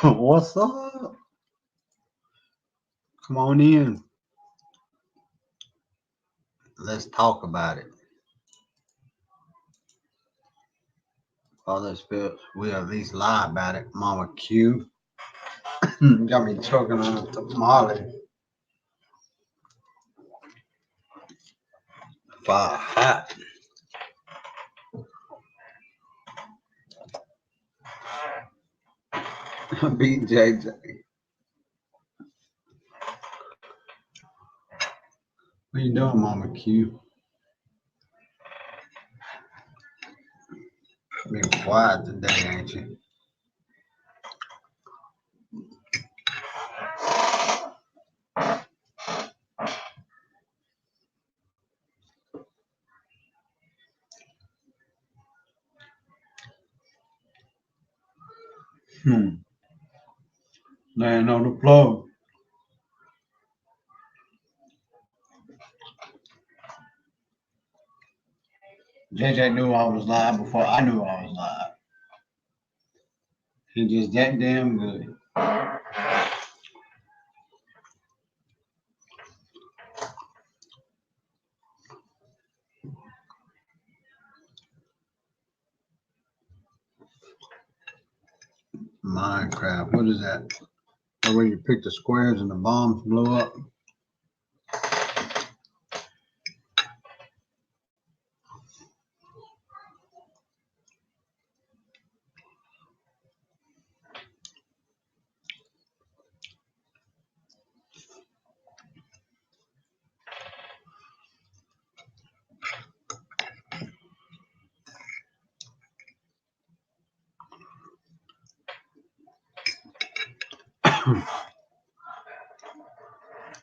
What's up? Come on in. Let's talk about it. Father Spills, we'll at least lie about it. Mama Q. Got me choking on a tamale. Fire hot. Beat JJ. What you doing, Mama Q? Being quiet today, ain't you? Laying on the floor. JJ knew I was live before I knew I was live. He just that damn good. Minecraft, what is that? Or when you pick the squares and the bombs blow up?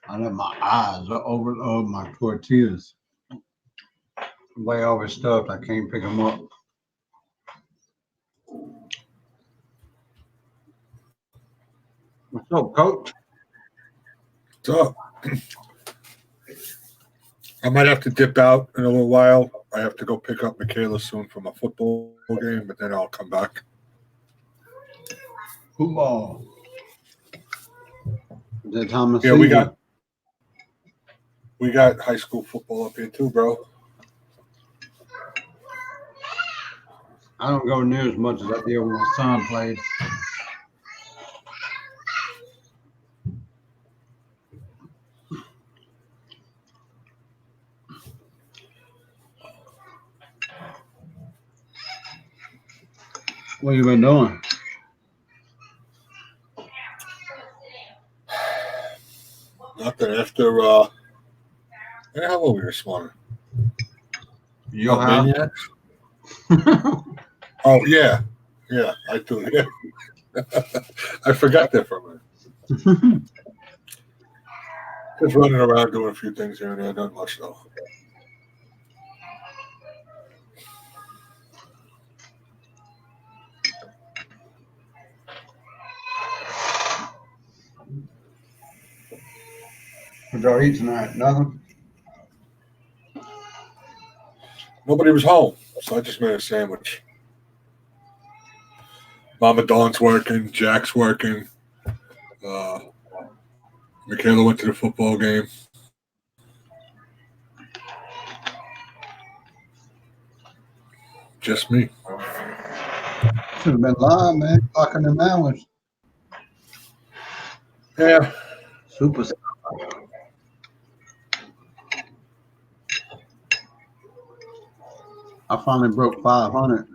I let my eyes overload my tortillas. Way overstuffed, I can't pick them up. What's up, coach? What's up? I might have to dip out in a little while. I have to go pick up Michaela soon from a football game, but then I'll come back. Football. Is that time of Yeah, season? we got high school football up here too, bro. I don't go near as much as I did when my son played. What you been doing? Nothing after where the hell were we this morning? Your house? Maniacs? Oh yeah. Yeah, I do. Yeah. I forgot that for a minute. Just running around doing a few things here and there, not much though. What y'all eat tonight? Nothing? Nobody was home, so I just made a sandwich. Mama Dawn's working, Jack's working. Michaela went to the football game. Just me. Should have been live, man. Clocking them hours. Yeah. Super. I finally broke 500.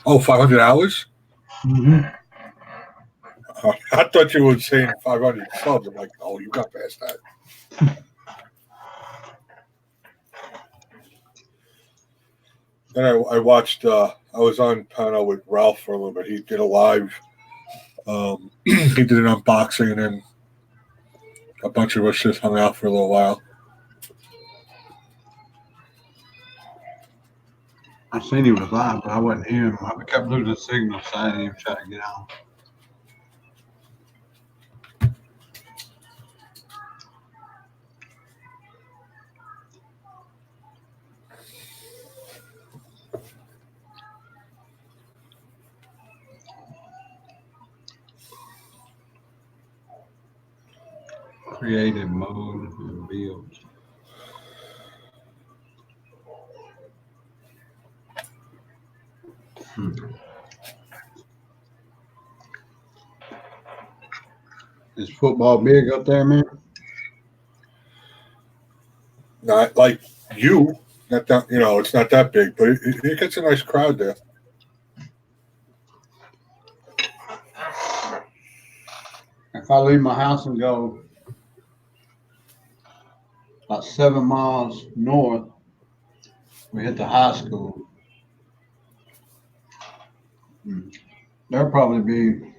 Oh, 500 hours? Mm-hmm. I thought you were saying 500 subs. I'm like, oh, you got past that. Then I watched, I was on panel with Ralph for a little bit. He did a live, he did an unboxing, and then a bunch of us just hung out for a little while. I seen he was live, but I wasn't hearing him. I kept losing signal, so I didn't even try to get on. creative mode and build. Is football big up there, man? Not like you, not that it's not that big, but it gets a nice crowd there. If I leave my house and go about 7 miles north, we hit the high school. There'll probably be,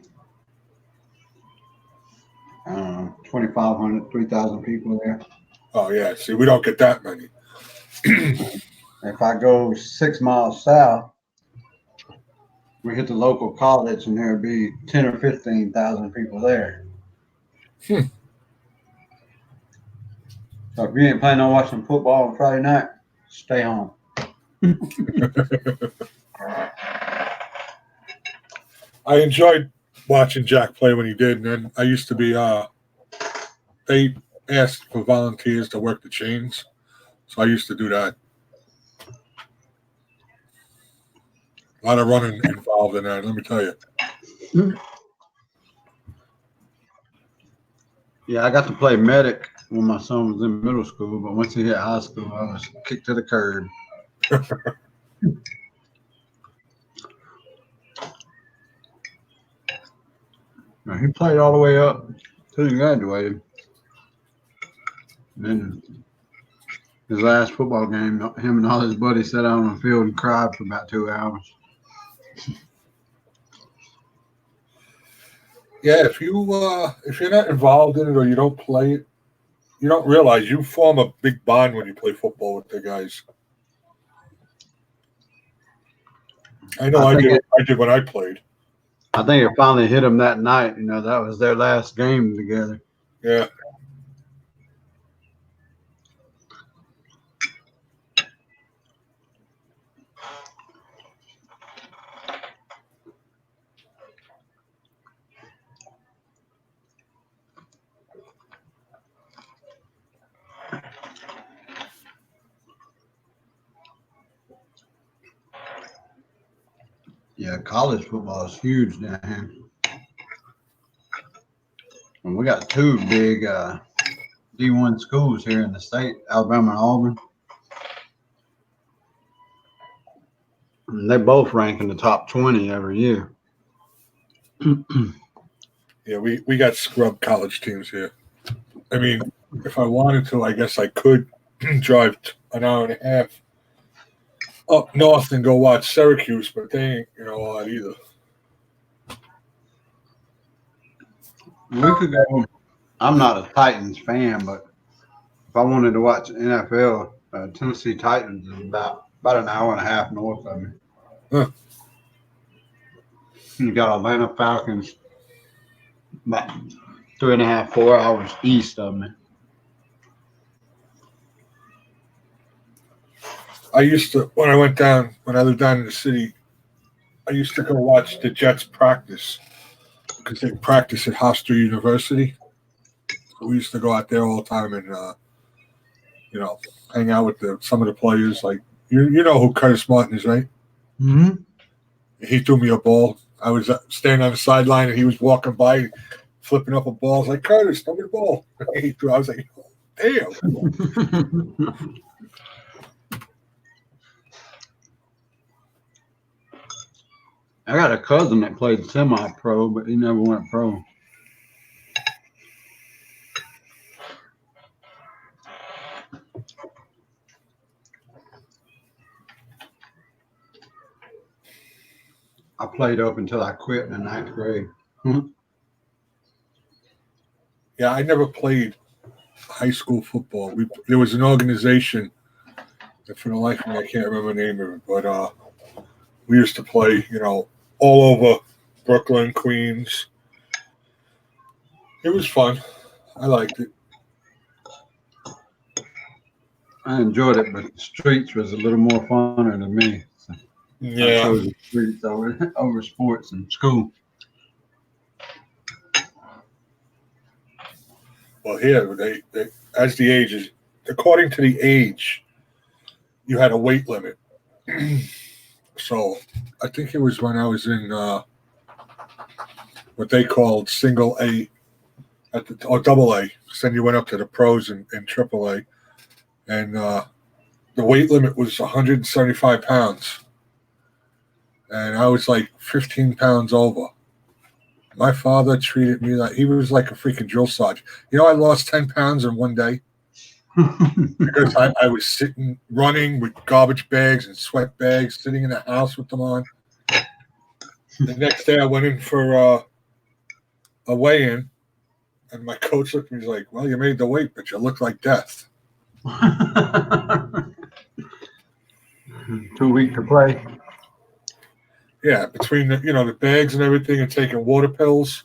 I don't know, 2,500, 3,000 people there. Oh yeah, see, we don't get that many. If I go 6 miles south, we hit the local college and there'll be 10 or 15,000 people there. So if you ain't planning on watching football on Friday night, stay home. I enjoyed watching Jack play when he did, and then I used to be. They asked for volunteers to work the chains, so I used to do that. A lot of running involved in that. Let me tell you. Yeah, I got to play medic when my son was in middle school, but once he hit high school, I was kicked to the curb. Now, he played all the way up till he graduated. And then his last football game, him and all his buddies sat out on the field and cried for about 2 hours. Yeah, if you're not involved in it or you don't play it, you don't realize you form a big bond when you play football with the guys. I know I did when I played. I think it finally hit him that night. That was their last game together. Yeah. Yeah, college football is huge down here. And we got 2 big D1 schools here in the state, Alabama and Auburn. And they both rank in the top 20 every year. Yeah, we got scrub college teams here. I mean, if I wanted to, I guess I could drive an hour and a half up north and go watch Syracuse, but they ain't a lot either. We could go. I'm not a Titans fan, but if I wanted to watch NFL, Tennessee Titans is about an hour and a half north of me. Huh. You got Atlanta Falcons about 3.5, 4 hours east of me. I used to, when I lived down in the city, I used to go watch the Jets practice because they practice at Hofstra University. So we used to go out there all the time and, hang out with some of the players. Like, you know who Curtis Martin is, right? Mm-hmm. He threw me a ball. I was standing on the sideline and he was walking by, flipping up a ball. I was like, Curtis, throw me the ball. He threw. I was like, damn. I got a cousin that played semi-pro, but he never went pro. I played up until I quit in the 9th grade. Yeah, I never played high school football. There was an organization, and for the life of me, I can't remember the name of it, but we used to play, all over Brooklyn, Queens. It was fun. I liked it. I enjoyed it, but the streets was a little more funner than me. So I chose the streets over sports and school. Well, here they as the age is according to the age, you had a weight limit. So I think it was when I was in what they called single A or double A. So then you went up to the pros and triple A, and the weight limit was 175 pounds, and I was like 15 pounds over. My father treated me like he was like a freaking drill sergeant. You know, I lost 10 pounds in one day because I was running with garbage bags and sweat bags, sitting in the house with them on. The next day I went in for a weigh-in, and my coach looked at me. He's like, "Well, you made the weight, but you look like death." Too weak to play. Yeah, between the bags and everything, and taking water pills.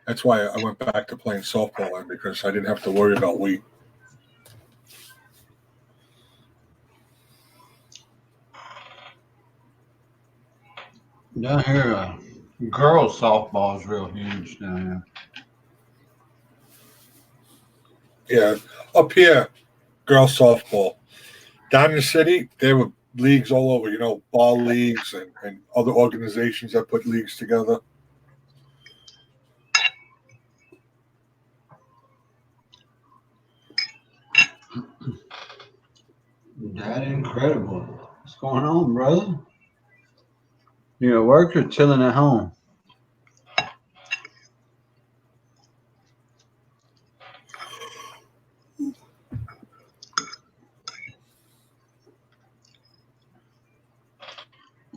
That's why I went back to playing softball, because I didn't have to worry about weight. Down here, girls softball is real huge down Yeah, up here, girls softball. Down in the city, there were leagues all over. Ball leagues and other organizations that put leagues together. here. That incredible. What's going on, brother? You at work or chilling at home?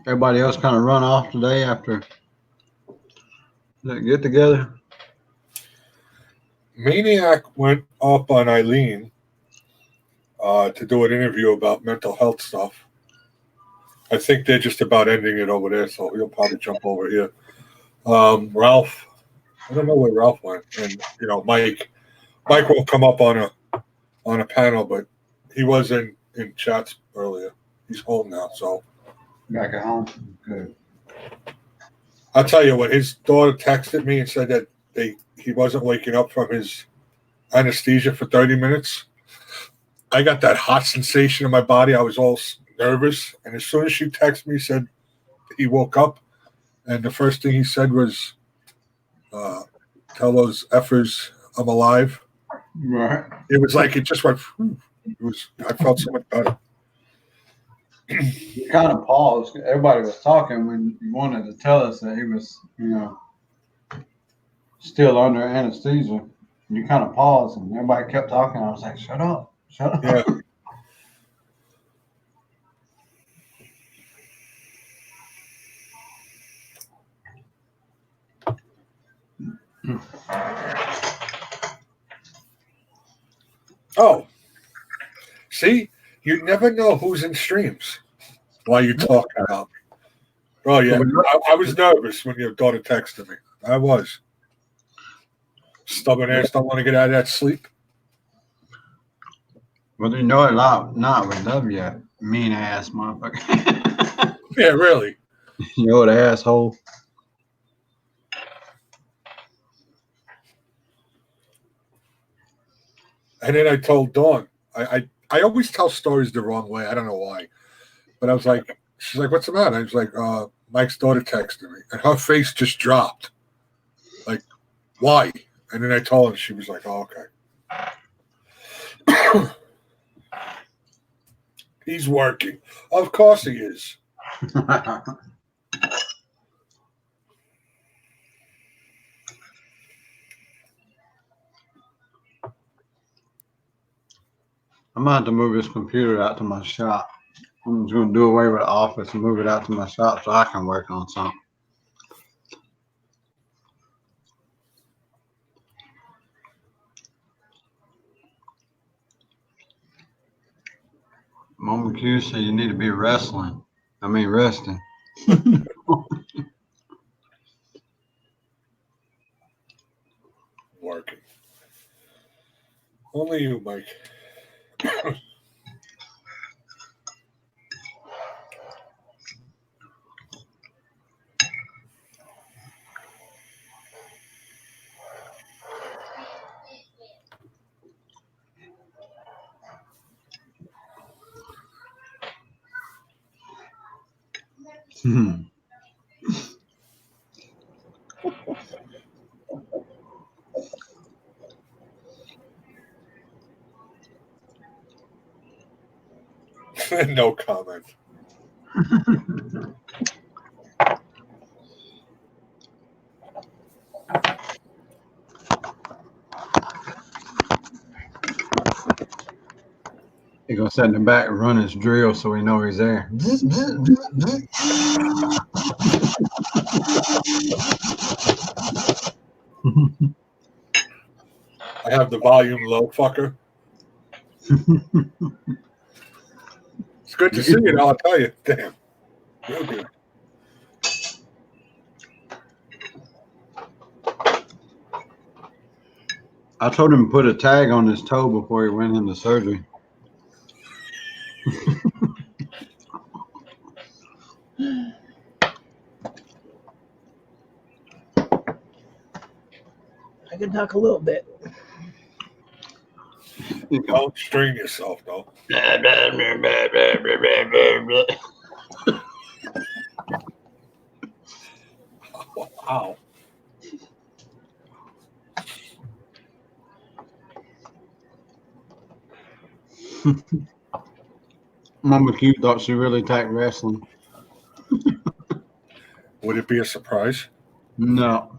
Everybody else kind of run off today after that get together. Maniac went up on Eileen to do an interview about mental health stuff. I think they're just about ending it over there, so he'll probably jump over here. Ralph, I don't know where Ralph went, and Mike will come up on a panel, but he was in chats earlier. He's home now, so Back at home. Good. I'll tell you, when his daughter texted me and said that he wasn't waking up from his anesthesia for 30 minutes, I got that hot sensation in my body. I was all nervous, and as soon as she texted me, said he woke up, and the first thing he said was, "Tell those effers I'm alive." Right. It was like it just went. I felt so much better. You kind of paused. Everybody was talking when you wanted to tell us that he was, still under anesthesia. You kind of paused, and everybody kept talking. I was like, "Shut up, shut up." Yeah. Oh, see, you never know who's in streams while you talk about. Oh yeah, I was nervous when your daughter texted me. I was. Stubborn ass don't want to get out of that sleep. Well, you know it not. We love you, mean ass motherfucker. Yeah, really. You old asshole. And then I told Dawn, I always tell stories the wrong way. I don't know why. But I was like, she's like, "What's the matter?" I was like, Mike's daughter texted me. And her face just dropped. Like, why? And then I told her, she was like, "Oh, okay." He's working. Of course he is. I'm gonna have to move this computer out to my shop. I'm just gonna do away with the office and move it out to my shop so I can work on something. Mama Q said you need to be resting. Working. Only you, Mike. Hmm. No comment. He gonna sit in the back and run his drill so we know he's there. I have the volume low, fucker. It's good to see you, I'll tell you. Damn. Real good. I told him to put a tag on his toe before he went into surgery. I can talk a little bit. Don't strain yourself, though. Wow. Mama Q thought she really liked wrestling. Would it be a surprise? No.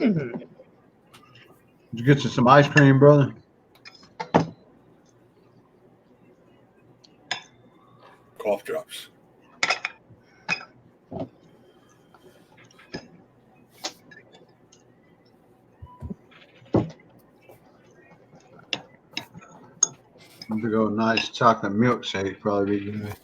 Did you get you some ice cream, brother? Cough drops. To go nice chocolate milkshake probably be good.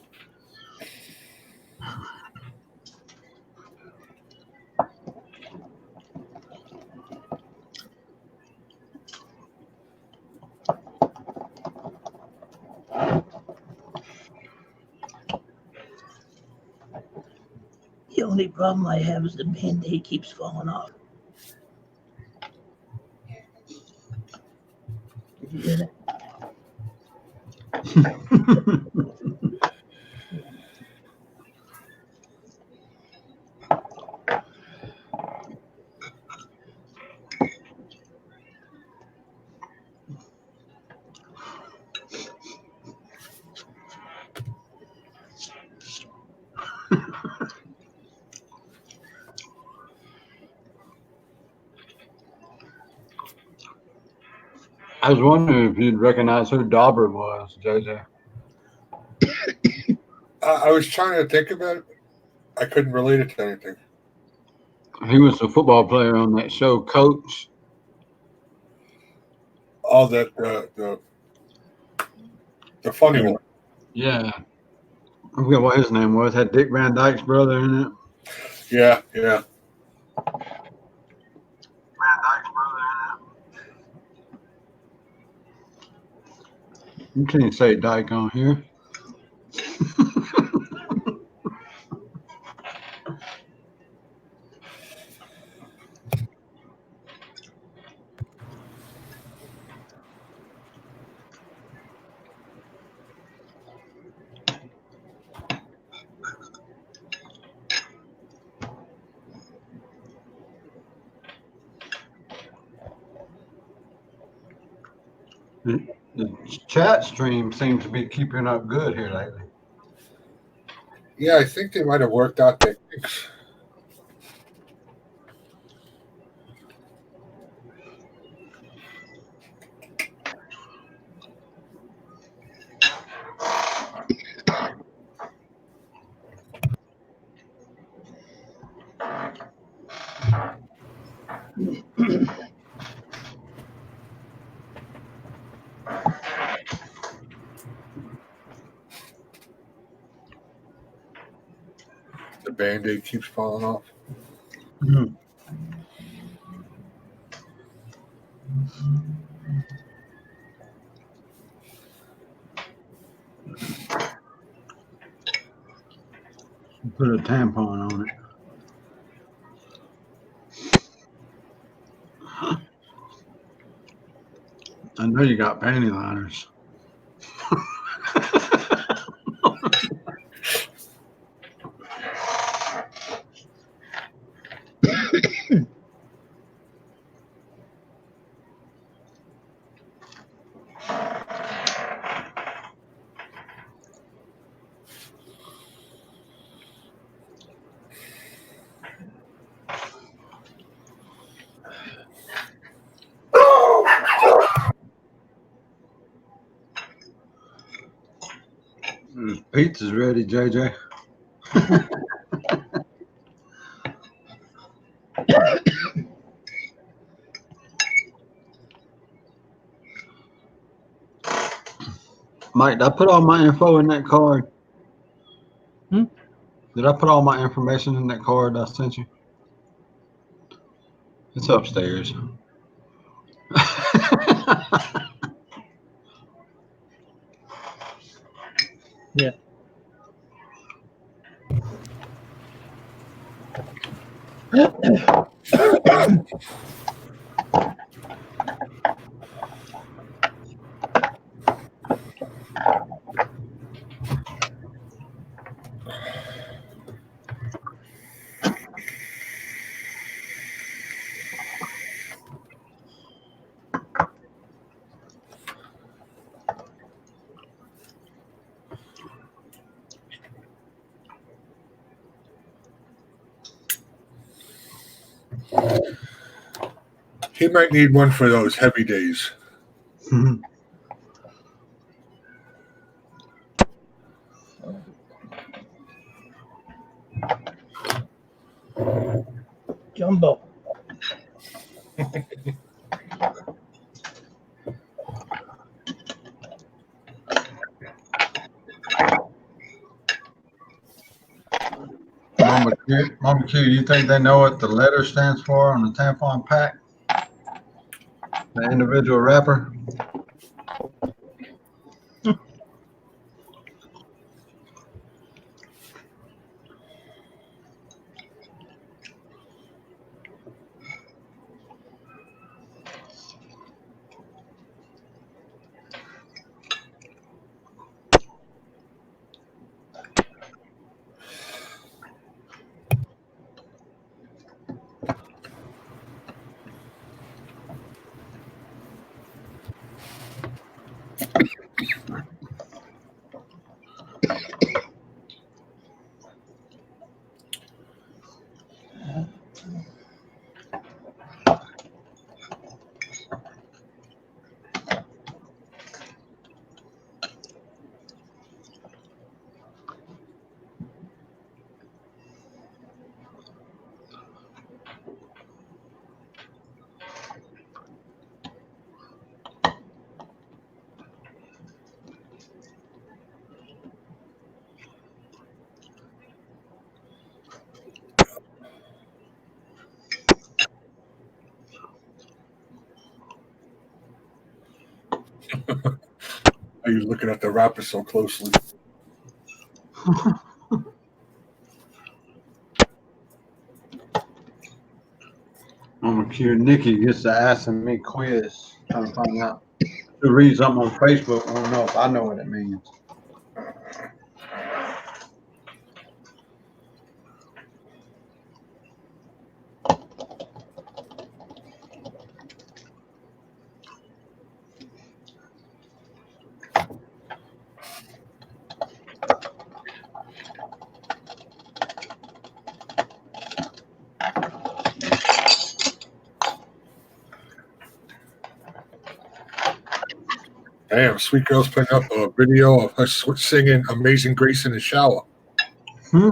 The only problem I have is the Band-Aid keeps falling off. Did you hear that? I was wondering if you'd recognize who Dauber was, JJ. I was trying to think about it. I couldn't relate it to anything. He was a football player on that show, Coach. Oh, that the funny one. Yeah. I forget what his name was. Had Dick Van Dyke's brother in it. Yeah. Van Dyke's brother in it. You can't say Dyke on here. The chat stream seems to be keeping up good here lately. Yeah, I think they might have worked out their kinks. The Band-Aid keeps falling off. Mhm. Put a tampon on it. I know you got panty liners. Pizza's ready, JJ. Mike, did I put all my info in that card? Hmm? Did I put all my information in that card I sent you? It's upstairs. Yeah. He might need one for those heavy days. Jumbo. Mama Q, do you think they know what the letter stands for on the tampon pack? The individual wrapper? Are you looking at the wrapper so closely? Mama Q, Nikki gets to asking me quiz, trying to find out. To read something on Facebook, I don't know if I know what it means. Damn, Sweet Girl's putting up a video of her singing Amazing Grace in the shower. Hmm.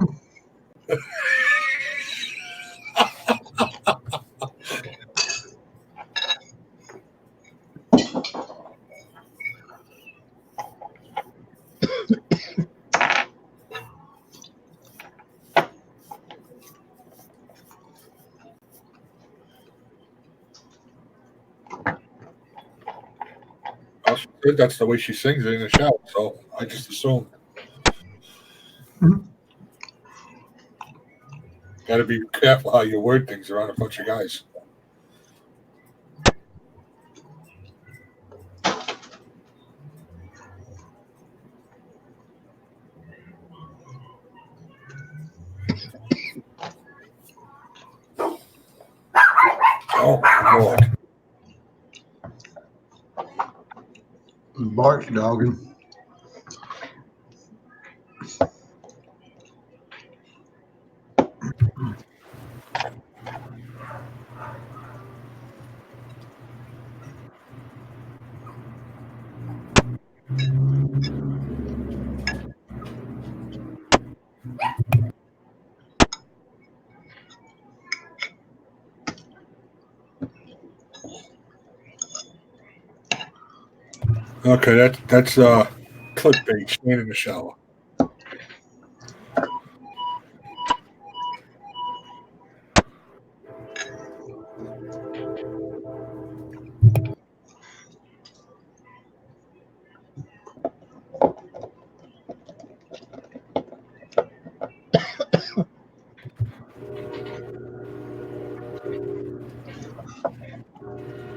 Well, she said that's the way she sings it in the shower, so I just assumed. Mhm. Got to be careful how you word things around a bunch of guys. Oh, Lord. Bark's dogging. Okay, that's clickbait. Shane in the shower.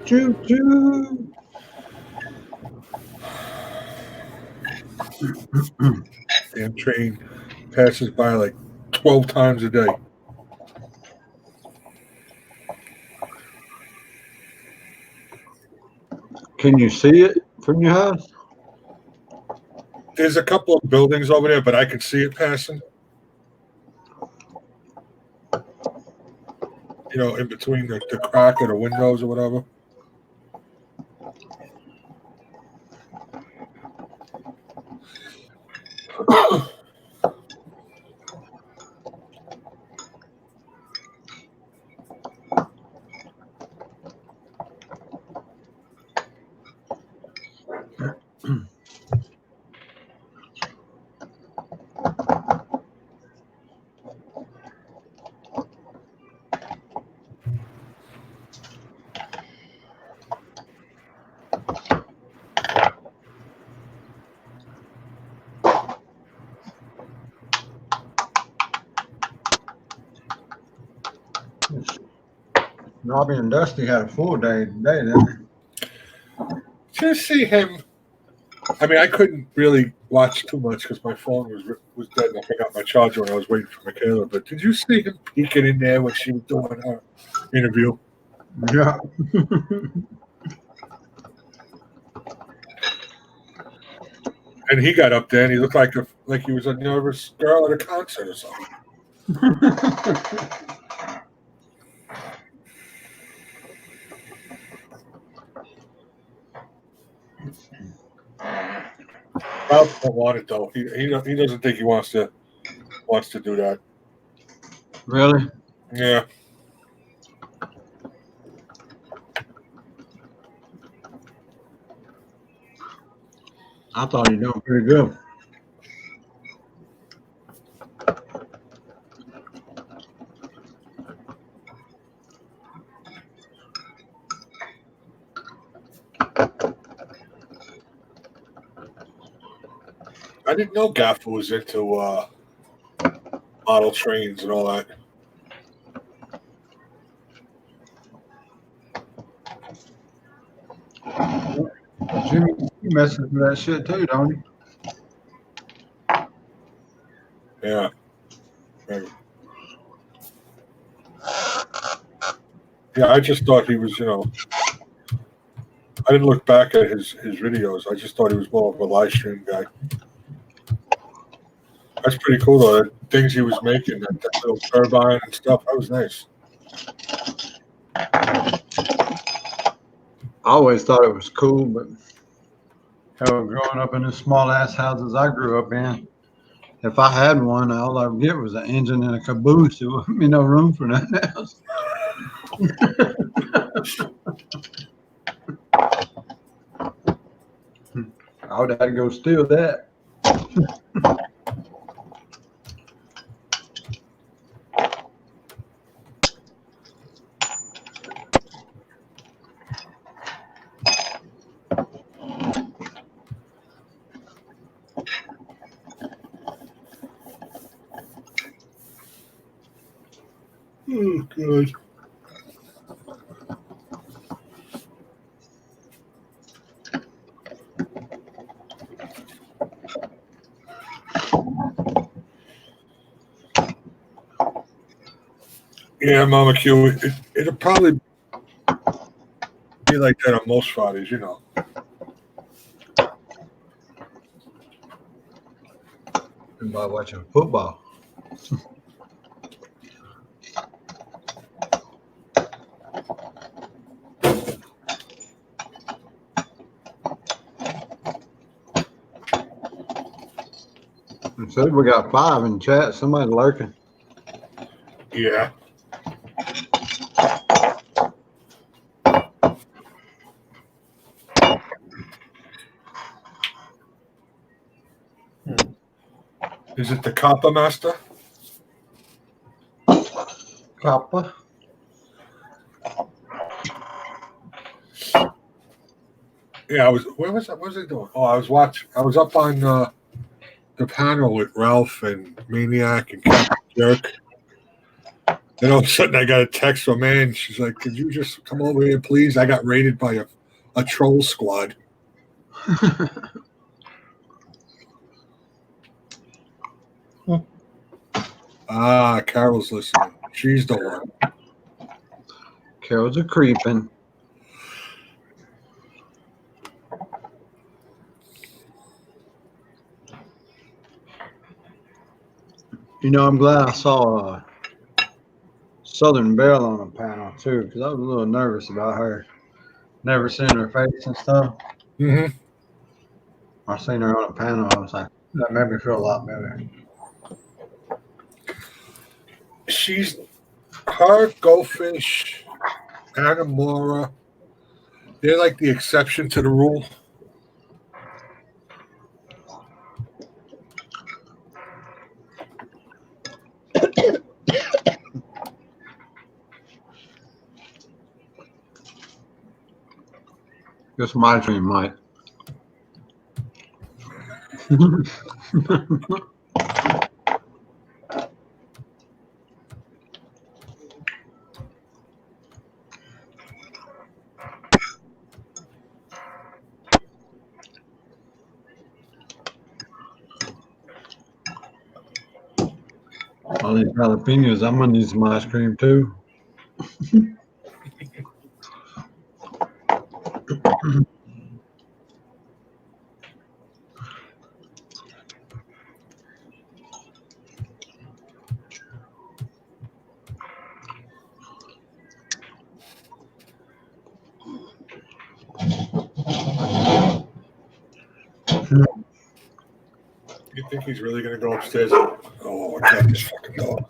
Choo choo. Damn train passes by like 12 times a day. Can you see it from your house? There's a couple of buildings over there, but I can see it passing. You know, in between the crack of the windows or whatever. Robbie and Dusty had a full day today, didn't they? To see him, I mean, I couldn't really watch too much because my phone was dead and I forgot my charger when I was waiting for Michaela. But did you see him peeking in there when she was doing her interview? Yeah. And he got up there and he looked like he was a nervous girl at a concert or something. Ralph don't want it though. He doesn't think he wants to do that. Really? Yeah. I thought he doing pretty good. I didn't know Gaffer was into model trains and all that. Jimmy, he messes with that shit too, don't he? Yeah. Right. Yeah, I just thought he was, I didn't look back at his videos. I just thought he was more of a live stream guy. That's pretty cool, though. The things he was making, that little turbine and stuff, that was nice. I always thought it was cool, but hell, growing up in the small ass houses I grew up in, if I had one, all I would get was an engine and a caboose. There wouldn't be no room for nothing else. I would have to go steal that. Oh, good. Yeah, Mama Q, it'll probably be like that on most Fridays, And by watching football. Said we got 5 in chat. Somebody lurking. Yeah. Is it the Copper Master? Copper. Yeah, I was. Where was I? What was I doing? Oh, I was watching. I was up on the panel with Ralph and Maniac and Captain Jerk. Then all of a sudden, I got a text from Ann. She's like, "Could you just come over here, please? I got raided by a troll squad." Ah, Carol's listening. She's the one. Carol's a creeping. You know, I'm glad I saw Southern Belle on the panel too, because I was a little nervous about her. Never seen her face and stuff. Mm-hmm. I seen her on a panel. I was like, that made me feel a lot better. She's her, Goldfish, Anamora. They're like the exception to the rule. Just my dream, Mike. All these jalapenos, I'm gonna need some ice cream too. You think he's really going to go upstairs? Oh, I got this fucking dog.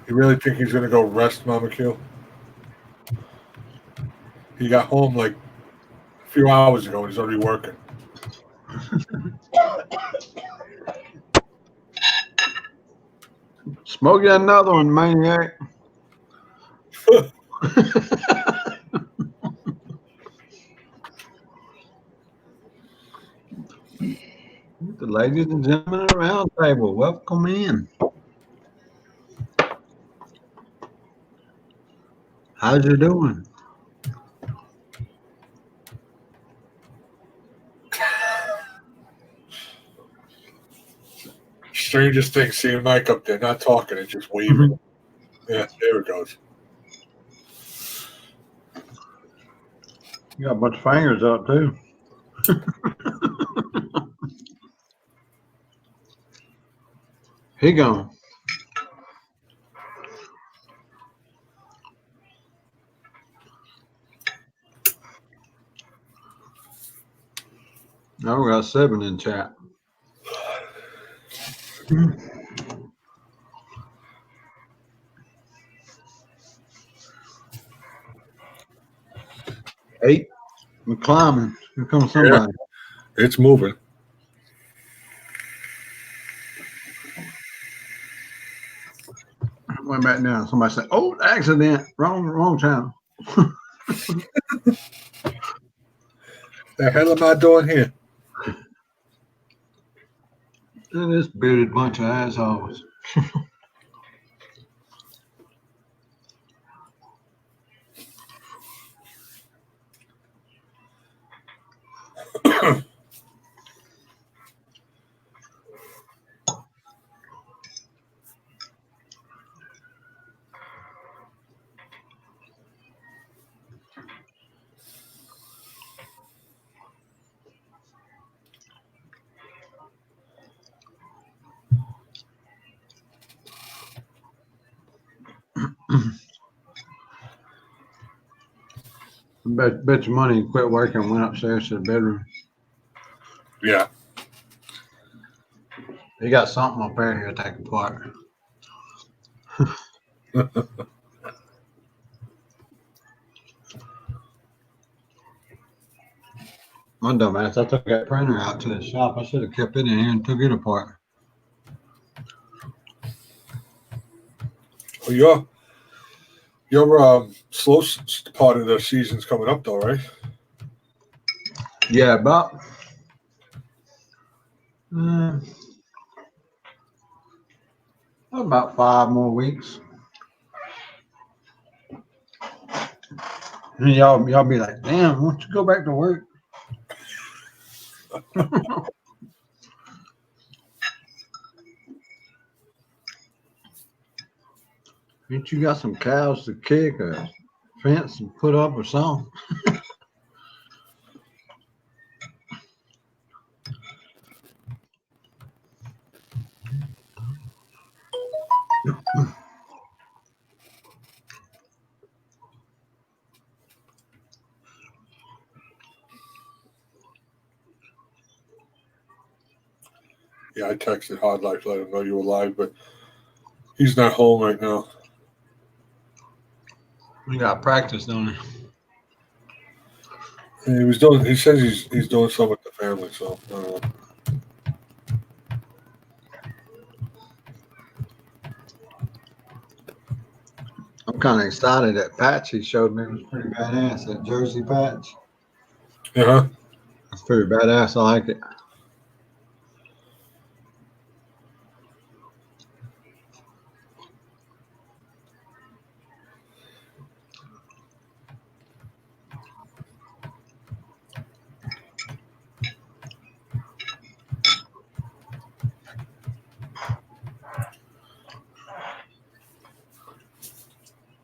You really think he's going to go rest, Mama Q? He got home like a few hours ago and he's already working. Smoke you another one, Maniac. The ladies and gentlemen at the round table, welcome in. How's you doing? Strangest thing, seeing Mike up there, not talking and just waving. Yeah, there it goes. You got a bunch of fingers up too. He gone. Now we got 7 in chat. Eight. We're climbing. Here comes somebody. It's moving. Went back down. Somebody said, "Oh, accident! Wrong channel." The hell am I doing here? And this bearded bunch of assholes. Bet your money he quit working and went upstairs to the bedroom. Yeah. He got something up there he'll take apart. My dumbass, I took that printer out to the shop. I should have kept it in here and took it apart. Well, your slow part of the season's coming up, though, right? Yeah, about 5 more weeks. And y'all be like, damn, why don't you go back to work? Ain't you got some cows to kick or fence and put up or something? Yeah, I texted Hard Life, let him know you were live, but he's not home right now. We got practice, don't we? And he says he's doing something with the family, so I don't know. I'm kind of excited. That patch he showed me was pretty badass. That jersey patch. Yeah. It's pretty badass. I like it.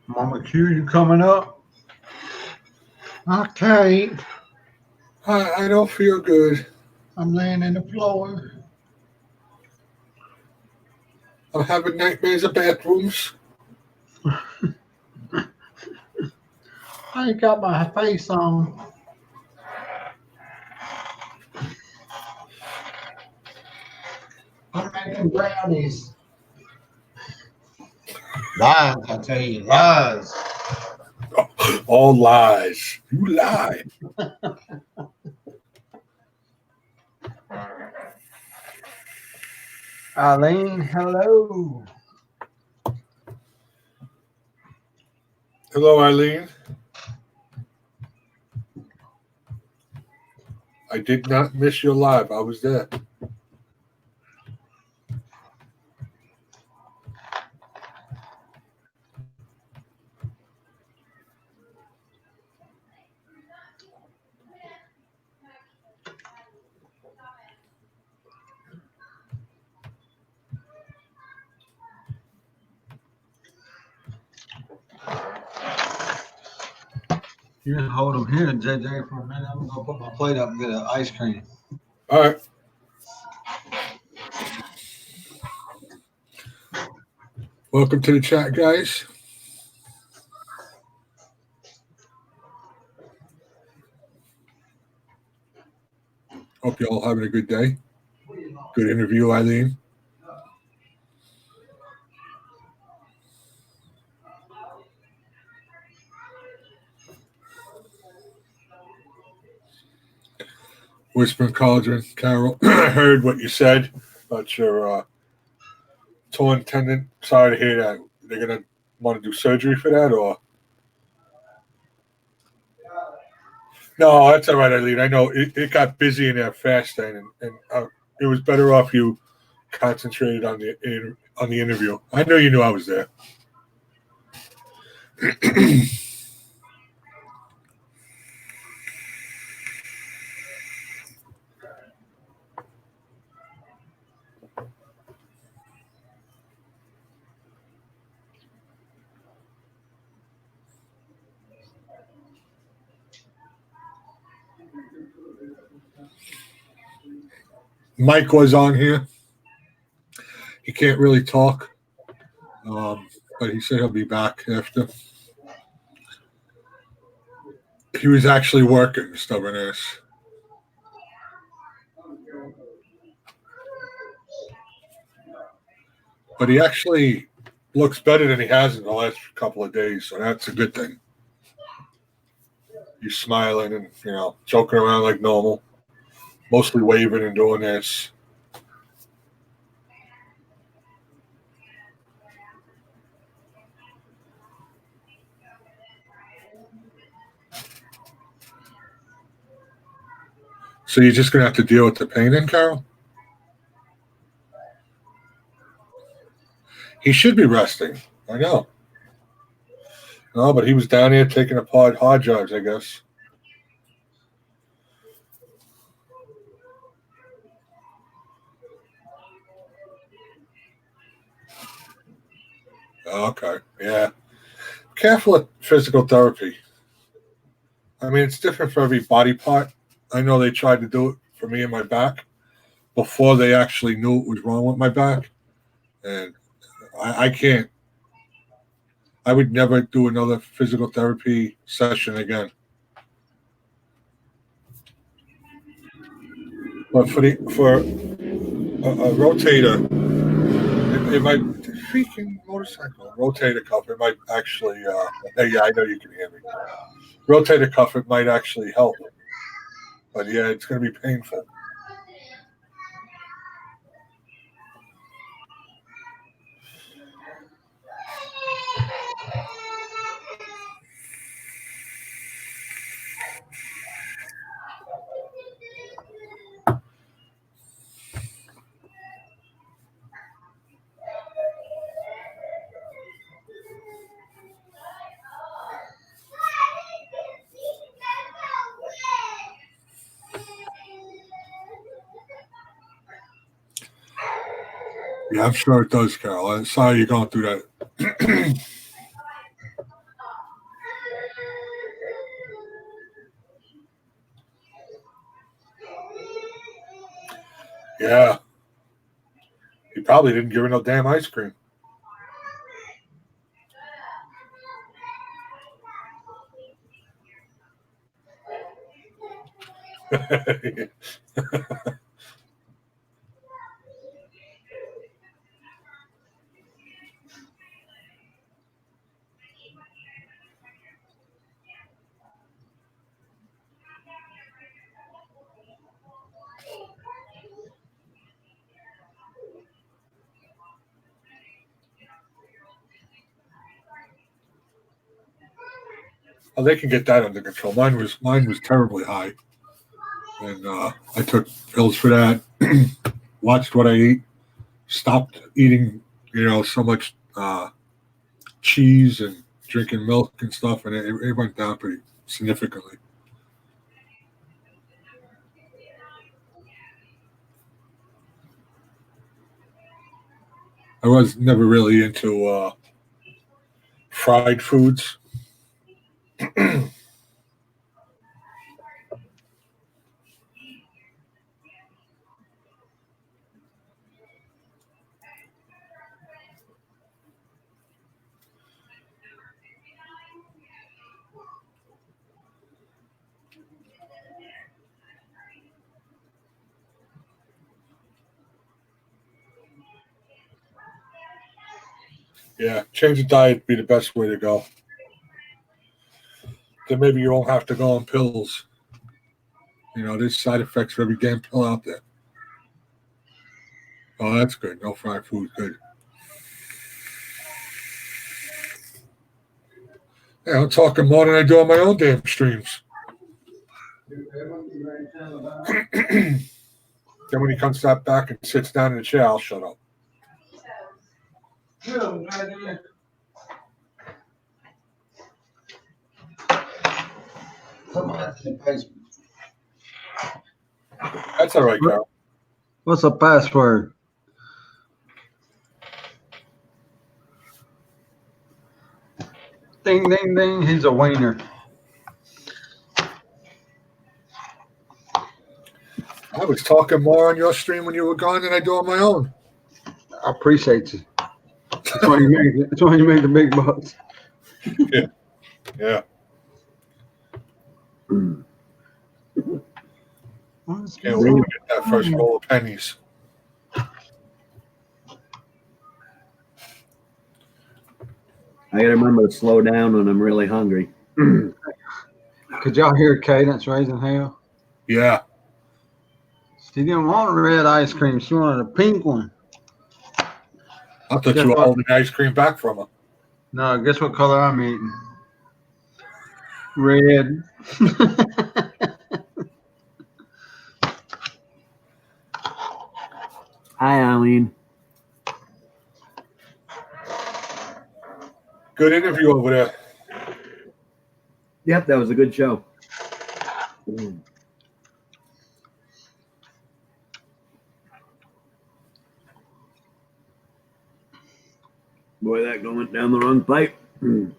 Mama Q, you coming up? I can't. I don't feel good. I'm laying in the floor. I'm having nightmares of bathrooms. I ain't got my face on. I'm making brownies. Lies, I tell you, lies. All lies. You lie. Eileen, hello. Hello, Eileen. I did not miss your live. I was there. You can hold them here, JJ, for a minute. I'm gonna put my plate up and get an ice cream. All right. Welcome to the chat, guys. Hope you all having a good day. Good interview, Eileen. Whispering Cauldron, Carol. I heard what you said about your torn tendon. Sorry to hear that. They're going to want to do surgery for that, or? No, that's all right, Eileen. I know it got busy in there fast then, and it was better off you concentrated on the interview. I know you knew I was there. Mike was on here. He can't really talk, but he said he'll be back after. He was actually working, stubborn ass. But he actually looks better than he has in the last couple of days, so that's a good thing. He's smiling and, joking around like normal. mostly waving and doing this. So you're just gonna have to deal with the pain, then, Carol? He should be resting. I know. No, but he was down here taking apart hard drives, I guess. Okay, yeah. Careful with physical therapy. I mean, it's different for every body part. I know they tried to do it for me and my back before they actually knew what was wrong with my back. And I can't. I would never do another physical therapy session again. But for a rotator, it might freaking motorcycle rotator cuff. It might actually. Yeah, I know you can hear me. Rotator cuff. It might actually help. But yeah, it's going to be painful. Yeah, I'm sure it does, Carol. I'm sorry you're going through that. Yeah. He probably didn't give her no damn ice cream. Oh, they can get that under control. Mine was terribly high, and I took pills for that. Watched what I eat. Stopped eating, so much cheese and drinking milk and stuff, and it went down pretty significantly. I was never really into fried foods. Yeah, change the diet would be the best way to go. Then maybe you won't have to go on pills. There's side effects for every damn pill out there. Oh, that's good. No fried food, good. Yeah, I'm talking more than I do on my own damn streams. Then when he comes back and sits down in the chair, I'll shut up. That's all right, Carol. What's the password? Ding, ding, ding. He's a wiener. I was talking more on your stream when you were gone than I do on my own. I appreciate you. That's why you make the big bucks. Yeah. Yeah. Can't wait to get that first roll of pennies. I gotta remember to slow down when I'm really hungry. Could y'all hear Cadence raising hell? Yeah. She didn't want red ice cream. She wanted a pink one. I thought Guess you were what? holding the ice cream back from her. No, guess what color I'm eating? Red. Hi, Eileen. Good interview over there. Yep, that was a good show. Boy, that going down the wrong pipe. Don't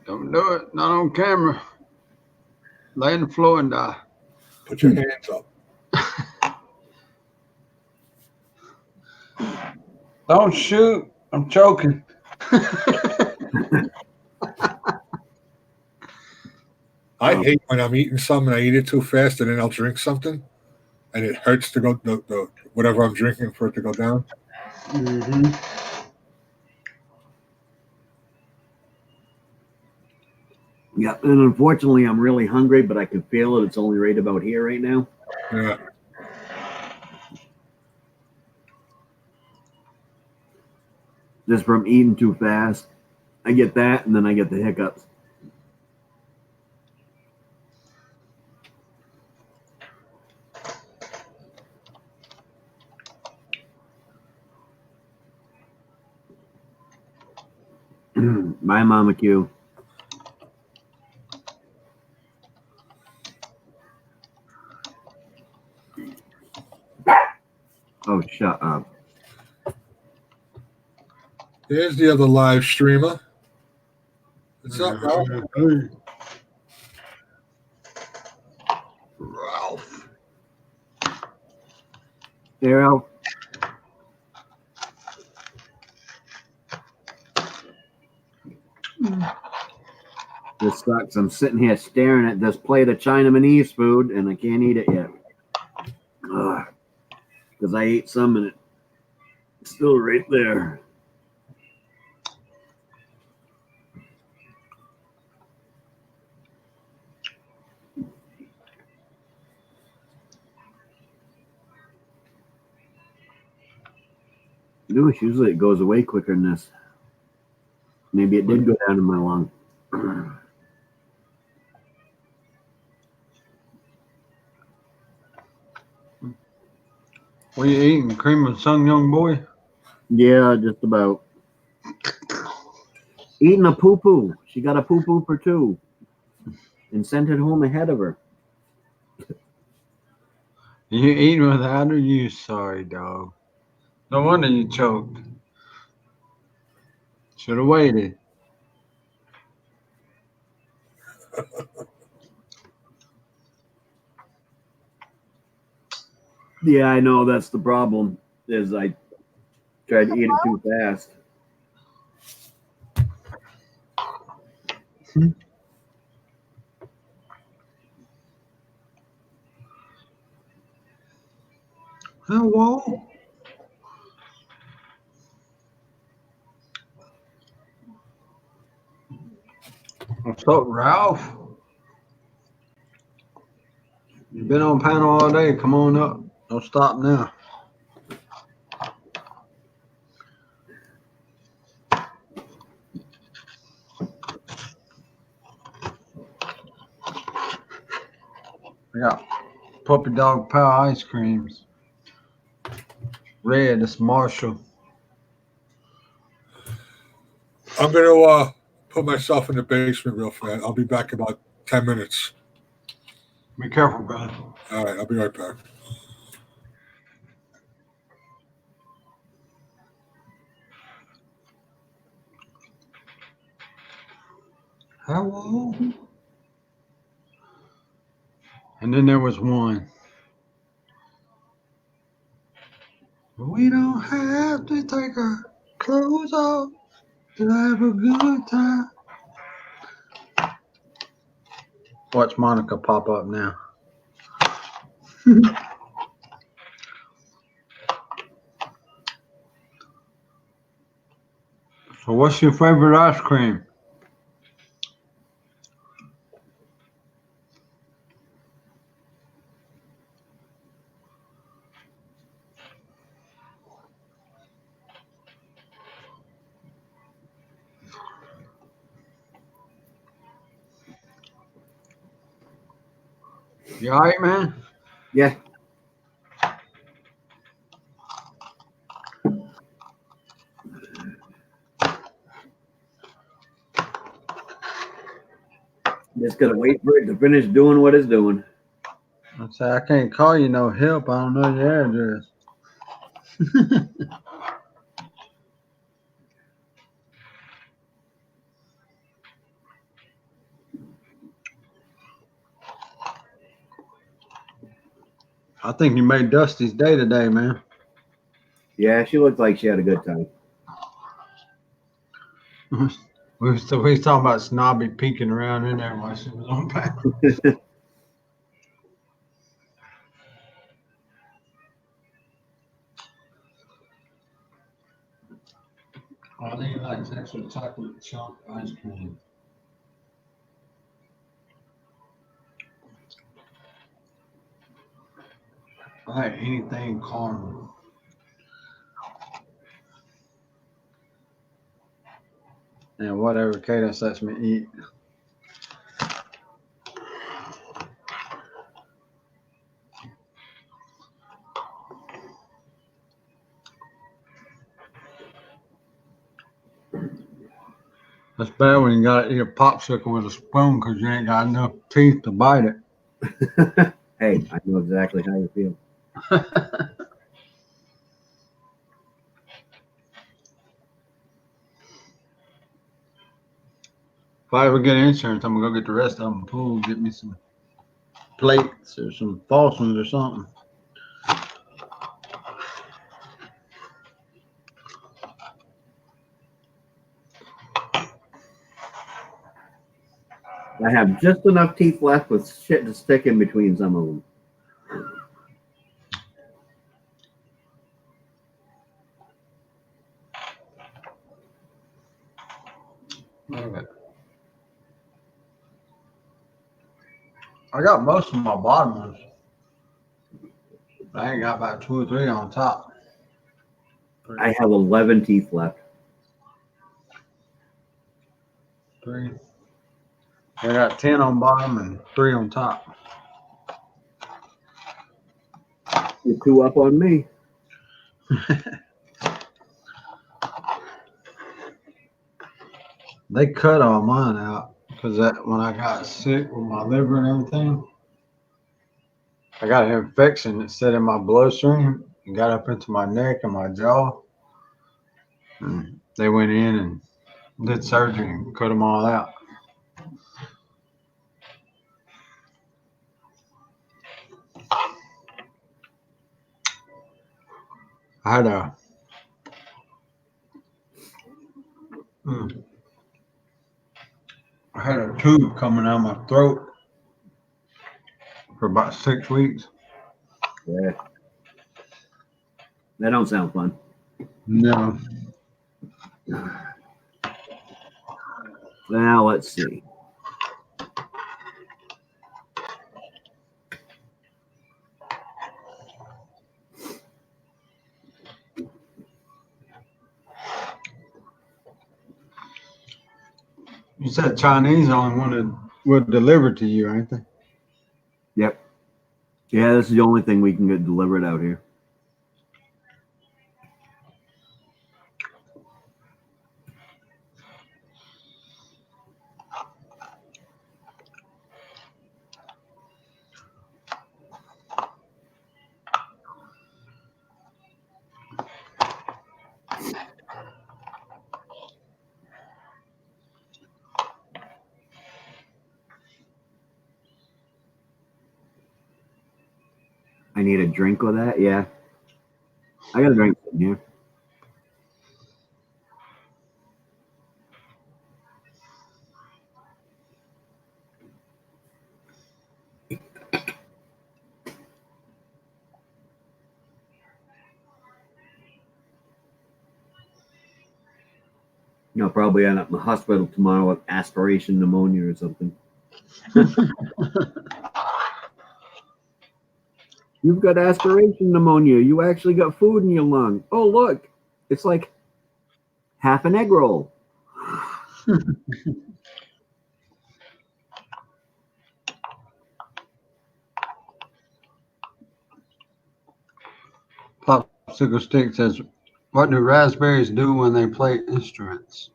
do it. Not on camera. Lay on the floor and die. Put your hands up. Don't shoot. I'm choking. I hate when I'm eating something, I eat it too fast, and then I'll drink something, and it hurts to go the whatever I'm drinking for it to go down. Mm-hmm. Yeah, and unfortunately, I'm really hungry, but I can feel it. It's only right about here right now. Yeah. Just from eating too fast. I get that, and then I get the hiccups. Bye, Mama Q. Oh, shut up. There's the other live streamer. What's up, Ralph? Hey. Ralph. Hey, Ralph. This sucks. I'm sitting here staring at this plate of Chinamanese food, and I can't eat it yet. Because I ate some, and it's still right there. Gosh, usually it goes away quicker than this. Maybe it did go down in my lung. What you eating? Cream of sun, young boy? Yeah, just about. Eating a poo-poo. She got a poo-poo for two and sent it home ahead of her. You eating without her? You sorry dog. No wonder you choked. Should have waited. Yeah, I know that's the problem. Is I tried to eat it too fast. Hello. What's up, Ralph? You've been on panel all day. Come on up. Don't stop now. I got puppy dog power ice creams. Red, it's Marshall. I'm gonna put myself in the basement real fast. I'll be back in about 10 minutes. Be careful, brother. All right, I'll be right back. Hello. And then there was one. We don't have to take our clothes off to have a good time. Watch Monica pop up now. So what's your favorite ice cream? You all right, man? Yeah. Just gotta wait for it to finish doing what it's doing. I say I can't call you no help. I don't know your address. I think you made Dusty's day today, man. Yeah, she looked like she had a good time. We was talking about Snobby peeking around in there while she was on panel. I think he likes extra chocolate chunk ice cream. I like anything caramel. And whatever Cadence lets me eat. That's bad when you gotta eat a popsicle with a spoon because you ain't got enough teeth to bite it. Hey, I know exactly how you feel. If I ever get insurance, I'm gonna go get the rest of them pool, get me some plates or some falsies or something. I have just enough teeth left with shit to stick in between some of them. Okay. I got most of my bottom ones. I ain't got about 2 or 3 on top. I have 11 teeth left. 3. I got 10 on bottom and 3 on top. You're 2 up on me. They cut all mine out because that when I got sick with my liver and everything, I got an infection that set in my bloodstream and got up into my neck and my jaw. And they went in and did surgery and cut them all out. I had a I had a tube coming out of my throat for about 6 weeks. Yeah. That don't sound fun. No. Now let's see. You said Chinese only one that would deliver to you, ain't they? Yep. Yeah, this is the only thing we can get delivered out here. I need a drink with that? Yeah. I got a drink in here. I'll probably end up in the hospital tomorrow with aspiration pneumonia or something. You've got aspiration pneumonia. You actually got food in your lung. Oh, look. It's like half an egg roll. popsicle stick says, "What do raspberries do when they play instruments?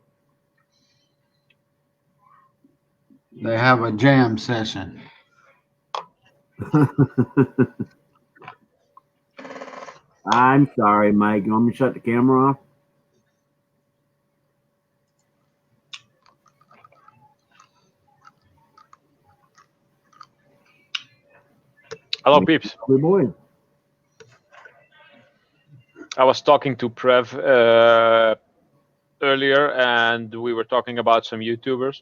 They have a jam session." I'm sorry, Mike. You want me to shut the camera off? Hello, peeps. Good boy. I was talking to Prev earlier, and we were talking about some YouTubers.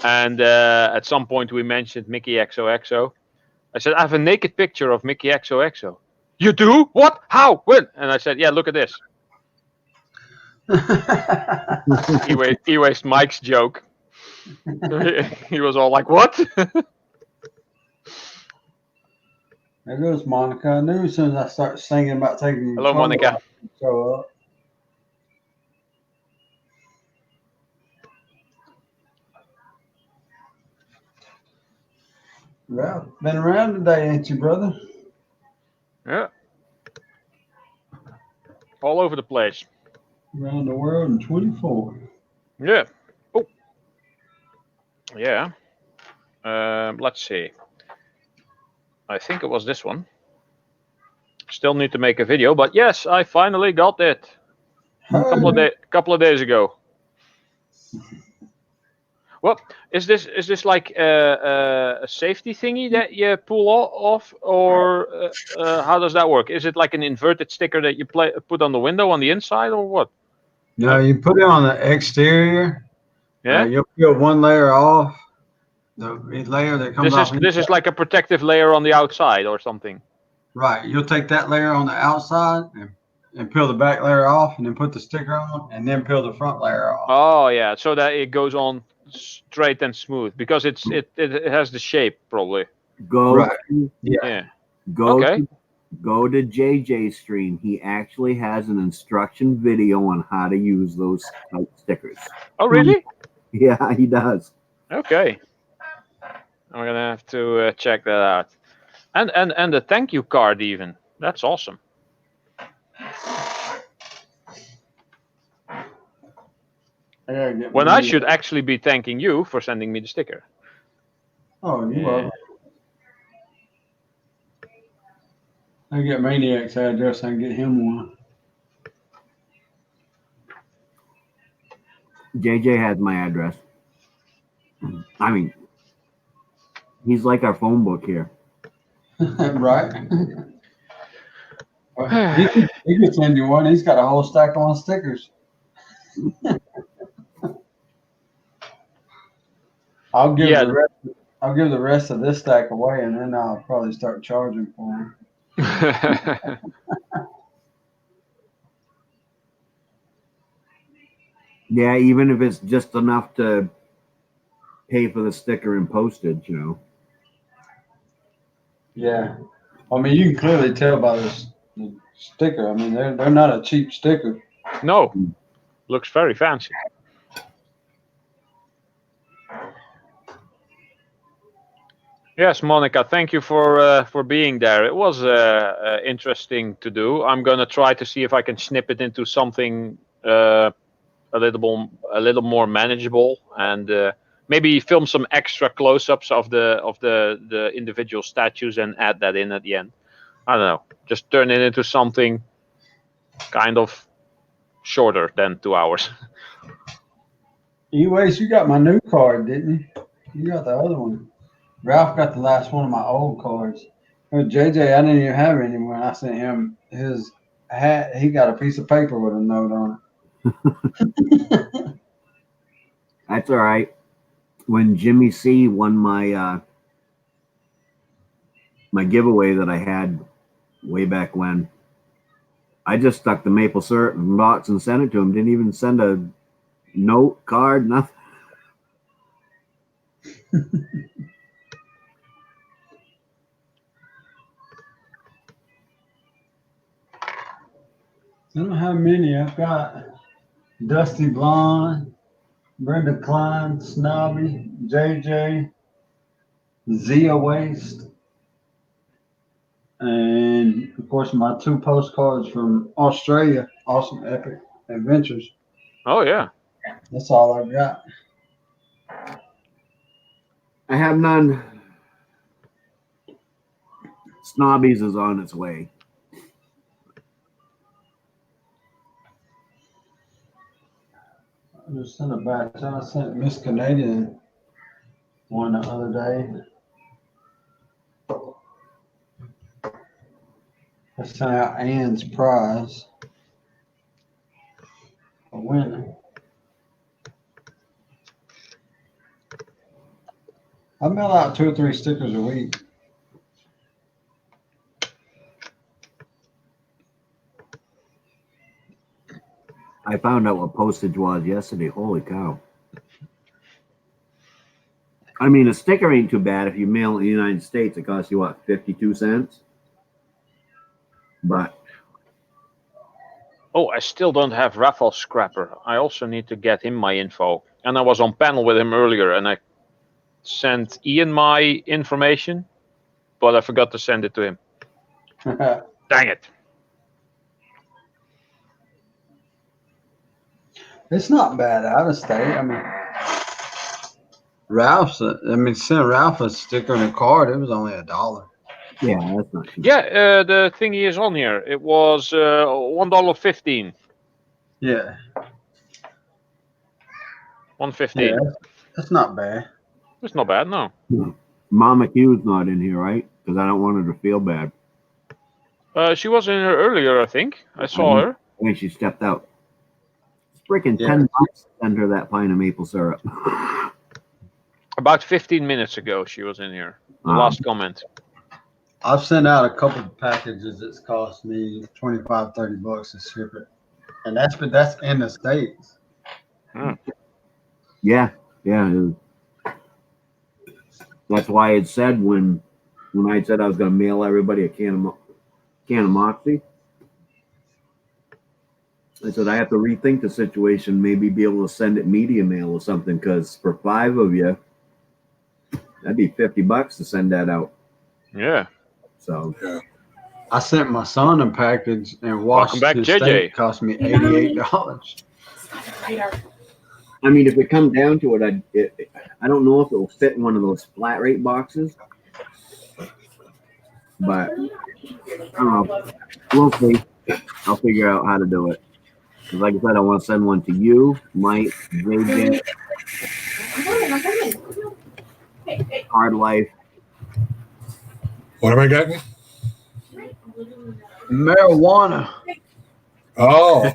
And at some point, we mentioned Mickey XOXO. I said, I have a naked picture of Mickey XOXO. You do? What? How? When? And I said, yeah, look at this. He wasted Mike's joke. He was all like, what? There goes Monica. I knew as soon as I start singing about taking your Hello, clothes Monica. off, you'd show up. Well, been around today, ain't you, brother? Yeah. All over the place. Around the world in 24. Yeah. Oh. Yeah. Let's see. I think it was this one. Still need to make a video, but yes, I finally got it. Couple of days ago. Well, is this like a safety thingy that you pull off, or how does that work? Is it like an inverted sticker that you put on the window on the inside, or what? No, you put it on the exterior. Yeah. You'll peel one layer off. The layer that comes off. This is like a protective layer on the outside or something. Right. You'll take that layer on the outside and peel the back layer off, and then put the sticker on, and then peel the front layer off. Oh yeah, so that it goes on straight and smooth because it has the shape probably. Go. Right. Yeah. Go. Okay. Go to JJ's stream. He actually has an instruction video on how to use those type stickers. Oh really? Yeah, he does. Okay. I'm gonna have to check that out. And the thank you card even. That's awesome. When I should actually be thanking you for sending me the sticker. Oh, you're welcome. I get Maniac's address. I can get him one. JJ has my address. I mean, he's like our phone book here. Right. He could send you one. He's got a whole stack on stickers. I'll give the rest of this stack away, and then I'll probably start charging for them. Yeah, even if it's just enough to pay for the sticker and postage, you know. Yeah. I mean, you can clearly tell by the sticker. I mean, they're not a cheap sticker. No. Looks very fancy. Yes, Monica, thank you for being there. It was interesting to do. I'm gonna try to see if I can snip it into something a little more manageable, and maybe film some extra close-ups of the individual statues and add that in at the end. I don't know. Just turn it into something kind of shorter than 2 hours. Anyways, you got my new card, didn't you? You got the other one. Ralph got the last one of my old cards. JJ, I didn't even have it anymore. And I sent him his hat. He got a piece of paper with a note on it. That's all right. When Jimmy C won my my giveaway that I had way back when, I just stuck the maple syrup in the box and sent it to him. Didn't even send a note, card, nothing. I don't have many. I've got Dusty Blonde, Brenda Klein, Snobby, JJ, Zia Waste, and And of course, my 2 postcards from Australia, Awesome Epic Adventures. Oh yeah. That's all I've got. I have none. Snobbies is on its way. I just sent it back. I sent Miss Canadian one the other day. I sent out Ann's prize for winning. I mail out 2 or 3 stickers a week. I found out what postage was yesterday. Holy cow. I mean, a sticker ain't too bad. If you mail it in the United States, it costs you, what, 52 cents? But Oh, I still don't have Raffle Scrapper. I also need to get him my info. And I was on panel with him earlier, and I sent Ian my information, but I forgot to send it to him. Dang it. It's not bad out of state. I mean, sent Ralph a sticker and a card. It was only $1. yeah, that's not too bad. Yeah, the thingy is on here. It was $1.15. Yeah. $1.15. Yeah, that's not bad. It's not bad, no. Mama Q's not in here, right? Because I don't want her to feel bad. She was in here earlier, I think. I saw her. I think she stepped out. It's freaking Yeah. $10 to send her that pint of maple syrup. About 15 minutes ago, she was in here. The last comment. I've sent out a couple of packages that's cost me $25-$30 to ship it. And that's in the States. Yeah. That's why it said when I said I was going to mail everybody a can of Moxie, I said I have to rethink the situation, maybe be able to send it media mail or something, because for 5 of you, that'd be $50 to send that out. Yeah. So I sent my son a package in Welcome back, Washington JJ. State. It cost me $88. I mean, if it comes down to it, I don't know if it will fit in one of those flat rate boxes, but I don't know. We'll see. I'll figure out how to do it. Because like I said, I want to send one to you, Mike, JJ, Hard Life. What am I getting? Marijuana. Oh,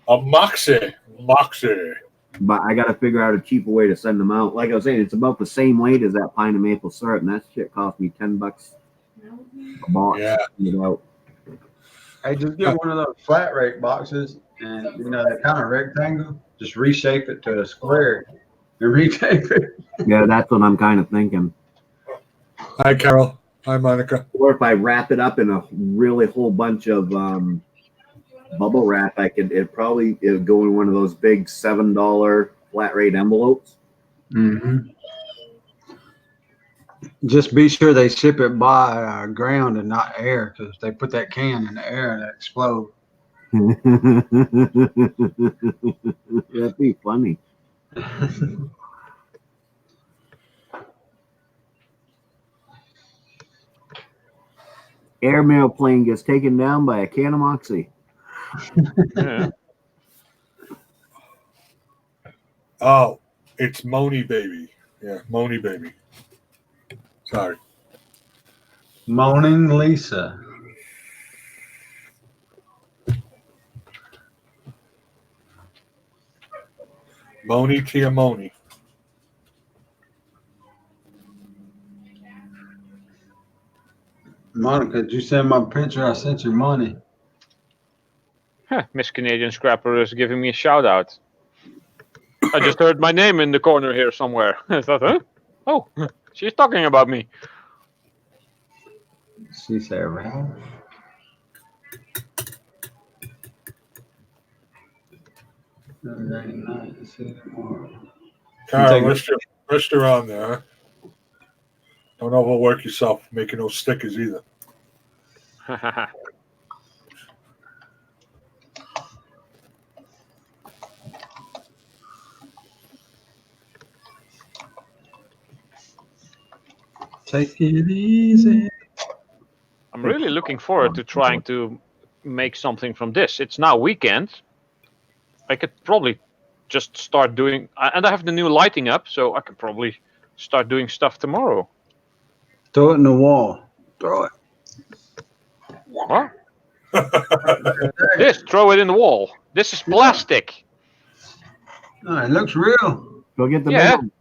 a Moxie. But I got to figure out a cheaper way to send them out. Like I was saying, it's about the same weight as that pint of maple syrup, and that shit cost me $10 a box. Yeah. You know. Hey, just get one of those flat rate boxes and, that kind of rectangle. Just reshape it to a square and retape it. Yeah, that's what I'm kind of thinking. Hi, Carol. Hi, Monica. Or if I wrap it up in a really whole bunch of bubble wrap, it'd go in one of those big $7 flat rate envelopes. Mm-hmm. Just be sure they ship it by ground and not air, because if they put that can in the air, it explode. That'd be funny. Airmail plane gets taken down by a can of Moxie. Yeah. Oh, it's Moni Baby. Yeah, Moni Baby. Sorry. Moaning Lisa. Moni Tia Moni. Monica, did you send my picture? I sent you money. Miss Canadian Scrapper is giving me a shout out. I just heard my name in the corner here somewhere. I thought, huh? Oh, she's talking about me. She said, Ralph. Carol, rest her on there, huh? Don't overwork yourself making those stickers either. Take it easy. I'm really looking forward to trying to make something from this. It's now weekend. I could probably just start doing, and I have the new lighting up, so I could probably start doing stuff tomorrow. Throw it in the wall. Throw it. What? This, throw it in the wall. This is plastic. Oh, it looks real. Go get the Yeah. big one.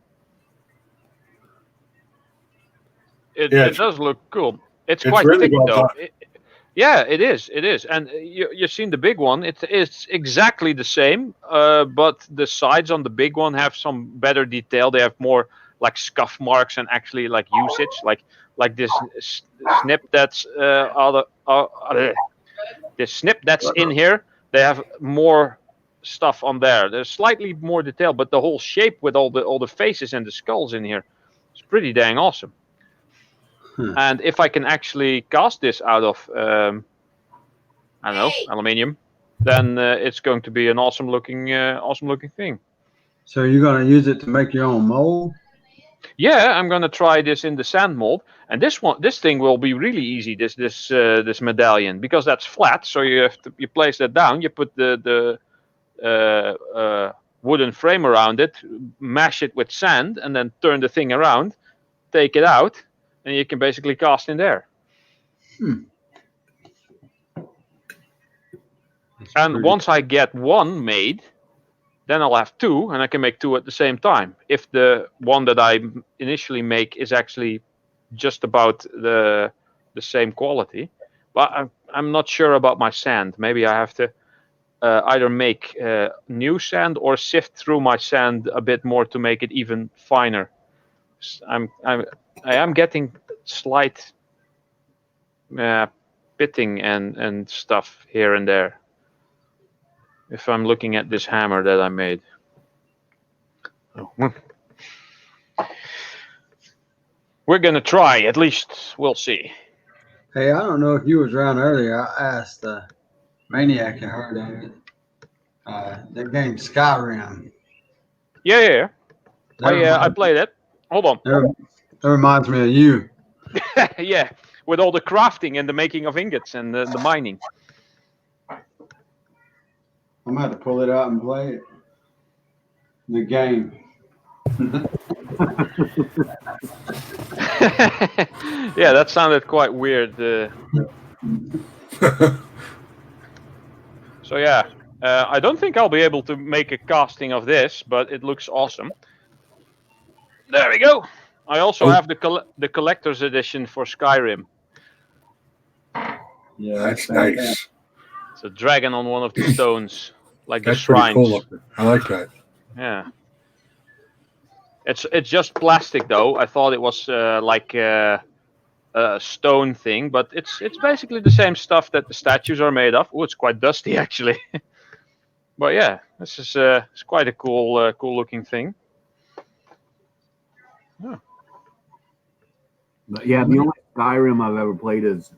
It Yeah, does look cool. It's it's quite really thick well though. done. Yeah, it is. It is, and you've seen the big one. It's exactly the same, but the sides on the big one have some better detail. They have more like scuff marks and actually like usage, like this snip that's this snip that's in here. They have more stuff on there. There's slightly more detail, but the whole shape with all the faces and the skulls in here is pretty dang awesome. And if I can actually cast this out of, I don't know, aluminium, then it's going to be an awesome looking thing. So you're gonna use it to make your own mold? Yeah, I'm gonna try this in the sand mold, and this thing will be really easy. This medallion, because that's flat, so you place that down. You put the wooden frame around it, mash it with sand, and then turn the thing around, take it out. And you can basically cast in there. And once I get one made, then I'll have two, and I can make two at the same time. If the one that I initially make is actually just about the same quality, but I'm not sure about my sand. Maybe I have to either make new sand or sift through my sand a bit more to make it even finer. I am getting slight pitting and stuff here and there. If I'm looking at this hammer that I made. We're gonna try, at least we'll see. Hey, I don't know if you was around earlier. I asked Maniac you heard of it. That game Skyrim. Yeah. That I reminds- played it. Hold on. that reminds me of you. Yeah, with all the crafting and the making of ingots and the mining. I'm gonna have to pull it out and play it. The game. Yeah, that sounded quite weird. So yeah, I don't think I'll be able to make a casting of this, but it looks awesome. There we go. I also have the collector's edition for Skyrim. Yeah, That's nice. It's a dragon on one of the stones, like That's the pretty shrines. cool looking. I like that. Yeah. It's just plastic though. I thought it was like a stone thing, but it's basically the same stuff that the statues are made of. Oh, it's quite dusty actually. But yeah, this is it's quite a cool looking thing. But yeah, the only Skyrim I've ever played is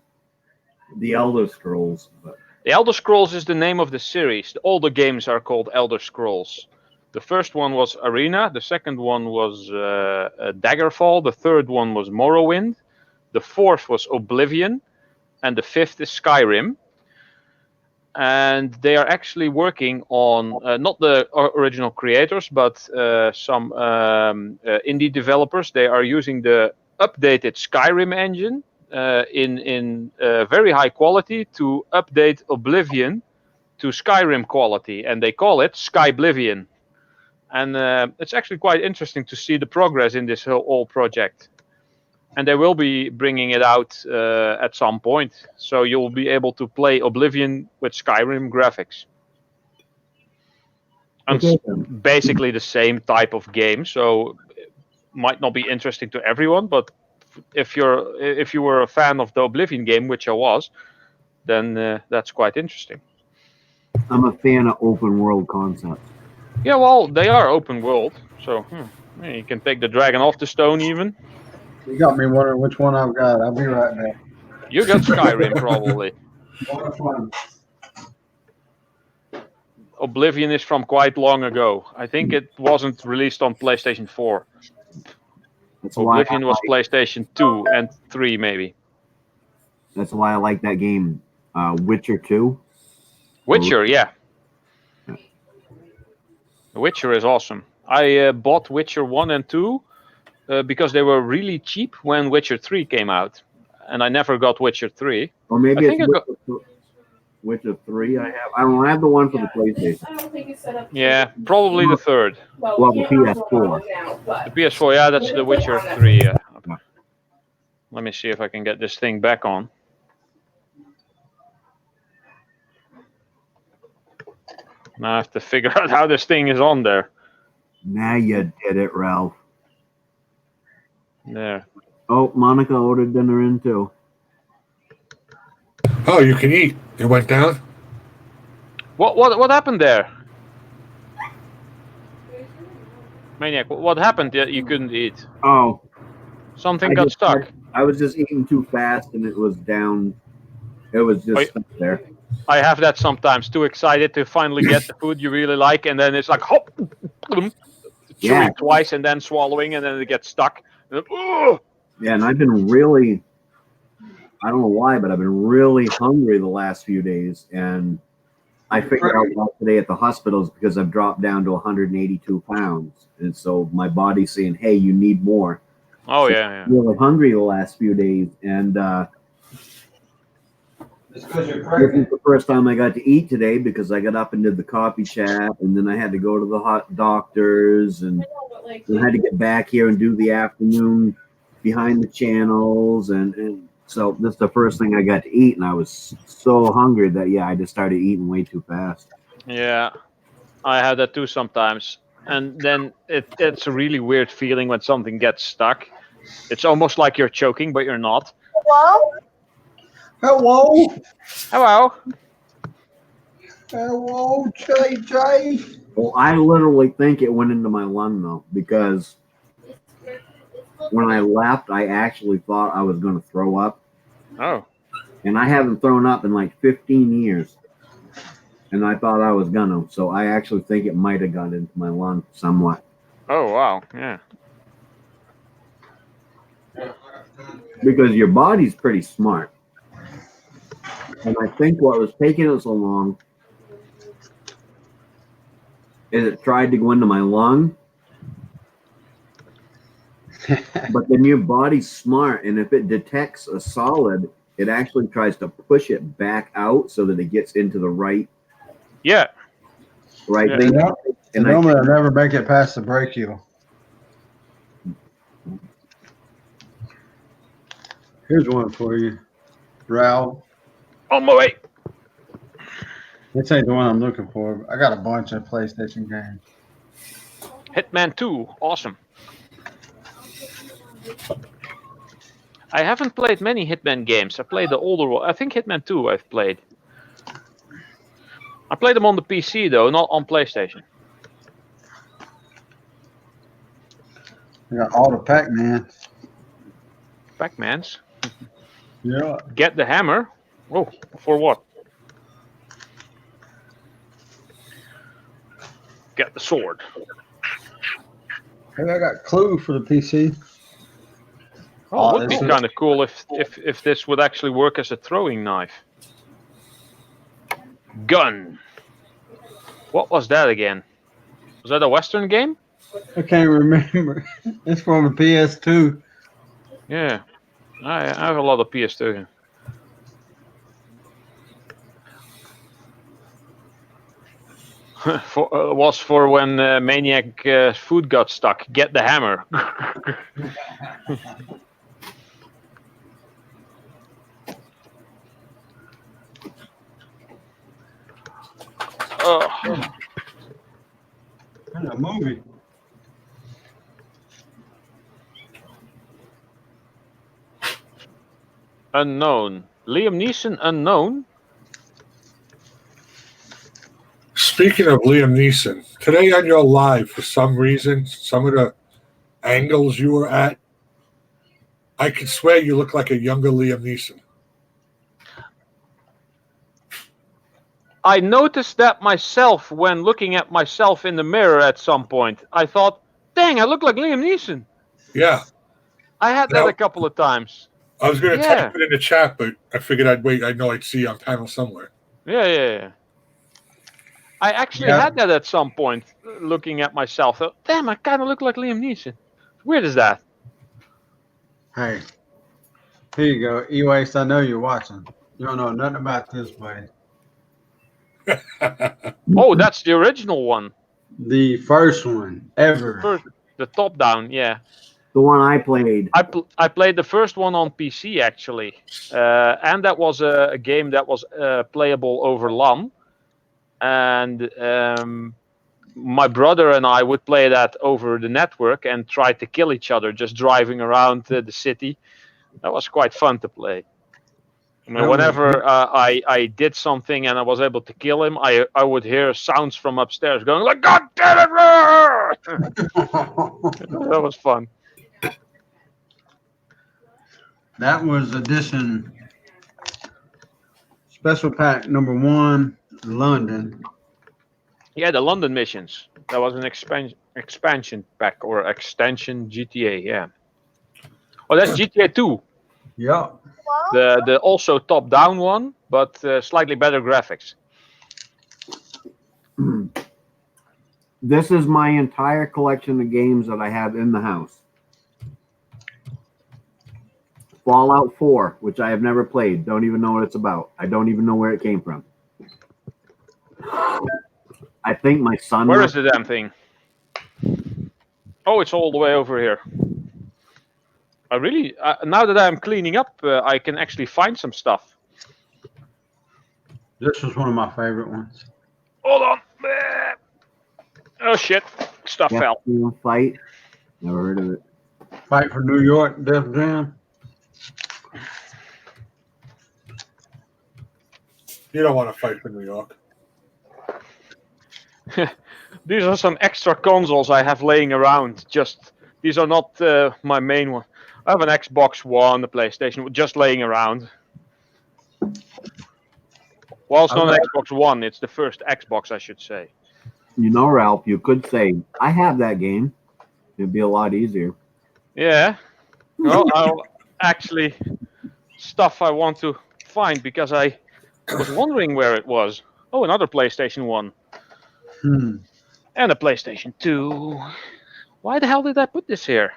the Elder Scrolls. But The Elder Scrolls is the name of the series. All the games are called Elder Scrolls. The first one was Arena. The second one was Daggerfall. The third one was Morrowind. The fourth was Oblivion. And the fifth is Skyrim. And they are actually working on, not the original creators, but some indie developers. They are using the updated Skyrim engine in very high quality to update Oblivion to Skyrim quality. And they call it Skyblivion. And it's actually quite interesting to see the progress in this whole project. And they will be bringing it out at some point. So you'll be able to play Oblivion with Skyrim graphics. And Okay. basically the same type of game. So it might not be interesting to everyone, but if you were a fan of the Oblivion game, which I was, then that's quite interesting. I'm a fan of open world concepts. Yeah, well, they are open world, so you can take the dragon off the stone even. You got me wondering which one I've got. I'll be right back. You got Skyrim probably. What fun. Oblivion is from quite long ago. I think it wasn't released on PlayStation 4. That's why. Oblivion was PlayStation 2 and 3 maybe. That's why I like that game, Witcher 2. Witcher, yeah. Witcher is awesome. I bought Witcher 1 and 2 because they were really cheap when Witcher 3 came out. And I never got Witcher 3. Or maybe I think it's Witcher 3 I have. I don't have the one for the PlayStation. I don't think it's set up. Yeah, probably the third. Well, the PS4. The PS4, yeah, that's the Witcher 3. Let me see if I can get this thing back on. Now I have to figure out how this thing is on there. Now you did it, Ralph. There. Oh, Monica ordered dinner in too. Oh, you can eat. It went down? What happened there? Maniac, what happened that you couldn't eat? Oh, Something I got just- stuck. I was just eating too fast and it was down. It was just Wait. stuck there. I have that sometimes. Too excited to finally get the food you really like, and then it's like hop, chewing Yeah. twice and then swallowing, and then it gets stuck. And then, ugh! Yeah, and I've been really, I don't know why, but I've been really hungry the last few days. And I figured out why today at the hospital is because I've dropped down to 182 pounds. And so my body's saying, hey, you need more. Oh So yeah. I'm really hungry the last few days. And It's because you're this pregnant. is the first time I got to eat today because I got up and did the coffee chat. And then I had to go to the hot doctors and I had to get back here and do the afternoon behind the channels. And so this is the first thing I got to eat. And I was so hungry that, yeah, I just started eating way too fast. Yeah, I have that too sometimes. And then it's a really weird feeling when something gets stuck. It's almost like you're choking, but you're not. Hello? Hello, Hello. hello, JJ. Well, I literally think it went into my lung, though, because when I left, I actually thought I was going to throw up. Oh. And I haven't thrown up in like 15 years. And I thought I was going to. So I actually think it might have got into my lung somewhat. Oh wow. Yeah. Because your body's pretty smart. And I think what was taking it so long is it tried to go into my lung. But then your body's smart, and if it detects a solid, it actually tries to push it back out so that it gets into the right Yeah. right Yeah. thing. Yeah. And I, Normally, I never make it past the brachial. Here's one for you, Ralph. On my way. This ain't the one I'm looking for. I got a bunch of PlayStation games. Hitman 2. Awesome. I haven't played many Hitman games. I played the older one. I think Hitman 2 I've played. I played them on the PC though, not on PlayStation. I got all the Pac-Man. Pac-Mans. Yeah. Get the hammer. Oh, for what? Get the sword. Hey, I got Clue for the PC. Oh, it would be this is- kind of cool if this would actually work as a throwing knife. Gun. What was that again? Was that a Western game? I can't remember. It's from the PS2. Yeah, I have a lot of PS2. Was for when Maniac food got stuck. Get the hammer. Oh. That's a movie. Unknown. Liam Neeson unknown. Speaking of Liam Neeson, today on your live, for some reason, some of the angles you were at, I could swear you look like a younger Liam Neeson. I noticed that myself when looking at myself in the mirror at some point. I thought, dang, I look like Liam Neeson. Yeah. I had that a couple of times. I was going to Yeah. type it in the chat, but I figured I'd wait. I know I'd see you on panel somewhere. Yeah. I actually Yeah. had that at some point, looking at myself. Damn, I kind of look like Liam Neeson. Weird is that? Hey, here you go. E-Waste, I know you're watching. You don't know nothing about this, buddy. Oh, that's the original one. The first one ever. First, the top down, yeah. The one I played. I played the first one on PC actually, and that was a game that was playable over LAN, and my brother and I would play that over the network and try to kill each other, just driving around the city. That was quite fun to play. I mean, whenever I did something and I was able to kill him, I would hear sounds from upstairs going like, "God damn it!" That was fun. That was edition special pack number 1, London. Yeah, the London missions. That was an expansion pack or extension GTA. Yeah. Oh, that's GTA 2. Yep. The also top down one, but slightly better graphics. This is my entire collection of games that I have in the house. Fallout 4, which I have never played. Don't even know what it's about. I don't even know where it came from. I think my son... Where is the damn thing? Oh, it's all the way over here. I really... now that I'm cleaning up, I can actually find some stuff. This was one of my favorite ones. Hold on. Oh, shit. Stuff fell. Fight. Never heard of it. Fight for New York, Def Jam. You don't want to fight for New York. These are some extra consoles I have laying around. These are not my main one. I have an Xbox One, a PlayStation, just laying around. Well, it's not an Xbox One. It's the first Xbox, I should say. You know, Ralph, you could say, I have that game. It'd be a lot easier. Yeah. Well, I'll actually stuff I want to find because I was wondering where it was. Oh, another PlayStation 1. And a PlayStation 2. Why the hell did I put this here?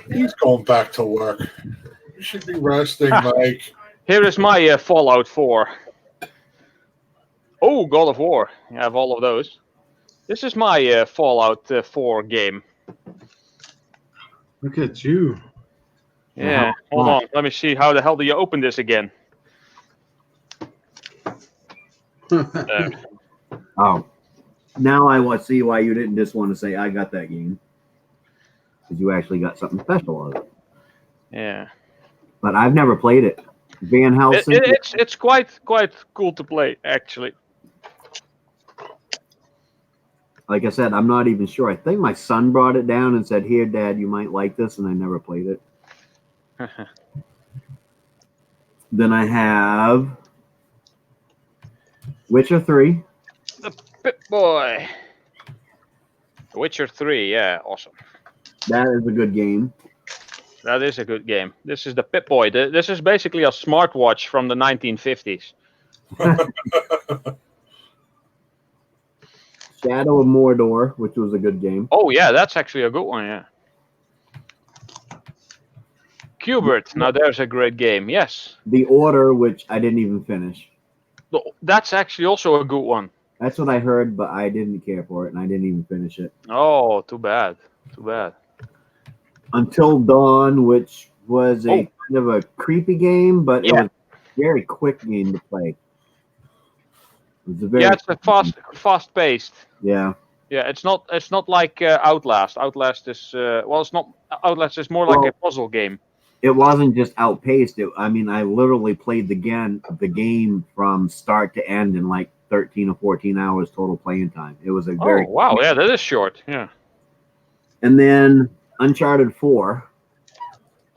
He's going back to work. You should be resting, Mike. Here is my Fallout 4. Oh, God of War. I have all of those. This is my Fallout 4 game. Look at you. Yeah, hold on. Let me see. How the hell do you open this again? Oh. Now I see why you didn't just want to say, I got that game. Because you actually got something special out of it. Yeah. But I've never played it. Van Helsing. It's quite cool to play, actually. Like I said, I'm not even sure. I think my son brought it down and said, here, Dad, you might like this, and I never played it. Then I have Witcher 3. The Pip-Boy. Witcher 3, yeah, awesome. That is a good game. That is a good game. This is the Pip-Boy. This is basically a smartwatch from the 1950s. Shadow of Mordor, which was a good game. Oh, yeah, that's actually a good one, yeah. Qbert, now there's a great game, yes. The Order, which I didn't even finish. That's actually also a good one. That's what I heard, but I didn't care for it, and I didn't even finish it. Oh, too bad. Too bad. Until Dawn, which was a kind of a creepy game, but it was a very quick game to play. It was a very it's a fast paced. Yeah. Yeah, it's not like Outlast. Outlast is it's not. Outlast is more like a puzzle game. It wasn't just outpaced. I mean, I literally played the game from start to end in like 13 or 14 hours total playing time. It was a Oh very wow, yeah, that is short. Yeah. And then Uncharted 4.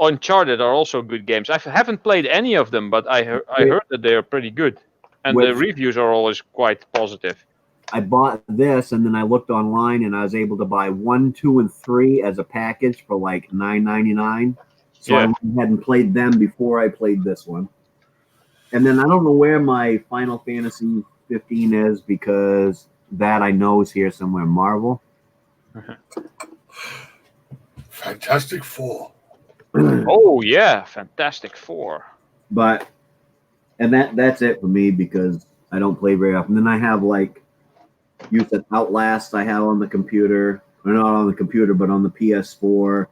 Uncharted are also good games. I haven't played any of them, but I heard that they are pretty good, and the Which- reviews are always quite positive. I bought this and then I looked online and I was able to buy 1, 2, and 3 as a package for like $9.99. So I Yeah. went ahead and played them before I played this one. And then I don't know where my Final Fantasy 15 is because that I know is here somewhere. Marvel. Fantastic Four. Oh yeah, Fantastic Four. But and that's it for me because I don't play very often. Then I have like you said Outlast I have on the computer. Or not on the computer, but on the PS4.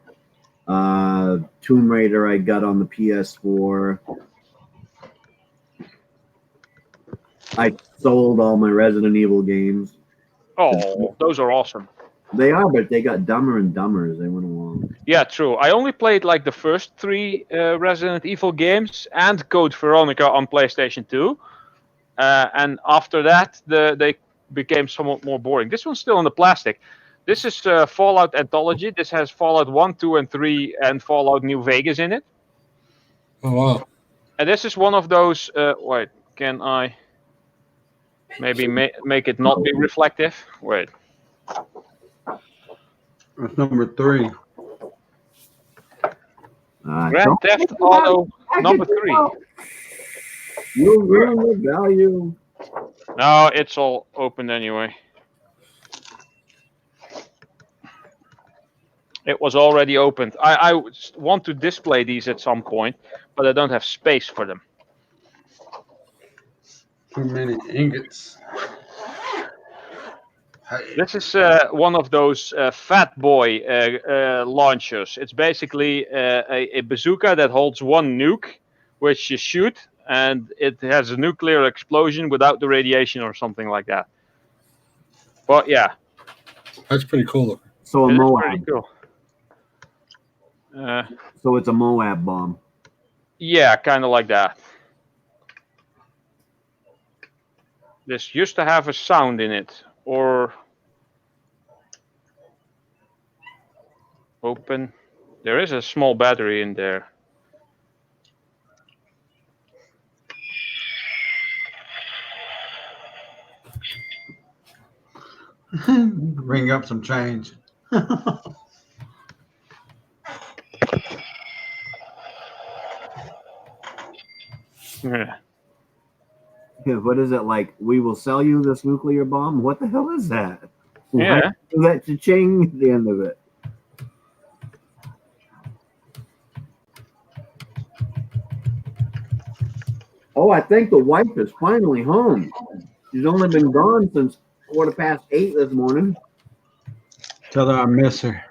Tomb Raider I got on the PS4. I sold all my Resident Evil games. Oh, those are awesome. They are, but they got dumber and dumber as they went along. Yeah, true. I only played like the first 3 Resident Evil games and Code Veronica on PlayStation 2, and after that, they became somewhat more boring. This one's still in the plastic. This is Fallout Anthology. This has Fallout 1, 2, and 3, and Fallout New Vegas in it. Oh wow. And this is one of those. Wait, can I maybe make it not be reflective? Wait. That's number 3. Grand Theft Auto number 3. You ruin the value. No, it's all open anyway. It was already opened. I want to display these at some point, but I don't have space for them. Too many ingots. Hey, This is one of those Fat Boy launchers. It's basically a bazooka that holds one nuke, which you shoot, and it has a nuclear explosion without the radiation or something like that. But yeah, That's pretty cool looking. So a it is Moab. pretty cool. So it's a Moab bomb. Yeah, kind of like that. This used to have a sound in it, or open. There is a small battery in there. Ring up some change. Yeah. Yeah, what is it like? We will sell you this nuclear bomb? What the hell is that? Yeah. That cha-ching at the end of it. Oh, I think the wife is finally home. She's only been gone since 8:15 this morning. Tell her I miss her.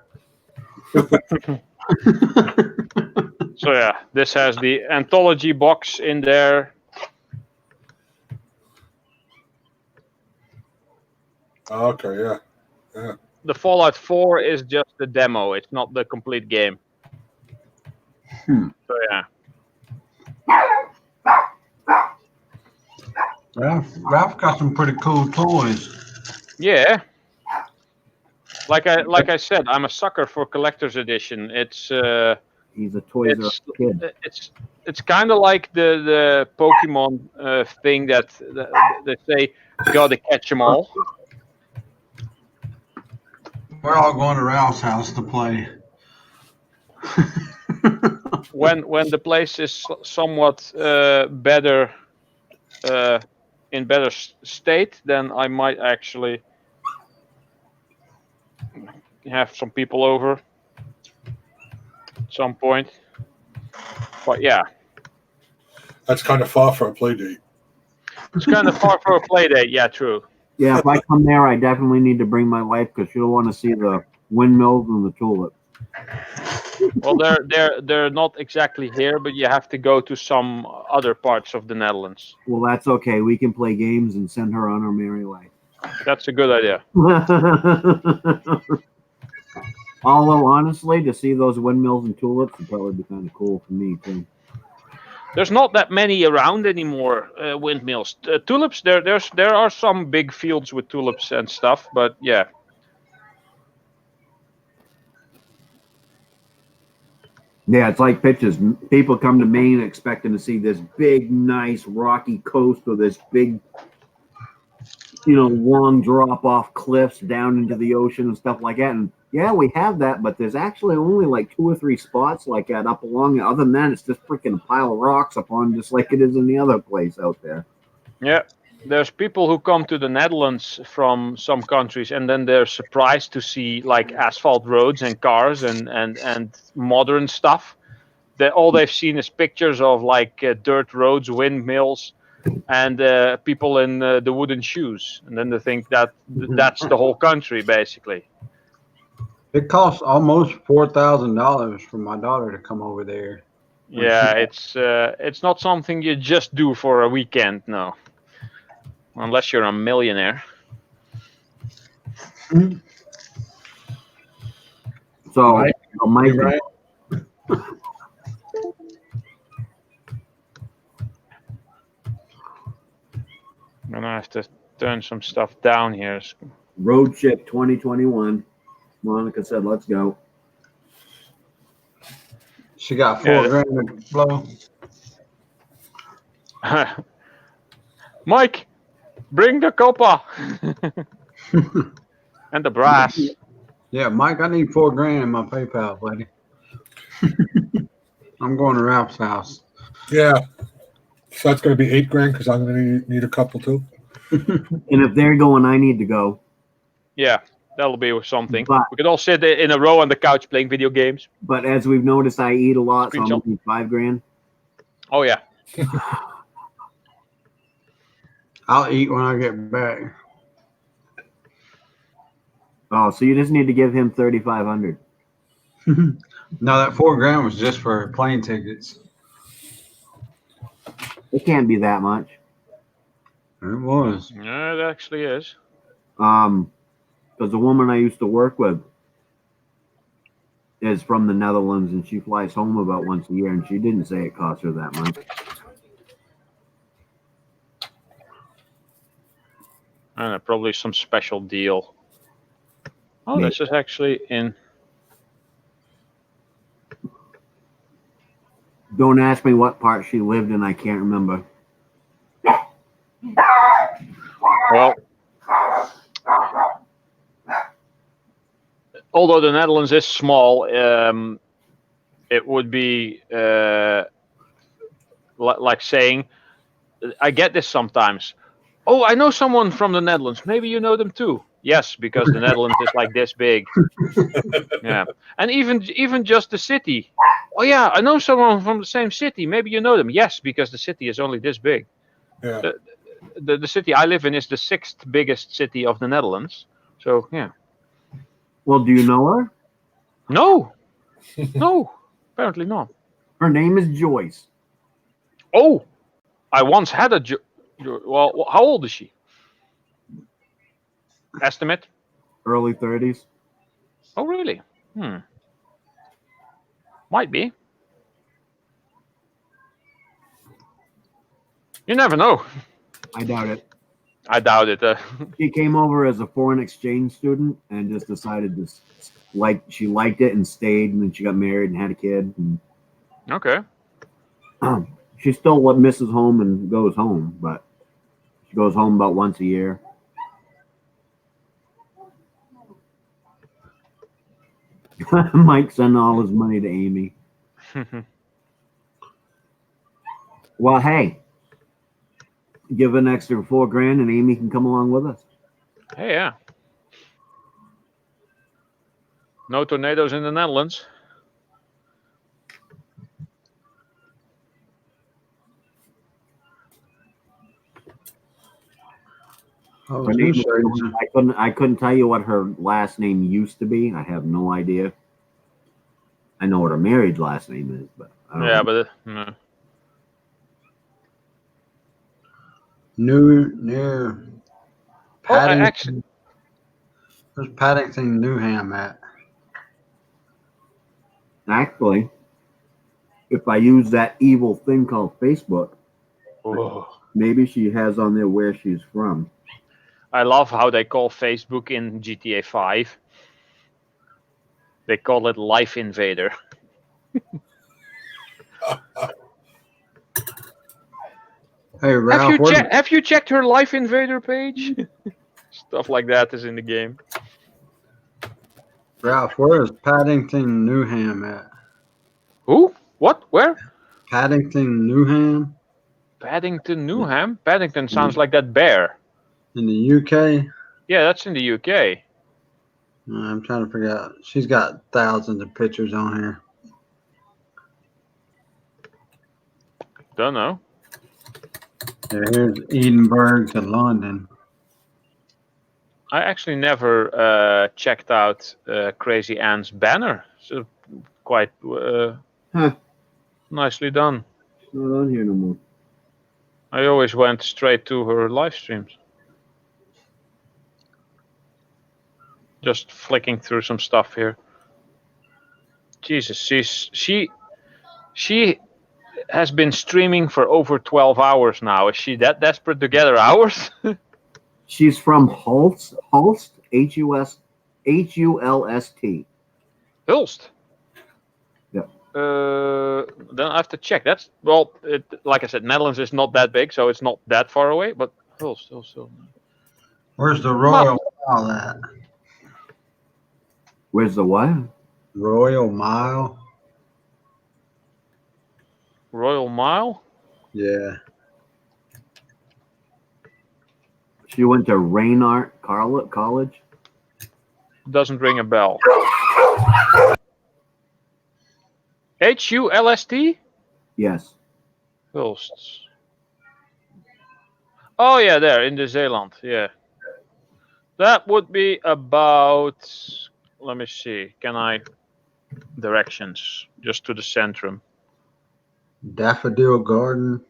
So yeah, this has the anthology box in there. Okay, yeah. The Fallout 4 is just the demo. It's not the complete game. So yeah. Ralph got some pretty cool toys. Yeah. Like I said, I'm a sucker for collector's edition. It's He's a Toys R Us kid. it's kind of like the Pokemon thing that they say gotta catch them all. We're all going to Ralph's house to play. When the place is somewhat better in better state, then I might actually have some people over at some point. But yeah, That's kind of far for a play date. it's kind of far for a play date. Yeah, true. Yeah, if I come there, I definitely need to bring my wife because she'll want to see the windmills and the tulip. Well, they're not exactly here, but you have to go to some other parts of the Netherlands. Well, that's okay. We can play games and send her on her merry way. That's a good idea. Although, honestly, to see those windmills and tulips would probably be kind of cool for me, too. there's not that many around anymore. Windmills, tulips. There are some big fields with tulips and stuff, but yeah. Yeah, it's like pictures. People come to Maine expecting to see this big, nice, rocky coast with this big, long drop-off cliffs down into the ocean and stuff like that. And yeah, we have that, but there's actually only like 2 or 3 spots like that up along. Other than that, it's just freaking a pile of rocks upon just like it is in the other place out there. Yeah, there's people who come to the Netherlands from some countries, and then they're surprised to see like asphalt roads and cars and modern stuff. All they've seen is pictures of like dirt roads, windmills, and people in the wooden shoes, and then they think that that's the whole country basically. It costs almost $4,000 for my daughter to come over there. Yeah, it's not something you just do for a weekend, no. Unless you're a millionaire. So, Right. Mike, You're right. I'm gonna have to turn some stuff down here. Road Trip 2021. Monica said, "Let's go." She got Yeah, $4,000 to blow. Mike, bring the copper and the brass. Yeah, Mike, I need $4,000 in my PayPal, buddy. I'm going to Ralph's house. Yeah. So that's going to be $8,000 because I'm going to need a couple too. And if they're going, I need to go. Yeah, that'll be something. But- We could all sit in a row on the couch playing video games. But as we've noticed, I eat a lot, so I'm Screenshot. gonna need $5,000. Oh yeah. I'll eat when I get back. Oh, so you just need to give him $3,500. No, that $4,000 was just for plane tickets. It can't be that much. It was. Yeah, it actually is. Because the woman I used to work with is from the Netherlands, and she flies home about once a year, and she didn't say it cost her that much. And probably some special deal. Oh, Maybe. this is actually in. Don't ask me what part she lived in. I can't remember. Well, although the Netherlands is small, it would be like saying, I get this sometimes. Oh, I know someone from the Netherlands. Maybe you know them too. Yes, because the Netherlands is like this big. Yeah, and even just the city. Oh yeah, I know someone from the same city. Maybe you know them. Yes, because the city is only this big. Yeah. The city I live in is the 6th biggest city of the Netherlands. So yeah. Well, do you know her? No, no, apparently not. Her name is Joyce. Oh, I once had a. Well, how old is she? Estimate? Early 30s. Oh, really? Might be. You never know. I doubt it. I doubt it. She came over as a foreign exchange student and just decided to she liked it and stayed, and then she got married and had a kid. And Okay. she still misses home and goes home, but she goes home about once a year. Mike sent all his money to Amy. Well, hey, give an extra $4,000 and Amy can come along with us. Hey, yeah. No tornadoes in the Netherlands. Oh, Her name is- I couldn't tell you what her last name used to be. I have no idea. I know what her married last name is, but I don't Yeah, know. but no. Near Oh, I Paddington. actually, Where's Paddington, Newham at? Actually, if I use that evil thing called Facebook, Whoa. maybe she has on there where she's from. I love how they call Facebook in GTA 5. They call it Life Invader. Hey, Ralph, Have you checked her Life Invader page? Stuff like that is in the game. Ralph, where is Paddington Newham at? Who? What? Where? Paddington Newham Paddington Newham? Paddington sounds like that bear. in the UK? Yeah, that's in the UK. I'm trying to figure out. She's got thousands of pictures on here. Don't know. Yeah, here's Edinburgh to London. I actually never checked out Crazy Anne's banner. So quite nicely done. Not on here no more. I always went straight to her live streams. Just flicking through some stuff here. Jesus, she has been streaming for over 12 hours now. Is she that desperate to get her hours? She's from Hulst, Hulst, Hulst. Hulst. Yeah. Then I have to check. That's like I said, Netherlands is not that big, so it's not that far away. But Hulst. Where's the Royal Mile at? Where's the what? Royal Mile? Royal Mile? Yeah. She went to Raynart College. Doesn't ring a bell. Hulst? Yes. Hulst. Oh yeah, there in the Zeeland. Yeah. That would be about. Let me see. Can I directions just to the centrum? Daffodil Garden.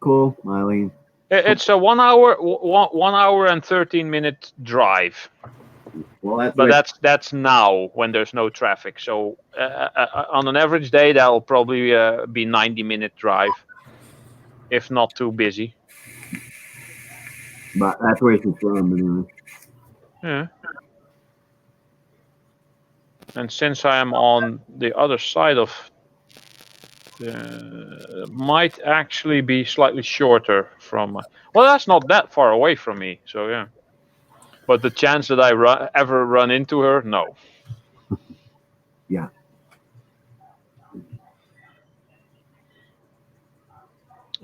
Cool, Eileen. It's a 1 hour and 13-minute drive. Well, That's now when there's no traffic. So on an average day, that'll probably be 90-minute drive, if not too busy. But that's where she's from, anyway. Yeah. And since I am on the other side of, might actually be slightly shorter from. Well, that's not that far away from me. So yeah. But the chance that I ever run into her, no. Yeah.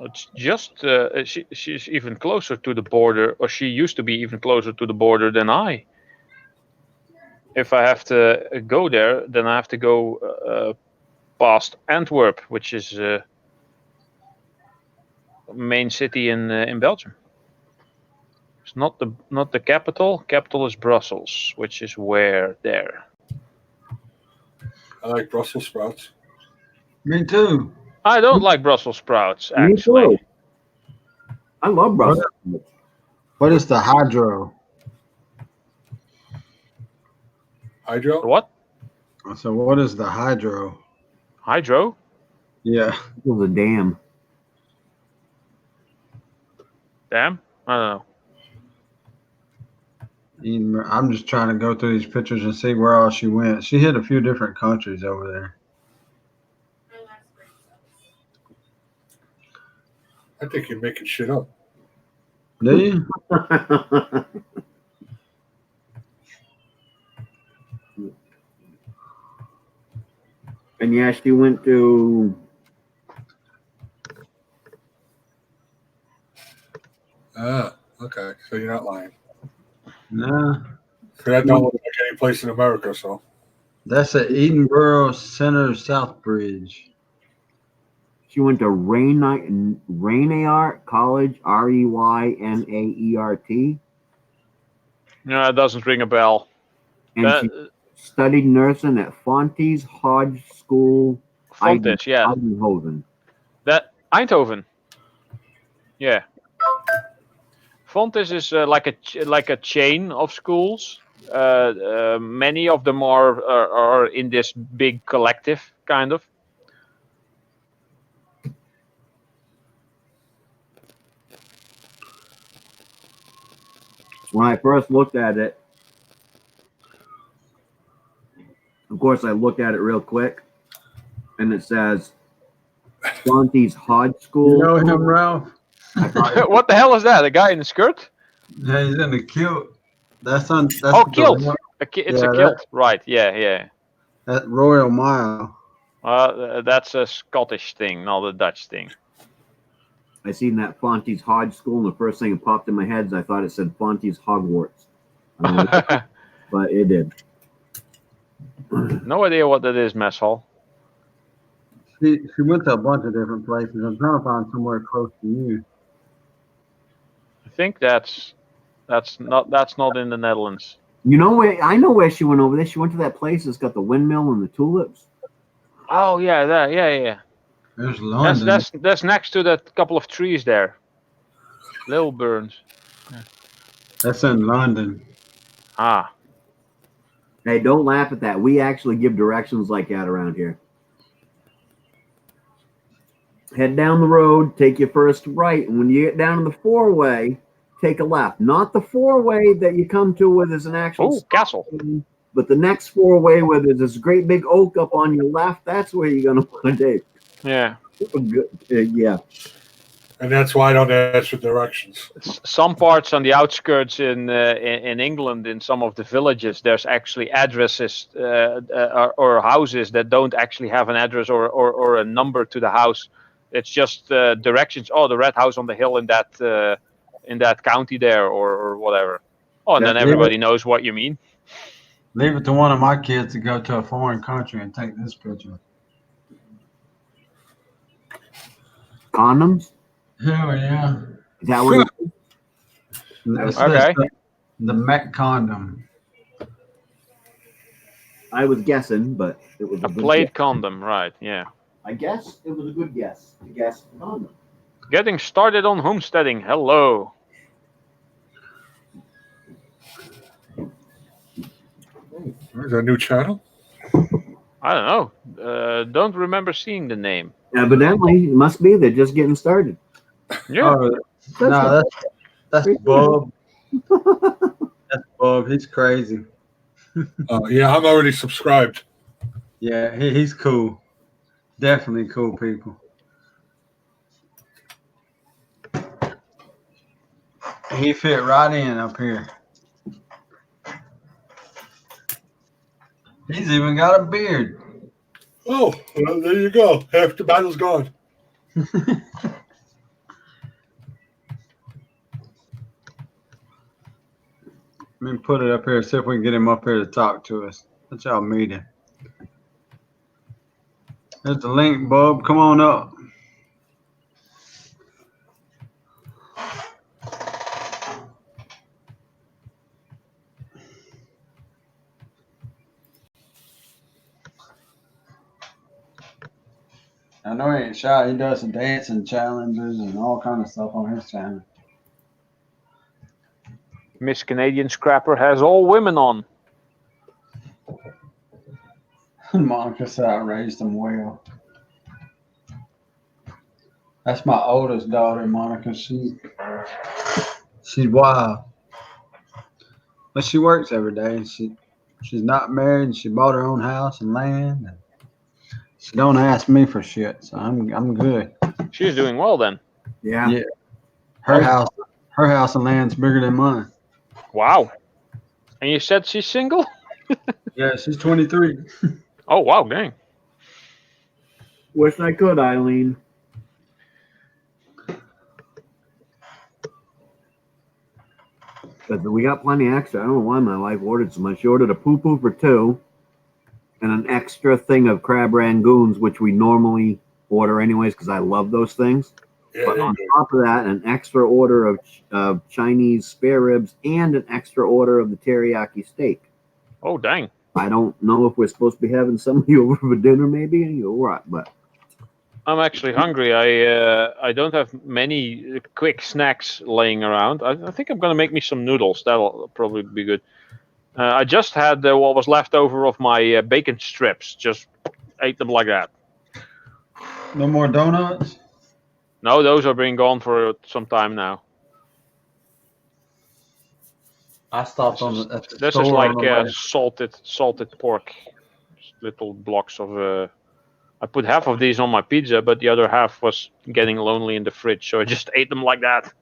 It's just she's even closer to the border, or she used to be even closer to the border than I. If I have to go there, then I have to go past Antwerp, which is a main city in Belgium. It's not the capital. Capital is Brussels, which is where there. I like Brussels sprouts. Me too. I don't like Brussels sprouts, Me actually. too. I love Brussels. What is the hydro? Hydro? What? So what is the hydro? Hydro? Yeah. It was a dam. Damn? I don't know. I'm just trying to go through these pictures and see where all she went. She hit a few different countries over there. I think you're making shit up. Do you? And yeah, she went to. Ah, okay. So you're not lying. No. That don't look like any place in America, so. That's at Edinburgh Center South Bridge. She went to Raynart College, Reynaert. No, it doesn't ring a bell. And she studied nursing at Fontys Hodge School, Fontys, yeah. Eindhoven. Eindhoven. Yeah. Fontes is like a chain of schools. Many of them are in this big collective kind of. When I first looked at it, of course, I looked at it real quick, and it says Fontes Hodge You School. know him, Ralph? What the hell is that? A guy in a skirt? Yeah, he's in the kilt. That's on. That's Oh, the kilt. It's Yeah, a kilt, right? Yeah. That Royal Mile. That's a Scottish thing, not a Dutch thing. I seen that Fontes Hodge School, and the first thing that popped in my head is I thought it said Fontes Hogwarts. But it did. No idea what that is, mess hall. She went to a bunch of different places. I'm trying to find somewhere close to you. I think that's not in the Netherlands. You know where? I know where she went over there. She went to that place that's got the windmill and the tulips. Oh yeah, yeah. There's London. That's next to that couple of trees there. Little Burns. That's in London. Ah. Hey, don't laugh at that. We actually give directions like that around here. Head down the road, take your first right, and when you get down to the four-way, take a left. Not the four-way that you come to where there's an actual castle. But the next four-way where there's this great big oak up on your left, that's where you're going to want to take. Yeah. Yeah. And that's why I don't answer directions. Some parts on the outskirts in England, in some of the villages, there's actually addresses or houses that don't actually have an address or a number to the house. It's just directions. Oh, the red house on the hill in that county there, or whatever. Oh, and Yeah, then everybody knows what you mean. Leave it to one of my kids to go to a foreign country and take this picture. Condoms? Hell yeah. Is that what it is? Okay. The Mac condom. I was guessing, but it was A good plate guess. condom, right? Yeah. I guess it was a good guess to guess condom. Getting started on homesteading. Hello. Is that a new channel? I don't know. Don't remember seeing the name. Evidently, it must be. They're just getting started. Yeah. Oh, no, that's Bob. That's Bob. He's crazy. Yeah, I'm already subscribed. Yeah, he's cool. Definitely cool people. He fit right in up here. He's even got a beard. Oh, well, there you go. Half the battle's gone. Let me put it up here, see if we can get him up here to talk to us. Let y'all meet him. There's the link, Bob. Come on up. I know he ain't shy. He does some dancing challenges and all kind of stuff on his channel. Miss Canadian Scrapper has all women on. Monica said I raised him well. That's my oldest daughter, Monica. She's wild. But she works every day. She's not married. She bought her own house and land. And she don't ask me for shit, so I'm good. She's doing well then. Yeah. Yeah. Her house and land's bigger than mine. Wow. And you said she's single? Yeah, she's 23. Oh wow, dang. Wish I could, Eileen. But we got plenty extra. I don't know why my wife ordered so much. She ordered a poo-poo for 2 and an extra thing of crab rangoons, which we normally order anyways because I love those things. Yeah, But there on you go. top of that, an extra order of Chinese spare ribs and an extra order of the teriyaki steak. Oh dang. I don't know if we're supposed to be having somebody over for dinner maybe or what, but I'm actually hungry. I don't have many quick snacks laying around. I think I'm gonna make me some noodles. That'll probably be good. I just had what was left over of my bacon strips. Just ate them like that. No more donuts. No, those are being gone for some time now. I stopped on at the This store is like on the way. salted pork. Just little blocks of. I put half of these on my pizza, but the other half was getting lonely in the fridge, so I just ate them like that.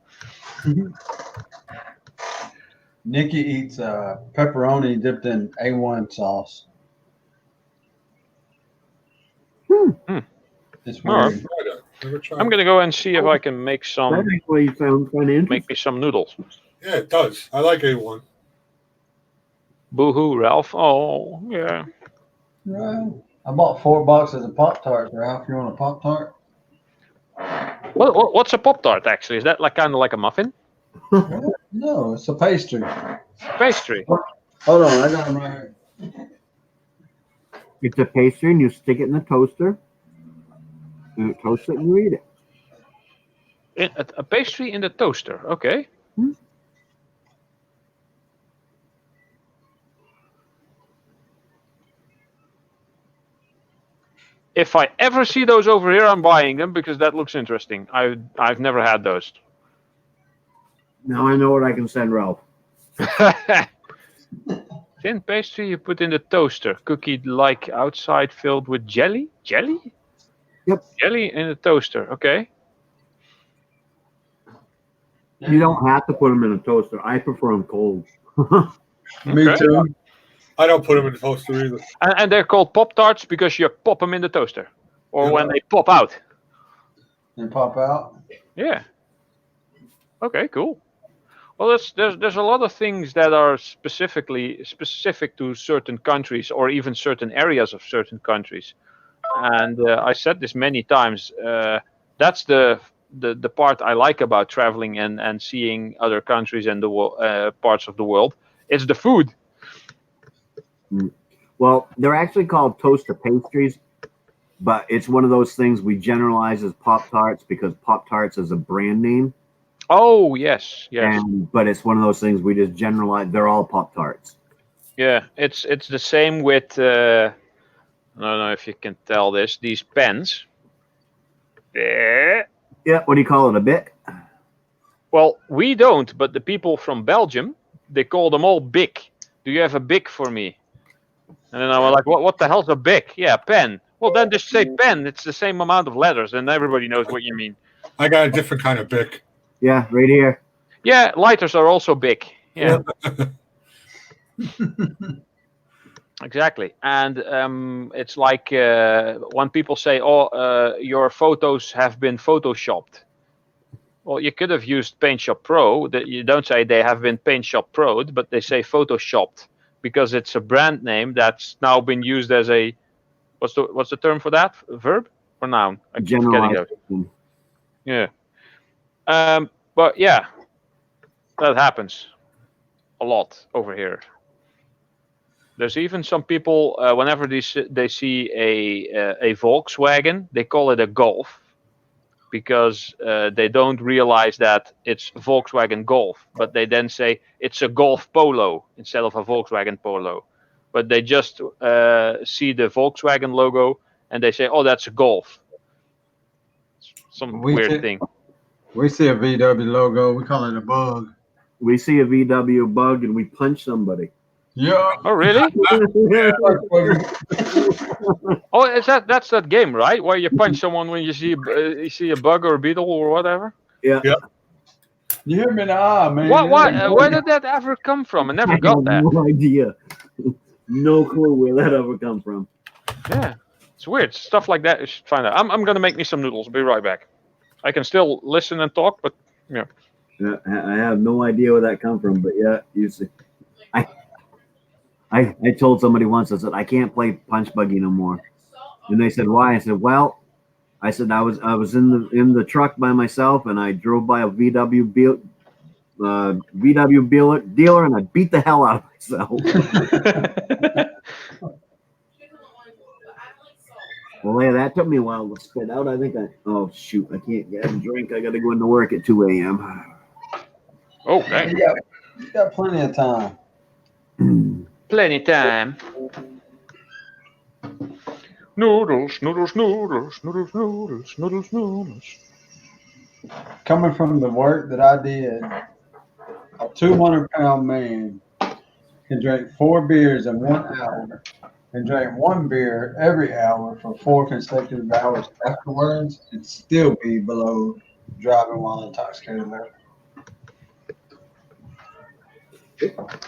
Nikki eats pepperoni dipped in A1 sauce. Hmm. It's All right. weird. Never tried I'm gonna go and see if I can make That some actually sounds kind of interesting. make me some noodles. Yeah, it does. I like A1. Boo-hoo, Ralph. Oh, yeah. Right. I bought 4 boxes of Pop Tarts, Ralph. You want a Pop Tart? What's a Pop-Tart, actually? Is that like kind of like a muffin? No, it's a pastry. Pastry. Hold on, I got them right here. It's a pastry, and you stick it in the toaster, and it toasts it, and you eat it. A pastry in the toaster. Okay. If I ever see those over here, I'm buying them because that looks interesting. I've never had those. Now I know what I can send Ralph. Thin pastry you put in the toaster. Cookie like outside filled with jelly? Jelly? Yep. Jelly in the toaster. Okay. You don't have to put them in a toaster. I prefer them cold. Me Okay. too. I don't put them in the toaster either. And they're called Pop-Tarts because you pop them in the toaster. Or Yeah. when they pop out. And pop out. Yeah. Okay, cool. Well, there's a lot of things that are specific to certain countries or even certain areas of certain countries. And I said this many times. That's the part I like about traveling and seeing other countries and the parts of the world. It's the food. Well, they're actually called toaster pastries, but it's one of those things we generalize as Pop Tarts because Pop Tarts is a brand name. Oh yes, yes. But it's one of those things we just generalize. They're all Pop Tarts. Yeah, it's the same with. I don't know if you can tell this. These pens. Yeah. What do you call it? A Bic? Well, we don't, but the people from Belgium, they call them all Bic. Do you have a Bic for me? And then I was like, what the hell's a Bic? Yeah, pen. Well, then just say pen. It's the same amount of letters, and everybody knows what you mean. I got a different kind of Bic. Yeah, right here. Yeah, lighters are also Bic. Yeah, exactly. And it's like when people say, "Oh, your photos have been photoshopped." Well, you could have used PaintShop Pro. That you don't say they have been PaintShop Pro'd, but they say photoshopped because it's a brand name that's now been used as a what's the term for that? Verb or noun? I keep forgetting those. Generalization. Yeah. But yeah, that happens a lot over here. There's even some people whenever they see a Volkswagen, they call it a Golf because they don't realize that it's Volkswagen Golf, but they then say it's a Golf Polo instead of a Volkswagen Polo. But they just see the Volkswagen logo and they say, "Oh, that's a Golf." Some weird thing. We see a VW logo. We call it a bug. We see a VW bug and we punch somebody. Yeah. Oh, really? Oh, is that's that game, right? Where you punch someone when you see a bug or a beetle or whatever. Yeah. Yeah. You hit me in the eye, man. Where did that ever come from? I never I got have that. no idea. No clue where that ever come from. Yeah, it's weird stuff like that. You should find out. I'm gonna make me some noodles. I'll be right back. I can still listen and talk, but yeah. Yeah, I have no idea where that come from, but yeah, you see. I told somebody once, I said, I can't play Punch Buggy no more. And they said, why? I said, well, I was in the truck by myself and I drove by a VW dealer and I beat the hell out of myself. Well, yeah, that took me a while to spit out. I think oh, shoot, I can't get a drink. I got to go into work at 2 a.m. Okay. You got plenty of time. Plenty time. Noodles, noodles, noodles, noodles, noodles, noodles, noodles. Coming from the work that I did, a 200-pound man can drink 4 beers in 1 hour and drink 1 beer every hour for 4 consecutive hours afterwards and still be below driving while intoxicated level.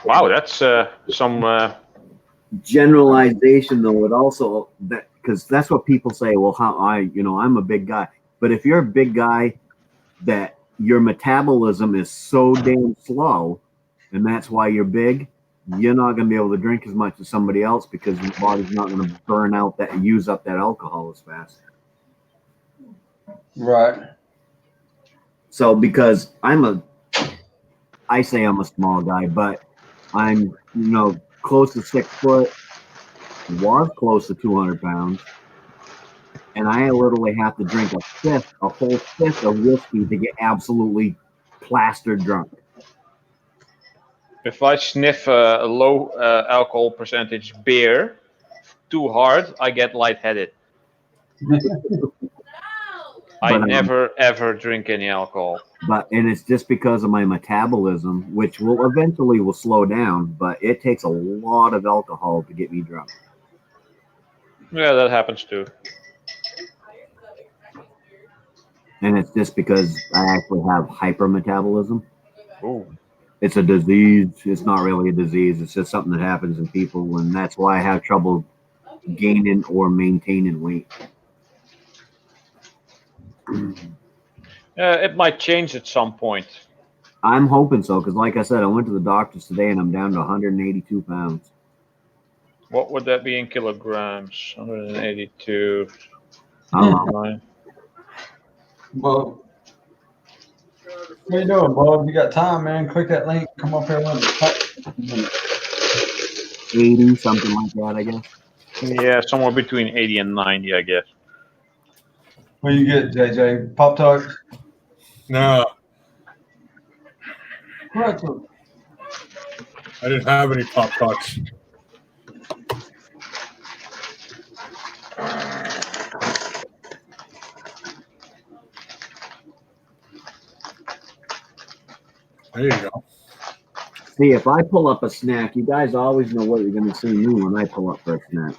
Wow, that's some. Generalization, though, it also that because that's what people say. Well, I'm a big guy, but if you're a big guy, that your metabolism is so damn slow, and that's why you're big. You're not going to be able to drink as much as somebody else because your body's not going to use up that alcohol as fast. Right. So because I say I'm a small guy, but I'm, close to 6 foot, was close to 200 pounds, and I literally have to drink a whole fifth of whiskey to get absolutely plastered drunk. If I sniff a low alcohol percentage beer too hard, I get lightheaded. I never ever drink any alcohol. And it's just because of my metabolism, which will eventually slow down, but it takes a lot of alcohol to get me drunk. Yeah, that happens too. And it's just because I actually have hypermetabolism. Ooh. It's a disease. It's not really a disease. It's just something that happens in people, and that's why I have trouble gaining or maintaining weight. It might change at some point. I'm hoping so, because like I said, I went to the doctor's today, and I'm down to 182 pounds. What would that be in kilograms? 182. Well, what you doing, Bob? You got time, man? Click that link. Come up here with 80, something like that, I guess. Yeah, somewhere between 80 and 90, I guess. What you get, JJ? Pop-Tarts? No, Pretzel. I didn't have any Pop-Tarts. There you go. See, if I pull up a snack, you guys always know what you're going to see me when I pull up for a snack.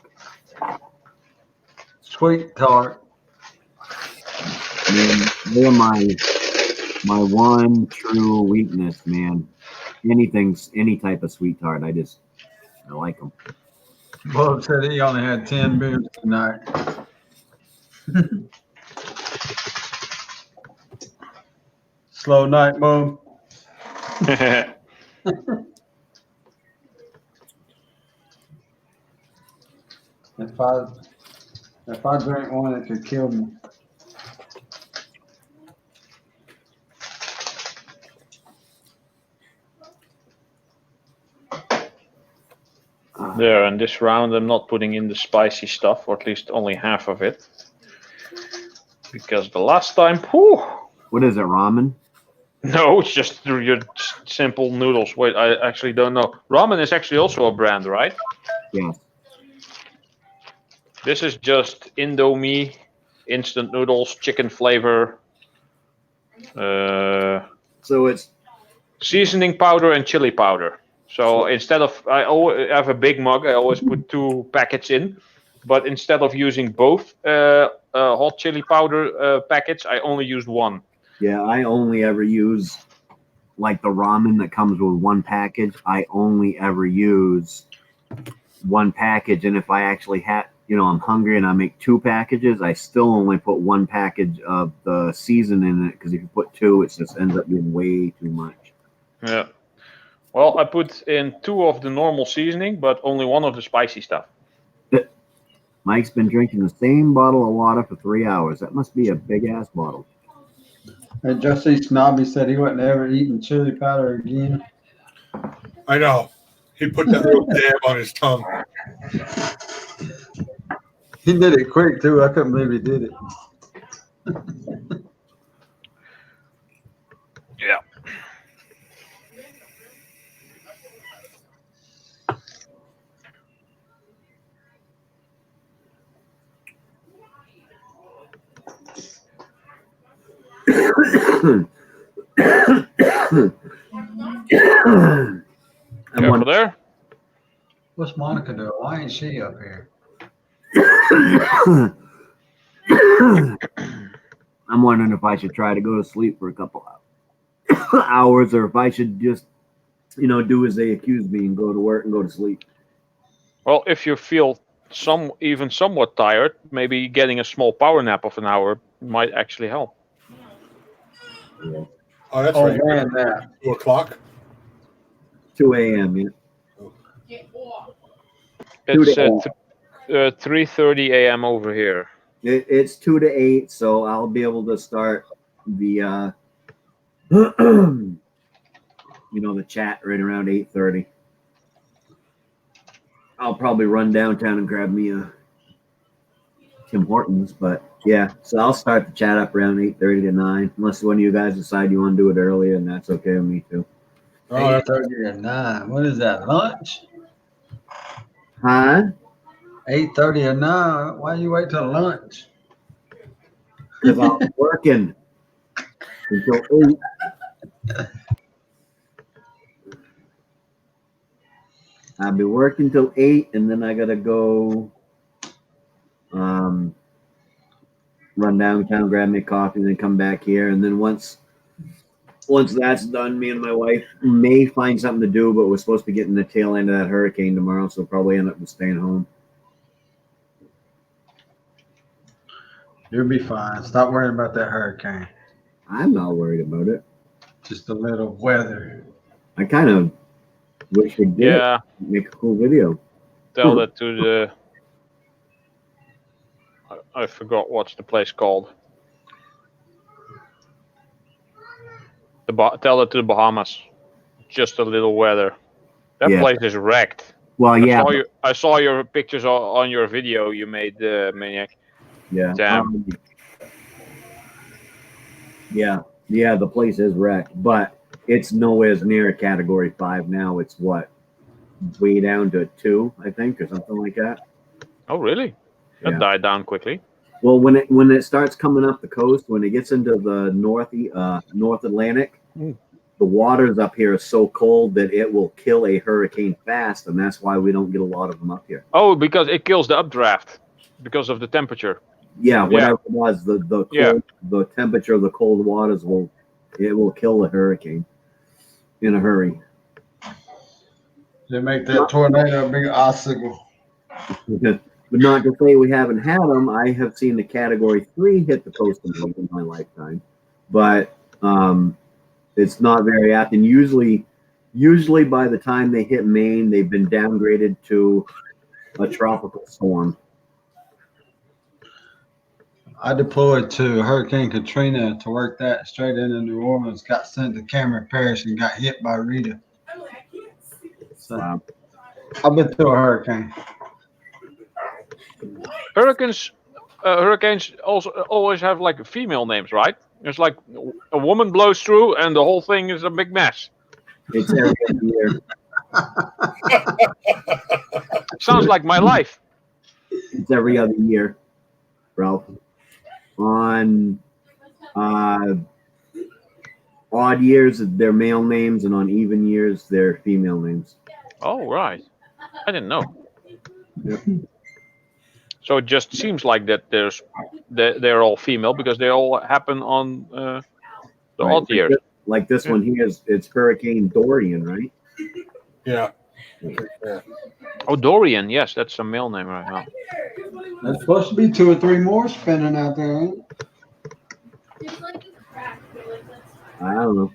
Sweet tart. Man, they're my one true weakness, man. Any type of sweet tart, I like them. Bob said he only had 10 beers tonight. Slow night, Bob. If I drink one, it could kill me. There, and this round I'm not putting in the spicy stuff, or at least only half of it. Because the last time, whew. What is it, ramen? No, it's just your simple noodles. Wait, I actually don't know. Ramen is actually also a brand, right? Yeah. This is just Indomie, instant noodles, chicken flavor. So it's seasoning powder and chili powder. So instead of, I always have a big mug, I always put 2 packets in. But instead of using both hot chili powder packets, I only used 1. Yeah, I only ever use like the ramen that comes with 1 package. I only ever use 1 package, and if I actually I'm hungry and I make 2 packages, I still only put 1 package of the season in it, because if you put 2, it just ends up being way too much. Yeah. Well, I put in 2 of the normal seasoning, but only 1 of the spicy stuff. Mike's been drinking the same bottle of water for 3 hours. That must be a big ass bottle. And Justy Snobby said he wasn't ever eating chili powder again. I know. He put that little dab on his tongue. He did it quick too. I couldn't believe he did it. Yeah. I'm Careful wondering, there. What's Monica doing? Why ain't she up here? I'm wondering if I should try to go to sleep for a couple hours, or if I should just, do as they accuse me and go to work and go to sleep. Well, if you feel even somewhat tired, maybe getting a small power nap of an hour might actually help. Oh, that's Oh right. man, that 2 o'clock. 2 a.m. Yeah. It's to 3:30 a.m. over here. It's 2 to 8, so I'll be able to start the the chat right around 8:30. I'll probably run downtown and grab me a Tim Hortons, but yeah, so I'll start the chat up around 8:30 to 9, unless one of you guys decide you want to do it earlier, and that's okay with me too. Oh, that's 8:30 or 9. What is that? Lunch? Huh? 8:30 or 9. Why you wait till lunch? Because I'm working until 8. I'll be working till 8, and then I gotta go run downtown, grab me a coffee, and then come back here. And then once that's done, me and my wife may find something to do, but we're supposed to be getting the tail end of that hurricane tomorrow, so we'll probably end up staying home. You'll be fine. Stop worrying about that hurricane. I'm not worried about it. Just a little weather. I kind of wish we did Yeah, make a cool video. tell that to the. I forgot what's the place called. Tell it to the Bahamas. Just a little weather. That Yeah. place is wrecked. Well, yeah, I saw your pictures on your video you made, Maniac. yeah, Damn. yeah. The place is wrecked, but it's nowhere near a Category 5 now. It's what, way down to 2, I think, or something like that. Oh, really? That Yeah. died down quickly. Well, when it starts coming up the coast, when it gets into the North Atlantic, the waters up here are so cold that it will kill a hurricane fast, and that's why we don't get a lot of them up here. Oh, because it kills the updraft because of the temperature. Yeah, whatever it was, the temperature of the cold waters will kill a hurricane in a hurry. They make that tornado a big icicle. But not to say we haven't had them. I have seen the Category 3 hit the coast in my lifetime, but it's not very often. Usually by the time they hit Maine, they've been downgraded to a tropical storm. I deployed to Hurricane Katrina to work that straight into New Orleans. Got sent to Cameron Parish and got hit by Rita. So Wow. I've been through a hurricane. Hurricanes also always have like female names, right? It's like a woman blows through and the whole thing is a big mess. It's every other year. Sounds like my life. It's every other year, Ralph. On odd years, they're male names, and on even years, they're female names. Oh, right. I didn't know. Yep. So it just seems like that they're all female because they all happen on the Right. odd years. Like this one here it's Hurricane Dorian, right? yeah. Oh, Dorian. Yes, that's a male name right now. There's supposed to be 2 or 3 more spinning out there. Ain't it? I don't know.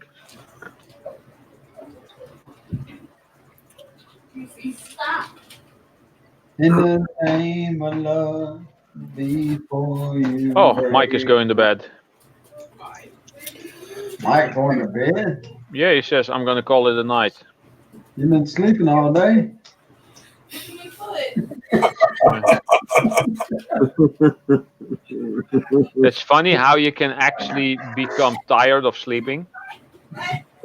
In the name of love, before you. Oh, Mike is going to bed. Mike going to bed? Yeah, he says I'm going to call it a night. You been sleeping all day? It's funny how you can actually become tired of sleeping.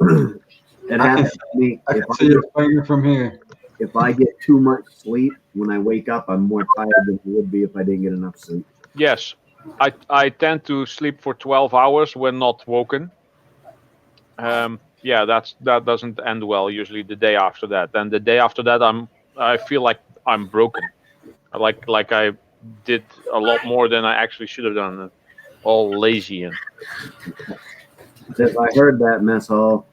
It I can, happens to me. I can see his finger from here. If I get too much sleep, when I wake up, I'm more tired than I would be if I didn't get enough sleep. Yes, I tend to sleep for 12 hours when not woken. Yeah, that doesn't end well usually the day after that. And the day after that, I feel like I'm broken. Like I did a lot more than I actually should have done. All lazy and If I heard that, mess hall.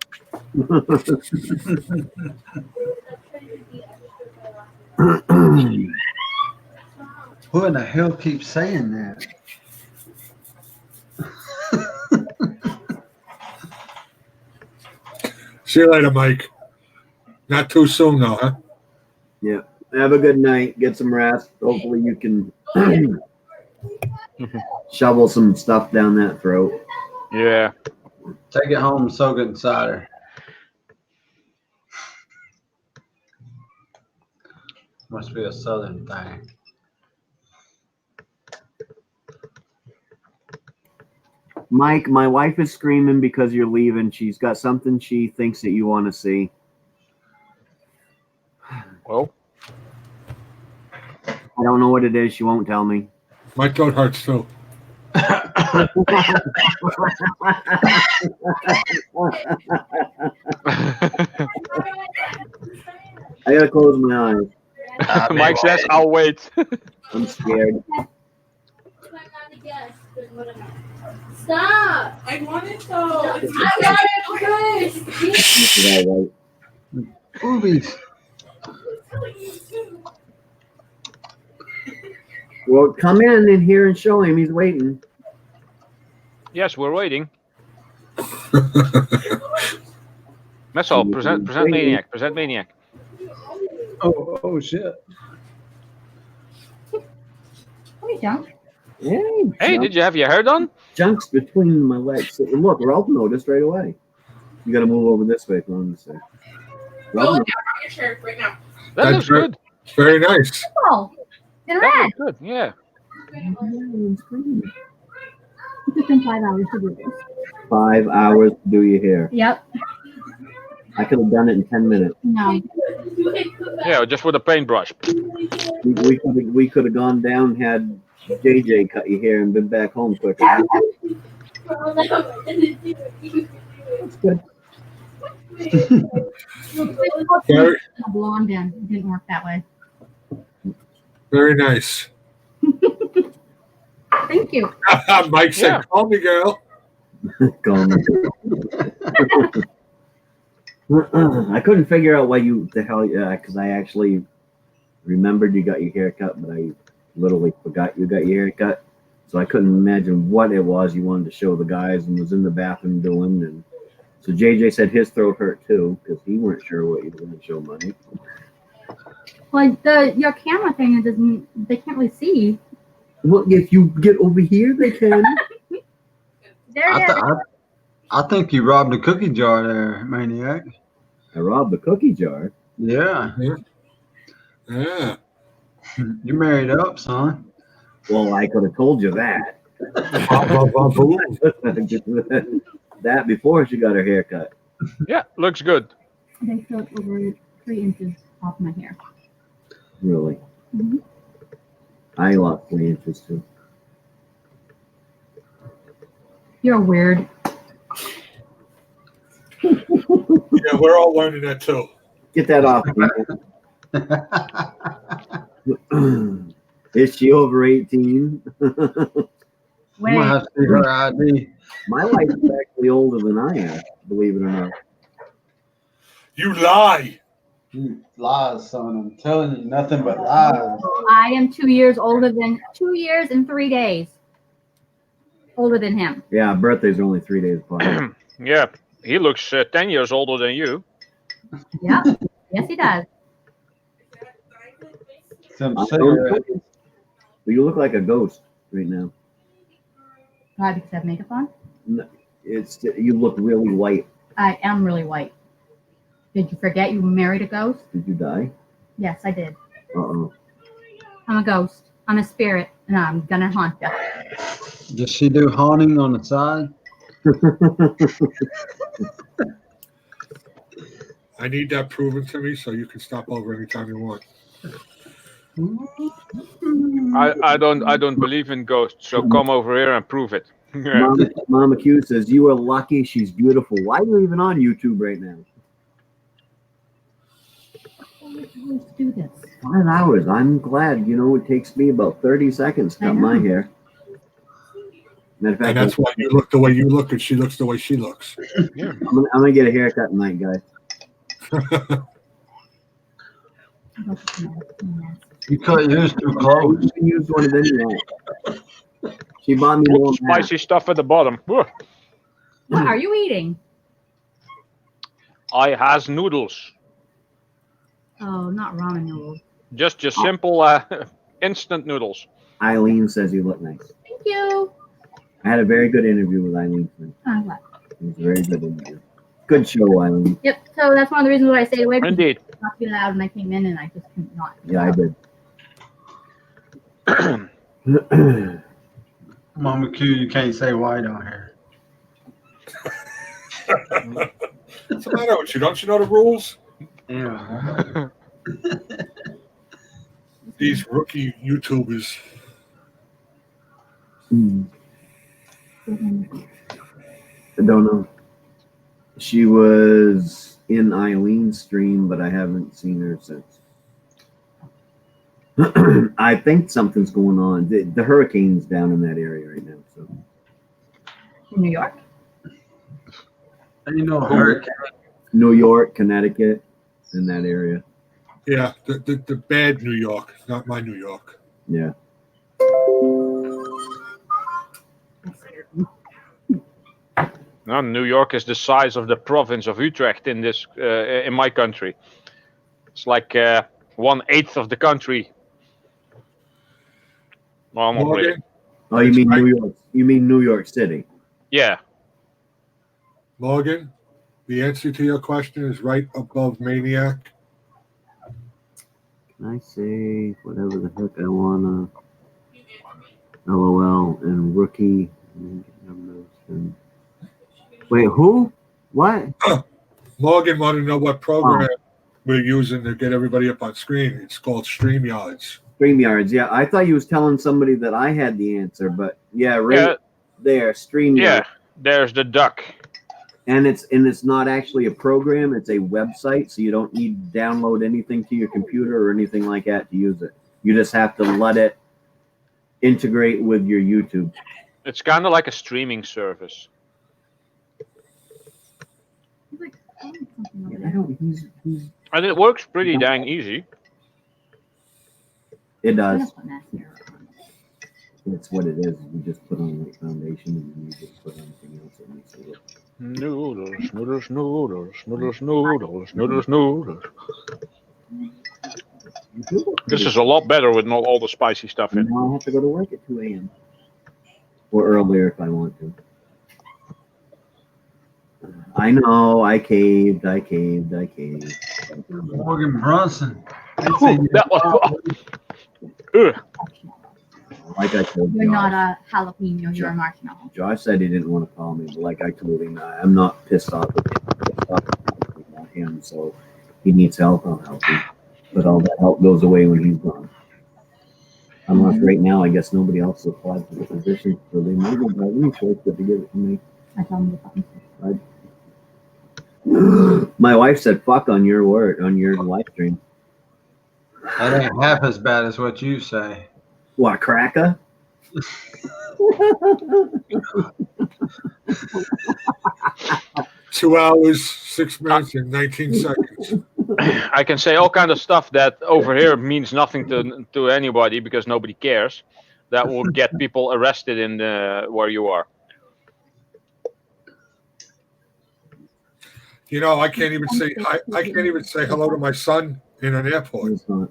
Who in the hell keeps saying that? See you later, Mike. Not too soon, though, huh? Yeah. Have a good night. Get some rest. Hopefully you can shovel some stuff down that throat. yeah. Take it home and soak it in cider. Must be a southern thing. Mike, my wife is screaming because you're leaving. She's got something she thinks that you want to see. Well, I don't know what it is. She won't tell me. My throat hurts, too. I gotta close my eyes. Mike says, "I'll wait." I'm scared. Stop! I want it though. I got it first! This is all right. Boobies. Well, come in here and show him. He's waiting. Yes, we're waiting. That's all. Present Maniac. Present Maniac. Oh shit. Hey, John. Hey, did you have your hair done? Junk's between my legs. And look, Ralph noticed right away. You got to move over this way if you want to say. Go Ralph, down on your chair right now. That That's looks right. good. Very nice. Oh, in That red. looks good. Yeah. It took them 5 hours to do this. 5 hours to do your hair. Yep. I could have done it in 10 minutes. No. Yeah, just with a paintbrush. We could have gone down, had JJ cut your hair, and been back home quicker. That's good. Very, A blonde in. It didn't work that way. very nice. Thank you. Mike said, Yeah. call me, girl. Gone. I couldn't figure out why you the hell because I actually remembered you got your hair cut, but I literally forgot you got your hair cut. So I couldn't imagine what it was you wanted to show the guys and was in the bathroom doing. And so JJ said his throat hurt too because he weren't sure what you were going to show Money. Well, your camera thing doesn't. They can't really see. Well, if you get over here, they can. There it is. I think you robbed a cookie jar there, Maniac. I robbed the cookie jar. Yeah. Yeah. You married up, son. Well, I could have told you that. That before she got her hair cut. Yeah, looks good. They took over 3 inches off my hair. Really. Mhm. I lost 3 inches too. You're weird. Yeah, we're all learning that, too. Get that off. Is she over 18? I'm Wait. gonna have to see her ID. My wife is actually older than I am, believe it or not. You lie. Lies, son. I'm telling you, nothing but lies. I am 2 years older than 2 years and 3 days older than him. Yeah, birthdays are only 3 days apart. Yeah, he looks 10 years older than you. Yeah. Yes, he does. Some I don't cigarettes. know. You look like a ghost right now. God, because I have makeup on. It's you look really white. I am really white. Did you forget you married a ghost? Did you die? Yes, I did. Uh-oh. I'm a ghost. I'm a spirit, and I'm gonna haunt you. Does she do haunting on the side? I need that proven to me so you can stop over anytime you want. I don't believe in ghosts, so come over here and prove it. Mama Q says, you are lucky. She's beautiful. Why are you even on YouTube right now? Let's do this. 5 hours. I'm glad. You know, it takes me about 30 seconds to I cut know. my hair. Matter of And fact, that's why you look the way you look and she looks the way she looks. I'm gonna get a haircut tonight, guys. You cut yours too close. You can use one of them. Yeah. She bought me Put more the spicy stuff at the bottom. Ugh. What are you eating? I has noodles. Oh, not ramen noodles. Just simple instant noodles. Eileen says you look nice. Thank you. I had a very good interview with Eileen. Oh, what? It was a very good interview. Good show, Eileen. Yep. So that's one of the reasons why I stayed away. Because Indeed. not to be loud when I came in, and I just could not. Yeah, I did. Mama Q, you can't say white on here. What's the matter with you? Don't you know the rules? Yeah. These rookie YouTubers. I don't know. She was in Eileen's stream, but I haven't seen her since. I think something's going on. The hurricane's down in that area right now. So In New York. You know, hurricane. New York, Connecticut, in that area. Yeah, the bad New York, not my New York. Yeah. No, New York is the size of the province of Utrecht in this in my country. It's like 1/8 of the country. Well, not really. Morgan, Oh, you mean Right. New York? You mean New York City? Yeah. Morgan, the answer to your question is right above Maniac. Can I say whatever the heck I wanna? LOL and rookie. Wait, who? What? Morgan wanted to know what program we're using to get everybody up on screen. It's called StreamYards. StreamYards. Yeah, I thought you was telling somebody that I had the answer, but yeah, right Yeah. there, StreamYards. Yeah. There's the duck. And it's not actually a program; it's a website, so you don't need to download anything to your computer or anything like that to use it. You just have to let it integrate with your YouTube. It's kind of like a streaming service. He's like, oh, something over I there. don't. He's And it works pretty dang easy. it does. That's what that's here. It's what it is. You just put on like foundation, and then you just put anything else that makes it look. Noodles, noodles, noodles, noodles, noodles, noodles, noodles. This is a lot better with not all the spicy stuff in. Now I have to go to work at 2 a.m. or earlier if I want to. I know. I caved. Morgan Brunson. That was. Ugh. Like I told You're Josh, not a jalapeno. You're a marshmallow. Josh said he didn't want to call me, but like I told him, I'm not pissed off with him. I'm pissed off with him, so he needs help. I'll help him. But all that help goes away when he's gone. Unless right now, I guess nobody else applied for the position, so they might not have any choice but to give it to me. I tell him to fucking. My wife said "fuck" on your word on your live stream. That ain't half as bad as what you say. What, cracker? 2 hours, 6 minutes, and 19 seconds. I can say all kind of stuff that over here means nothing to anybody because nobody cares. That will get people arrested in where you are. You know, I can't even say I can't even say hello to my son in an No, airport. there's not.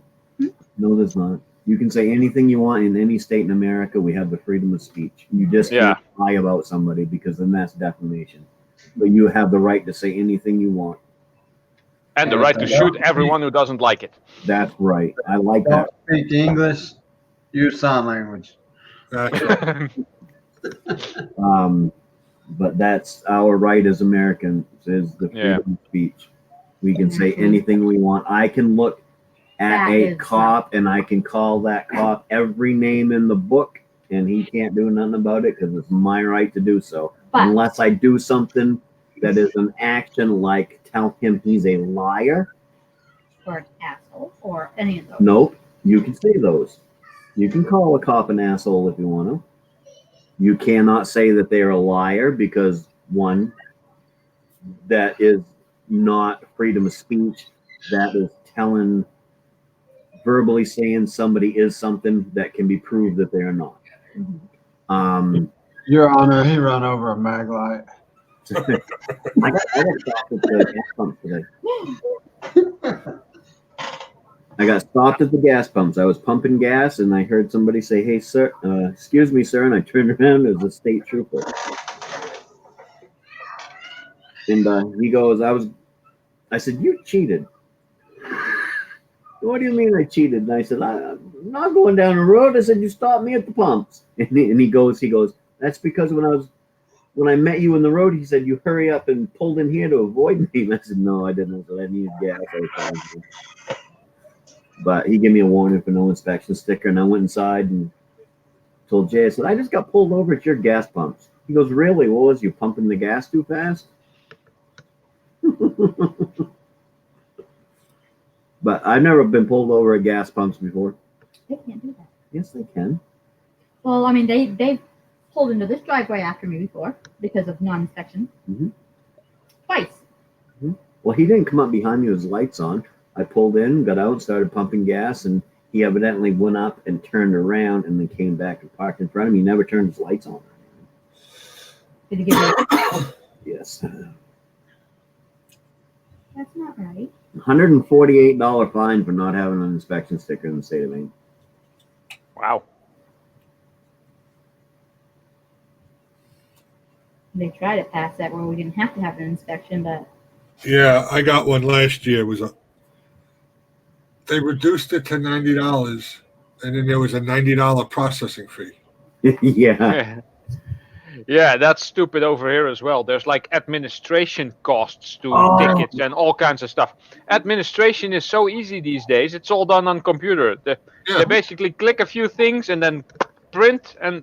No, there's not. You can say anything you want in any state in America. We have the freedom of speech. You just can't lie about somebody because then that's defamation. But you have the right to say anything you want. And the right to shoot everyone who doesn't like it. That's right. I like that. Don't speak English. Use sign language. That's right. But that's our right as Americans, is the freedom of speech. We can say anything we want. I can look at That a is cop and I can call that cop every name in the book, and he can't do nothing about it because it's my right to do so. But- Unless I do something that is an action like tell him he's a liar. Or an asshole, or any of those. Nope, you can say those. You can call a cop an asshole if you want to. You cannot say that they're a liar because, one, that is not freedom of speech. That is verbally saying somebody is something that can be proved that they are not. Your Honor, he run over a mag light. I got stopped at the gas pumps today. I got stopped at the gas pumps. I was pumping gas and I heard somebody say, "Hey, sir, excuse me, sir." And I turned around, it was a state trooper. And he goes, I said, "You cheated." "What do you mean I cheated?" And I said, "I'm not going down the road." I said, "You stopped me at the pumps." And he goes, "That's because when I met you in the road," he said, "you hurry up and pulled in here to avoid me." And I said, "No, I didn't." I said, "I needed gas." But he gave me a warning for no inspection sticker, and I went inside and told Jay, I said, "I just got pulled over at your gas pumps." He goes, "Really? What was you pumping the gas too fast?" But I've never been pulled over at gas pumps before. They can't do that. Yes, they can. Well, I mean, they pulled into this driveway after me before because of non-inspection. Mhm. Twice. Well, he didn't come up behind me with his lights on. I pulled in, got out, started pumping gas, and he evidently went up and turned around and then came back and parked in front of me. He never turned his lights on. Did he give you? Yes. That's not right. $148 fine for not having an inspection sticker in the state of Maine. Wow. They tried to pass that where we didn't have to have an inspection, but Yeah, I got one last year. They reduced it to $90, and then there was a $90 processing fee. Yeah. Yeah, that's stupid over here as well. There's like administration costs to Oh. tickets and all kinds of stuff. Administration is so easy these days. It's all done on computer. They basically click a few things and then print. And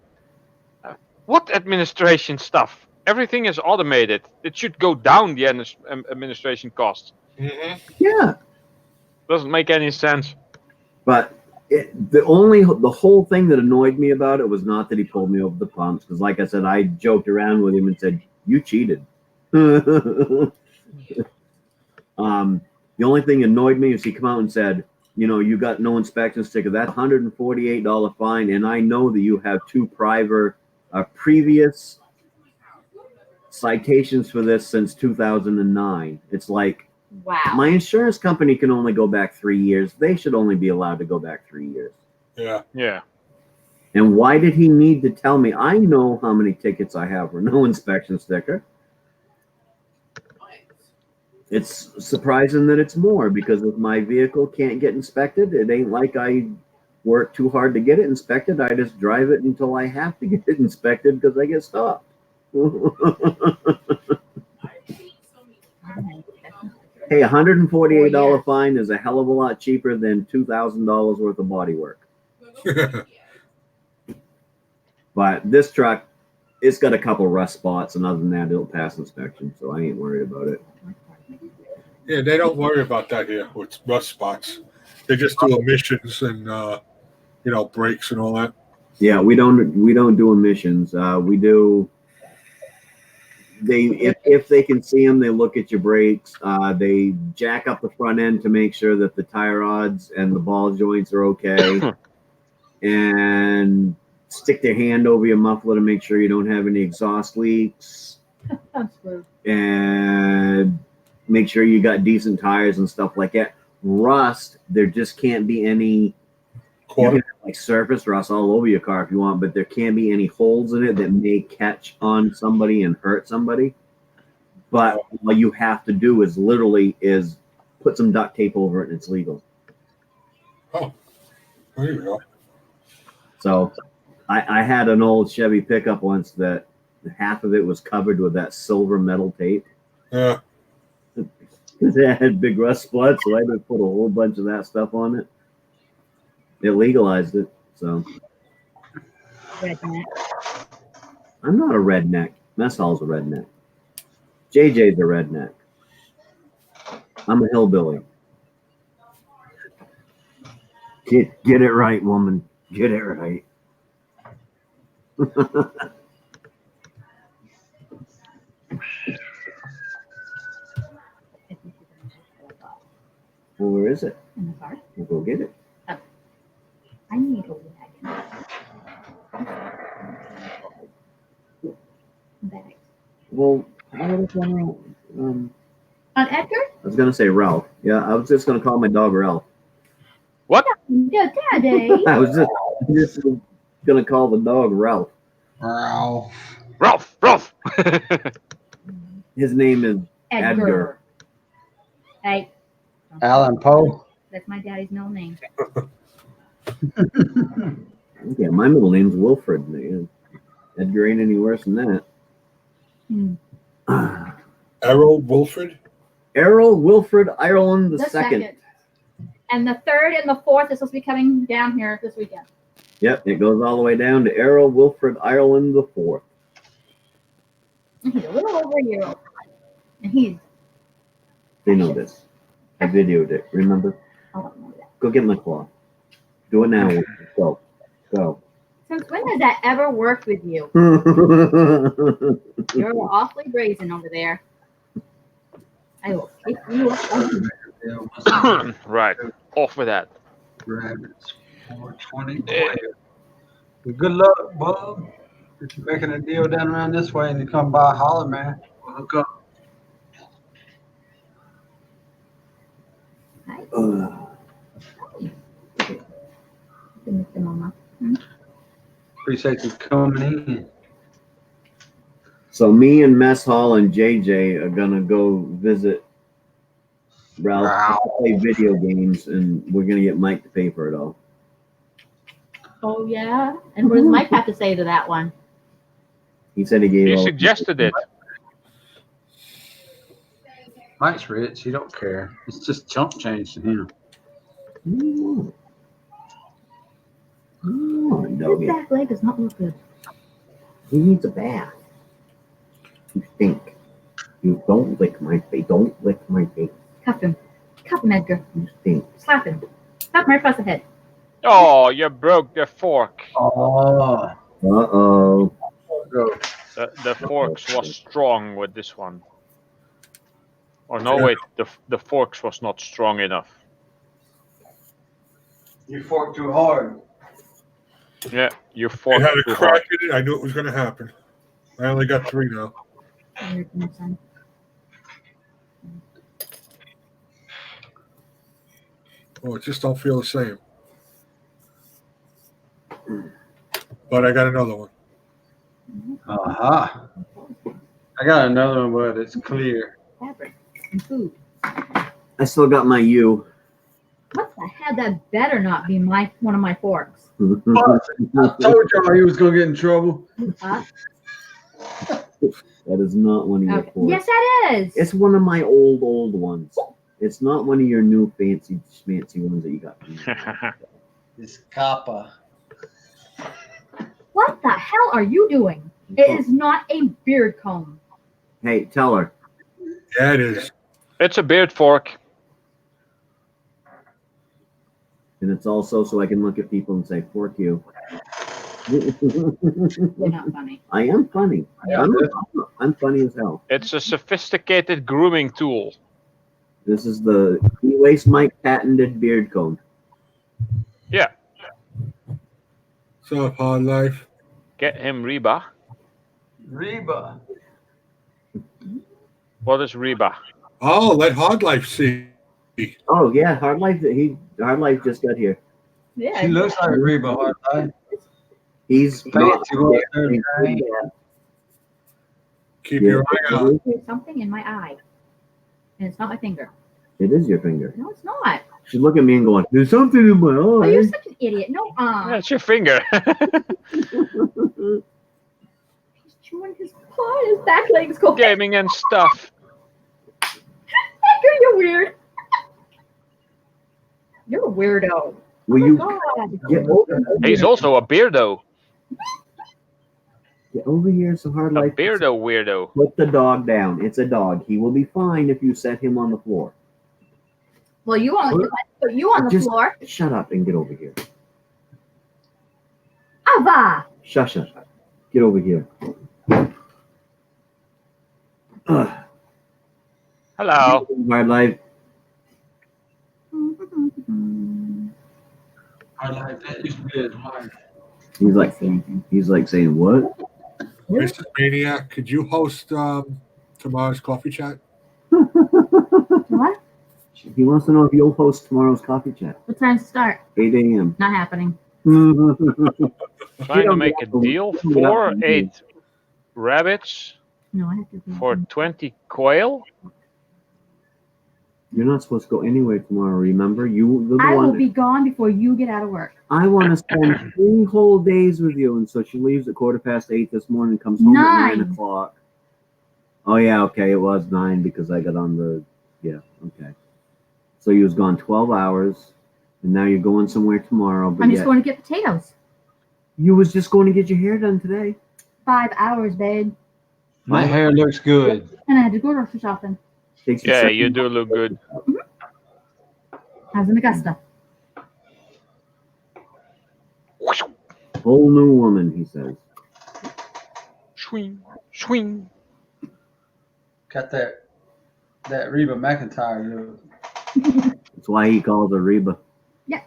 what administration stuff? Everything is automated. It should go down, the administration costs. Mm-hmm. Yeah. Doesn't make any sense. But the whole thing that annoyed me about it was not that he pulled me over the pumps, because like I said, I joked around with him and said, "You cheated." The only thing annoyed me is he come out and said, "You got no inspection sticker. That's $148 fine, and I know that you have two previous citations for this since 2009. It's like, wow. my insurance company can only go back 3 years. They should only be allowed to go back 3 years. Yeah. Yeah. And why did he need to tell me? I know how many tickets I have for no inspection sticker. It's surprising that it's more, because if my vehicle can't get inspected, it ain't like I work too hard to get it inspected. I just drive it until I have to get it inspected because I get stopped. Hey, $148 fine is a hell of a lot cheaper than $2,000 worth of body work. But this truck, it's got a couple rust spots, and other than that, it'll pass inspection, so I ain't worried about it. Yeah, they don't worry about that here with rust spots. They just do emissions and brakes and all that. Yeah, we don't do emissions. We do. If they can see them, they look at your brakes. They jack up the front end to make sure that the tie rods and the ball joints are okay, and stick their hand over your muffler to make sure you don't have any exhaust leaks, and make sure you got decent tires and stuff like that. Rust, there just can't be any. You can have, like, surface rust all over your car if you want, but there can't be any holes in it that may catch on somebody and hurt somebody. But what you have to do is literally put some duct tape over it, and it's legal. Oh, there you go. So I had an old Chevy pickup once that half of it was covered with that silver metal tape. Yeah. Because it had big rust spots, so I had to put a whole bunch of that stuff on it. It legalized it. So Redneck. I'm not a redneck. Mess hall's a redneck. JJ's a redneck. I'm a hillbilly. Get it right, woman. Get it right. Well, where is it? In the car. We'll go get it. I need a bag. Well, I was On Edgar? gonna say Ralph. Yeah, I was just gonna call my dog Ralph. Yeah, Daddy. I was just gonna call the dog Ralph. Wow. Ralph. His name is Edgar. Hey, Alan Poe. that's my daddy's middle name. Yeah, my middle name's Wilfred. Man. Edgar ain't any worse than that. Hmm. Errol Wilfred? Errol Wilfred Ireland the The second. And the third and the fourth is supposed to be coming down here this weekend. Yep, it goes all the way down to Errol Wilfred Ireland the fourth. And he's a little over a year old. And he's, They know this. I videoed it. Remember? I don't know that. Go get my claw. Do it now. Wilfred. Go. Go. Since when has that ever worked with you? You're awfully brazen over there. I will kick you up. Right. Off with that. Rabbits. 420. Good luck, Bob. If you're making a deal down around this way and you come by, holler, man. We'll hook up. Hi, Ugh. Mr. Mama. Appreciate you coming in. So me and Mess Hall and JJ are gonna go visit Ralph, Wow. play video games, and we're gonna get Mike to pay for it all. Oh, yeah? And what does Mike have to say to that one? He said he gave You all. suggested it. Mike's rich. He don't care. It's just chump change to him. Come on, His doggy. back leg does not look good. He needs a bath. You stink. You don't lick my face. Don't lick my face. Cuff him. Cuff him, Edgar. You stink. Slap him. Slap him right across the head. Oh, you broke the fork. Oh. Uh-oh. The forks was strong with this one. Or no, wait, the forks was not strong enough. You forked too hard. Yeah, you It forked had a too crack hard. in it. I knew it was going to happen. I only got 3 now. Here comes son. Oh, it just don't feel the same. But I got another one. Aha. I got another one, but it's clear. Fabric and food. I still got my U. What the hell? That better not be one of my forks. I told y'all he was gonna get in trouble. Huh? That is not one of your Okay. forks. Yes, that is. It's one of my old ones. It's not one of your new fancy schmancy ones that you got. It's copper. What the hell are you doing? It is not a beard comb. Hey, tell her. Yeah, it is. It's a beard fork. And it's also so I can look at people and say, fork you. You're not funny. I am funny. Yeah, I'm funny as hell. It's a sophisticated grooming tool. This is the E-Waste Mike patented beard comb. Yeah, So, hard life. get him Reba. Reba. What is Reba? Oh, let hard life see. Oh yeah, Hard Life just got here. She Yeah. looks like Reba hard life. He's Fancy go up there and hang. Keep your eye out. There's something in my eye. And it's not my finger. It is your finger. No, it's not. She's looking at me and going, "There's something in my Oh, you're eye." such an idiot. No, That's your finger. he's chewing his paw. His back leg's going. Gaming and stuff. Edgar, you're weird. You're a weirdo. Will Oh you my God. get over, He's also a beardo. get over here? It's a hard A life. beardo weirdo. Put the dog down. It's a dog. He will be fine if you set him on the floor. Well, you only put you on the Just- floor. Shut up and get over here. Ava. Shush. Get over here. Ugh. Hello. Hard life. I like that. Used to be his wife. He's like saying, "What?" Mr. Maniac, could you host tomorrow's coffee chat? What? He wants to know if you'll host tomorrow's coffee chat. What time to start? 8 a.m. Not happening. Trying to make a deal for 8 rabbits No, I have to. for 20 quail. You're not supposed to go anywhere tomorrow. Remember, you're the I will one. be gone before you get out of work. I want to spend 3 whole days with you, and so she leaves at 8:15 this morning, and comes home at 9 9. o'clock. Oh yeah, okay, it was 9 because I got on the. Yeah, okay. So you was gone 12 hours, and now you're going somewhere tomorrow. But I'm just yet- going to get potatoes. You was just going to get your hair done today. 5 hours, babe. My hair looks good. And I had to go grocery shopping. Takes you Yeah, seven- you do look good. I was in Augusta. Whole new woman, he says. Swing, swing. Got that Reba McEntire look. That's why he calls her Reba. Yeah,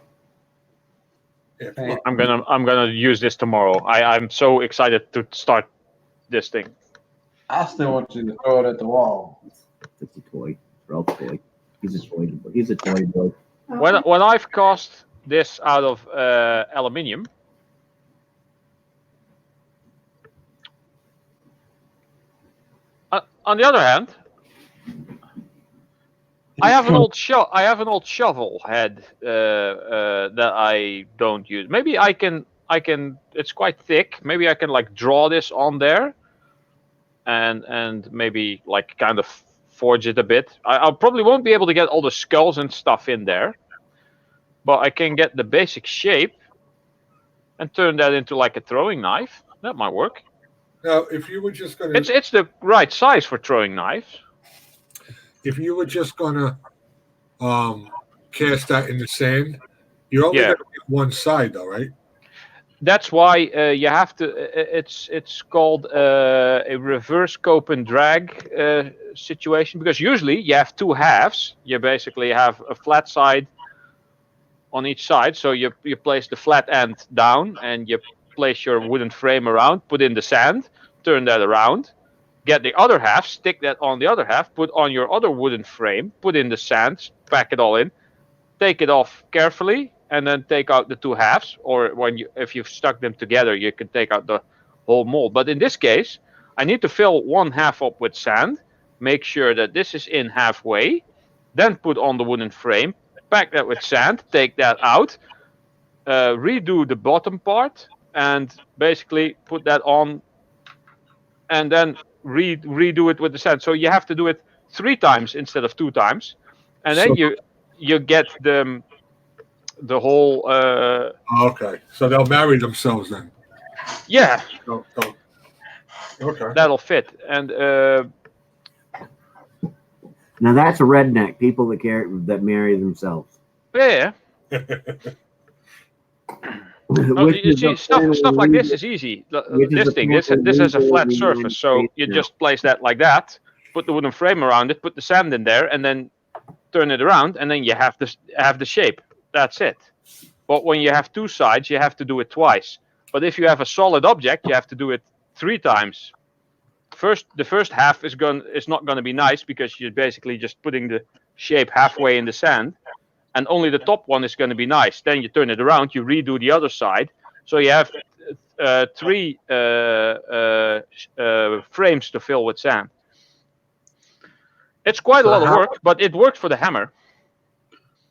Hey. I'm gonna use this tomorrow. I'm so excited to start this thing. I still want you to throw it at the wall. It's a toy. Ralph's toy. He's a toy. He's a toy boy. When I've cast this out of aluminium, on the other hand, I have an old shovel head that I don't use. Maybe I can. It's quite thick. Maybe I can like draw this on there, and maybe like kind of forge it a bit. I probably won't be able to get all the skulls and stuff in there, but I can get the basic shape and turn that into like a throwing knife. That might work. Now, if you were just gonna, It's the right size for throwing knives. if you were just gonna cast that in the sand, you're only Yeah. gonna get one side, though, right? That's why you have to. It's called a reverse cope and drag situation, because usually you have 2 halves. You basically have a flat side on each side. So you place the flat end down and you place your wooden frame around, put in the sand, turn that around, get the other half, stick that on the other half, put on your other wooden frame, put in the sand, pack it all in, take it off carefully, and then take out the 2 halves. Or if you've stuck them together, you can take out the whole mold. But in this case, I need to fill 1 half up with sand, make sure that this is in halfway, then put on the wooden frame, pack that with sand, take that out, redo the bottom part, and basically put that on, and then redo it with the sand. So you have to do it 3 times instead of 2 times, and then So- you get the whole Okay, so they'll marry themselves then. yeah, Okay. that'll fit. And Now that's a redneck. People that marry themselves. yeah, no, Which you is see, a stuff form like of this is easy. Which is This a thing, form of this has a legal flat in the surface, so United you States just place that like that, put the wooden frame around it, put the sand in there, and then turn it around, and then you have the shape. That's it. But when you have 2 sides, you have to do it twice. But if you have a solid object, you have to do it 3 times. The first half is not going to be nice, because you're basically just putting the shape halfway in the sand, and only the top one is going to be nice. Then you turn it around, you redo the other side, so you have 3 frames to fill with sand. It's quite a So lot of how- work, but it worked for the hammer.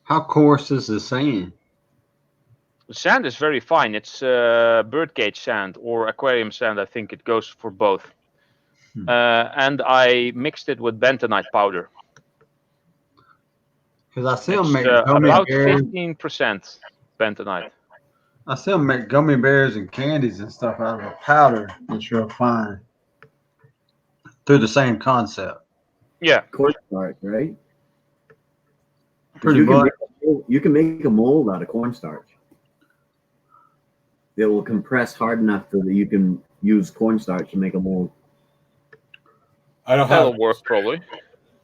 How coarse is the sand? The sand is very fine. It's birdcage sand or aquarium sand. I think it goes for both. And I mixed it with bentonite powder. Because I see them It's make gummy about bears. 15% bentonite. I see them make gummy bears and candies and stuff out of a powder that's real fine. Through the same concept. Yeah. Cornstarch, right? 'Cause Pretty you can much. you can make a mold out of cornstarch. It will compress hard enough so that you can use cornstarch to make a mold. I don't That'll have work probably.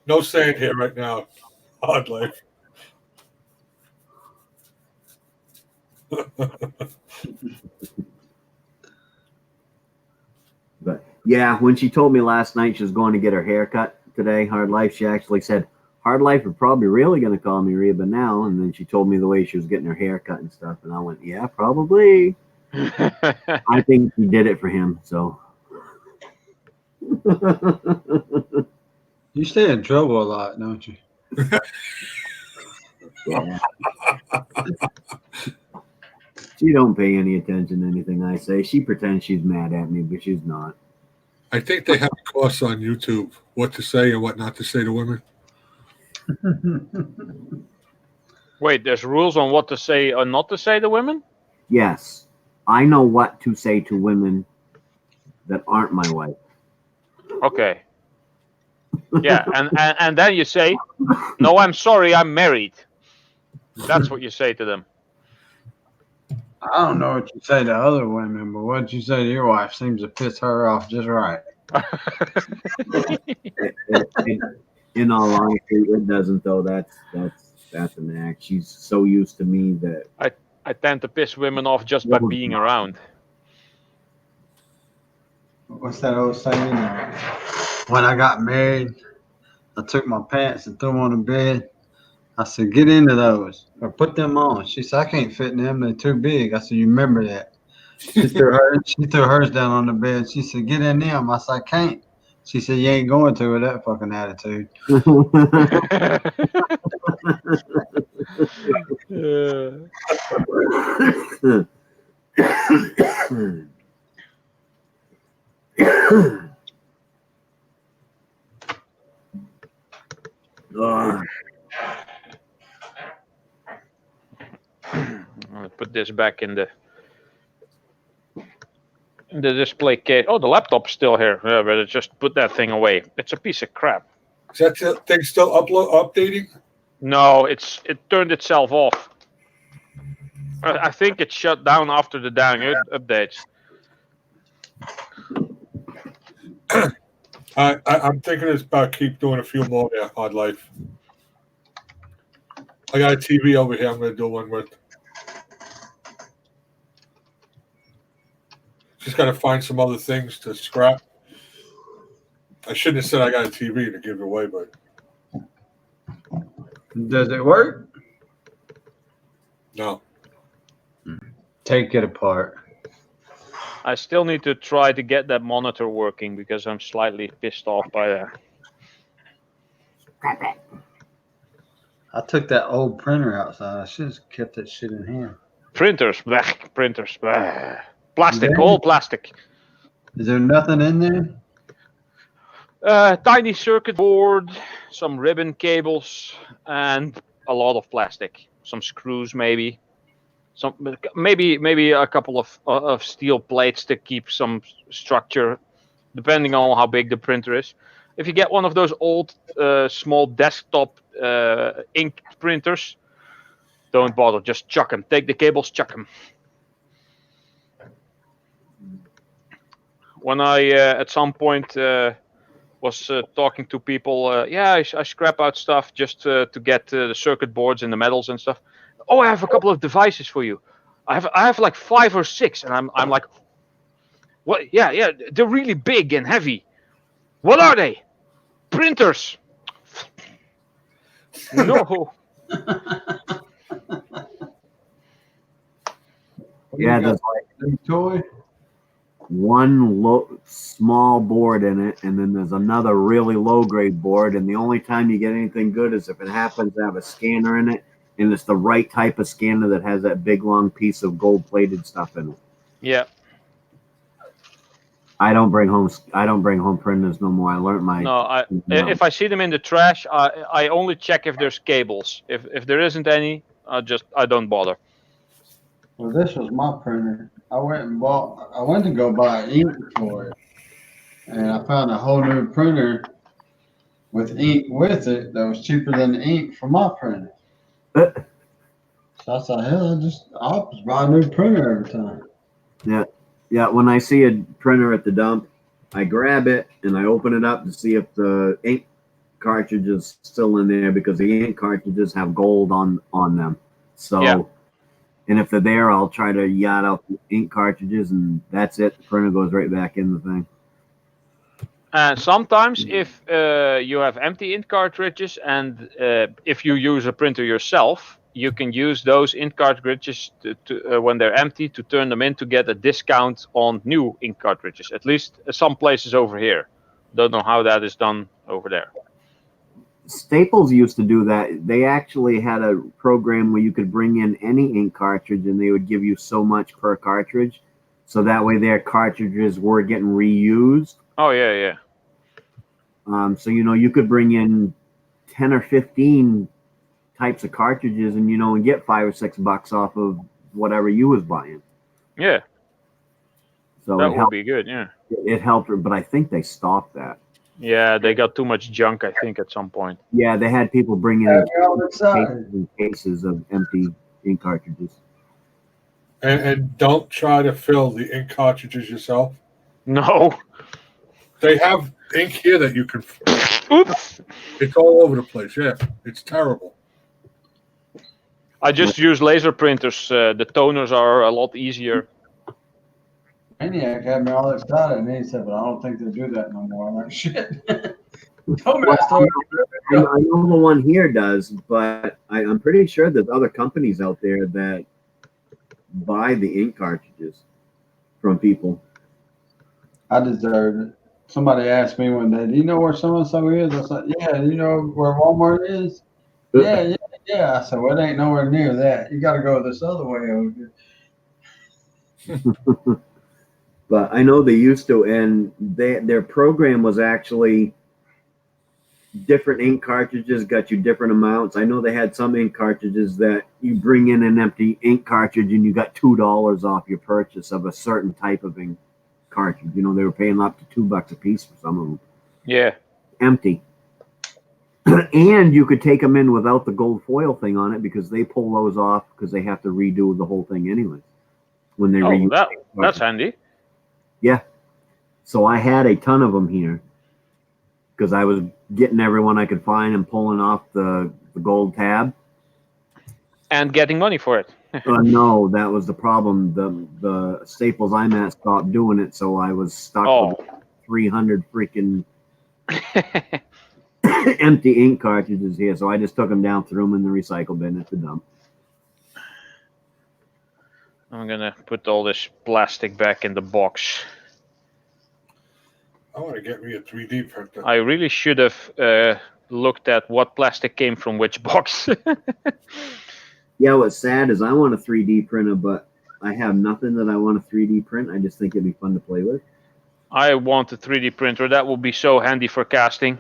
no sand here right now. Odd life. But yeah, when she told me last night she was going to get her hair cut today, Hard Life, she actually said, Hard Life are probably really going to call me Reba now. And then she told me the way she was getting her hair cut and stuff. And I went, yeah, probably. I think she did it for him. So. You stay in trouble a lot, don't you? Yeah. She don't pay any attention to anything I say. She pretends she's mad at me, but she's not. I think they have a course on YouTube what to say and what not to say to women. Wait, there's rules on what to say or not to say to women? Yes, I know what to say to women that aren't my wife. Okay. Yeah, and then you say, no, I'm sorry, I'm married. That's what you say to them. I don't know what you say to other women, but what you say to your wife seems to piss her off just right. In all honesty, it doesn't though. That's an act. She's so used to me that I tend to piss women off just by being around. What's that old saying? When I got married, I took my pants and threw them on the bed. I said, get into those or put them on. She said, I can't fit in them. They're too big. I said, you remember that? She threw hers down on the bed. She said, get in them. I said, I can't. She said, you ain't going to with that fucking attitude. I'm gonna put this back in the display case. Oh, the laptop's still here. Yeah, but just put that thing away. It's a piece of crap. Is that thing still updating? No, it turned itself off. I think it shut down after the dang updates. I'm thinking it's about keep doing a few more there, Odd Life. I got a TV over here I'm going to do one with. Just got to find some other things to scrap. I shouldn't have said I got a TV to give it away, but. Does it work? No. Take it apart. I still need to try to get that monitor working because I'm slightly pissed off by that. I took that old printer outside. I should have kept that shit in here. Printers, blech, printers, blech. Plastic, Yeah. all plastic. Is there nothing in there? Tiny circuit board, some ribbon cables, and a lot of plastic. Some screws, maybe. Maybe a couple of steel plates to keep some structure, depending on how big the printer is. If you get one of those old small desktop ink printers, don't bother. Just chuck them. Take the cables, chuck them. When I at some point was talking to people, I scrap out stuff just to get the circuit boards and the metals and stuff. Oh, I have a couple of devices for you. I have like 5 or 6, and I'm like, what? Yeah, they're really big and heavy. What are they? Printers. No. Yeah, You got there's a toy? one small board in it, and then there's another really low grade board. And the only time you get anything good is if it happens to have a scanner in it and it's the right type of scanner that has that big long piece of gold plated stuff in it. Yeah. I don't bring home printers no more. I learned my No, if I see them in the trash, I only check if there's cables. If there isn't any, I don't bother. Well, this was my printer. I went to go buy ink for it, and I found a whole new printer with ink with it that was cheaper than the ink for my printer. So I thought, hell, I'll just buy a new printer every time. Yeah, when I see a printer at the dump, I grab it and I open it up to see if the ink cartridge is still in there, because the ink cartridges have gold on them. So, Yeah. And if they're there, I'll try to yacht out the ink cartridges, and that's it. The printer goes right back in the thing. And sometimes, if you have empty ink cartridges, and if you use a printer yourself, you can use those ink cartridges to when they're empty to turn them in to get a discount on new ink cartridges. At least some places over here. Don't know how that is done over there. Staples used to do that. They actually had a program where you could bring in any ink cartridge, and they would give you so much per cartridge. So that way their cartridges were getting reused. Oh, yeah. So, you could bring in 10 or 15 types of cartridges and, and get $5 or $6 off of whatever you was buying. Yeah. So that would be good, yeah. It helped, but I think they stopped that. Yeah, they got too much junk, I think, at some point. Yeah, they had people bringing in cases of empty ink cartridges. And don't try to fill the ink cartridges yourself. No. They have ink here that you can. Oops. It's all over the place. Yeah, it's terrible. I just use laser printers. The toners are a lot easier. Maniac had me all excited, and he said, "But I don't think they do that no more." I'm like, "Shit." Told me that story. I know the one here does, but I'm pretty sure there's other companies out there that buy the ink cartridges from people. I deserved it. Somebody asked me one day, "Do you know where so-and-so is?" I said, "Yeah." "Do you know where Walmart is?" Yeah. I said, "Well, it ain't nowhere near that. You got to go this other way over here." But I know they used to, and their program was actually different ink cartridges got you different amounts. I know they had some ink cartridges that you bring in an empty ink cartridge and you got $2 off your purchase of a certain type of ink cartridge. They were paying up to $2 a piece for some of them. Yeah. Empty. And you could take them in without the gold foil thing on it, because they pull those off because they have to redo the whole thing anyway. When they that's handy. Yeah. So I had a ton of them here because I was getting everyone I could find and pulling off the gold tab. And getting money for it. No, that was the problem. The Staples I'm at stopped doing it, so I was stuck with 300 freaking empty ink cartridges here. So I just took them down, threw them in the recycle bin at the dump. I'm gonna put all this plastic back in the box. I want to get me a 3D printer. I really should have looked at what plastic came from which box. Yeah, what's sad is I want a 3D printer, but I have nothing that I want to 3D print. I just think it'd be fun to play with. I want a 3D printer. That will be so handy for casting.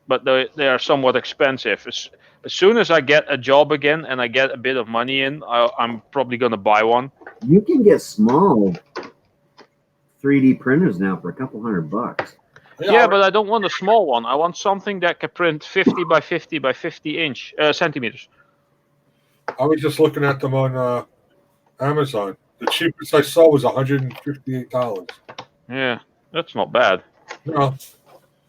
But they are somewhat expensive. As soon as I get a job again and I get a bit of money in, I'm probably going to buy one. You can get small 3D printers now for a couple $100. Yeah, but I don't want a small one. I want something that can print 50 by 50 by 50 centimeters. I was just looking at them on Amazon. The cheapest I saw was $158. Yeah, that's not bad. No.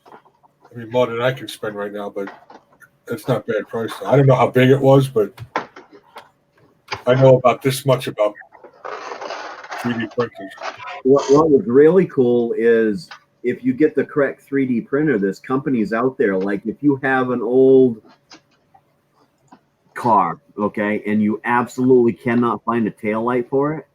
I mean, more than I can spend right now, but it's not bad price. I don't know how big it was, but I know about this much about 3D printers. What was really cool is if you get the correct 3D printer, there's companies out there, like if you have an old car, okay, and you absolutely cannot find a taillight for it,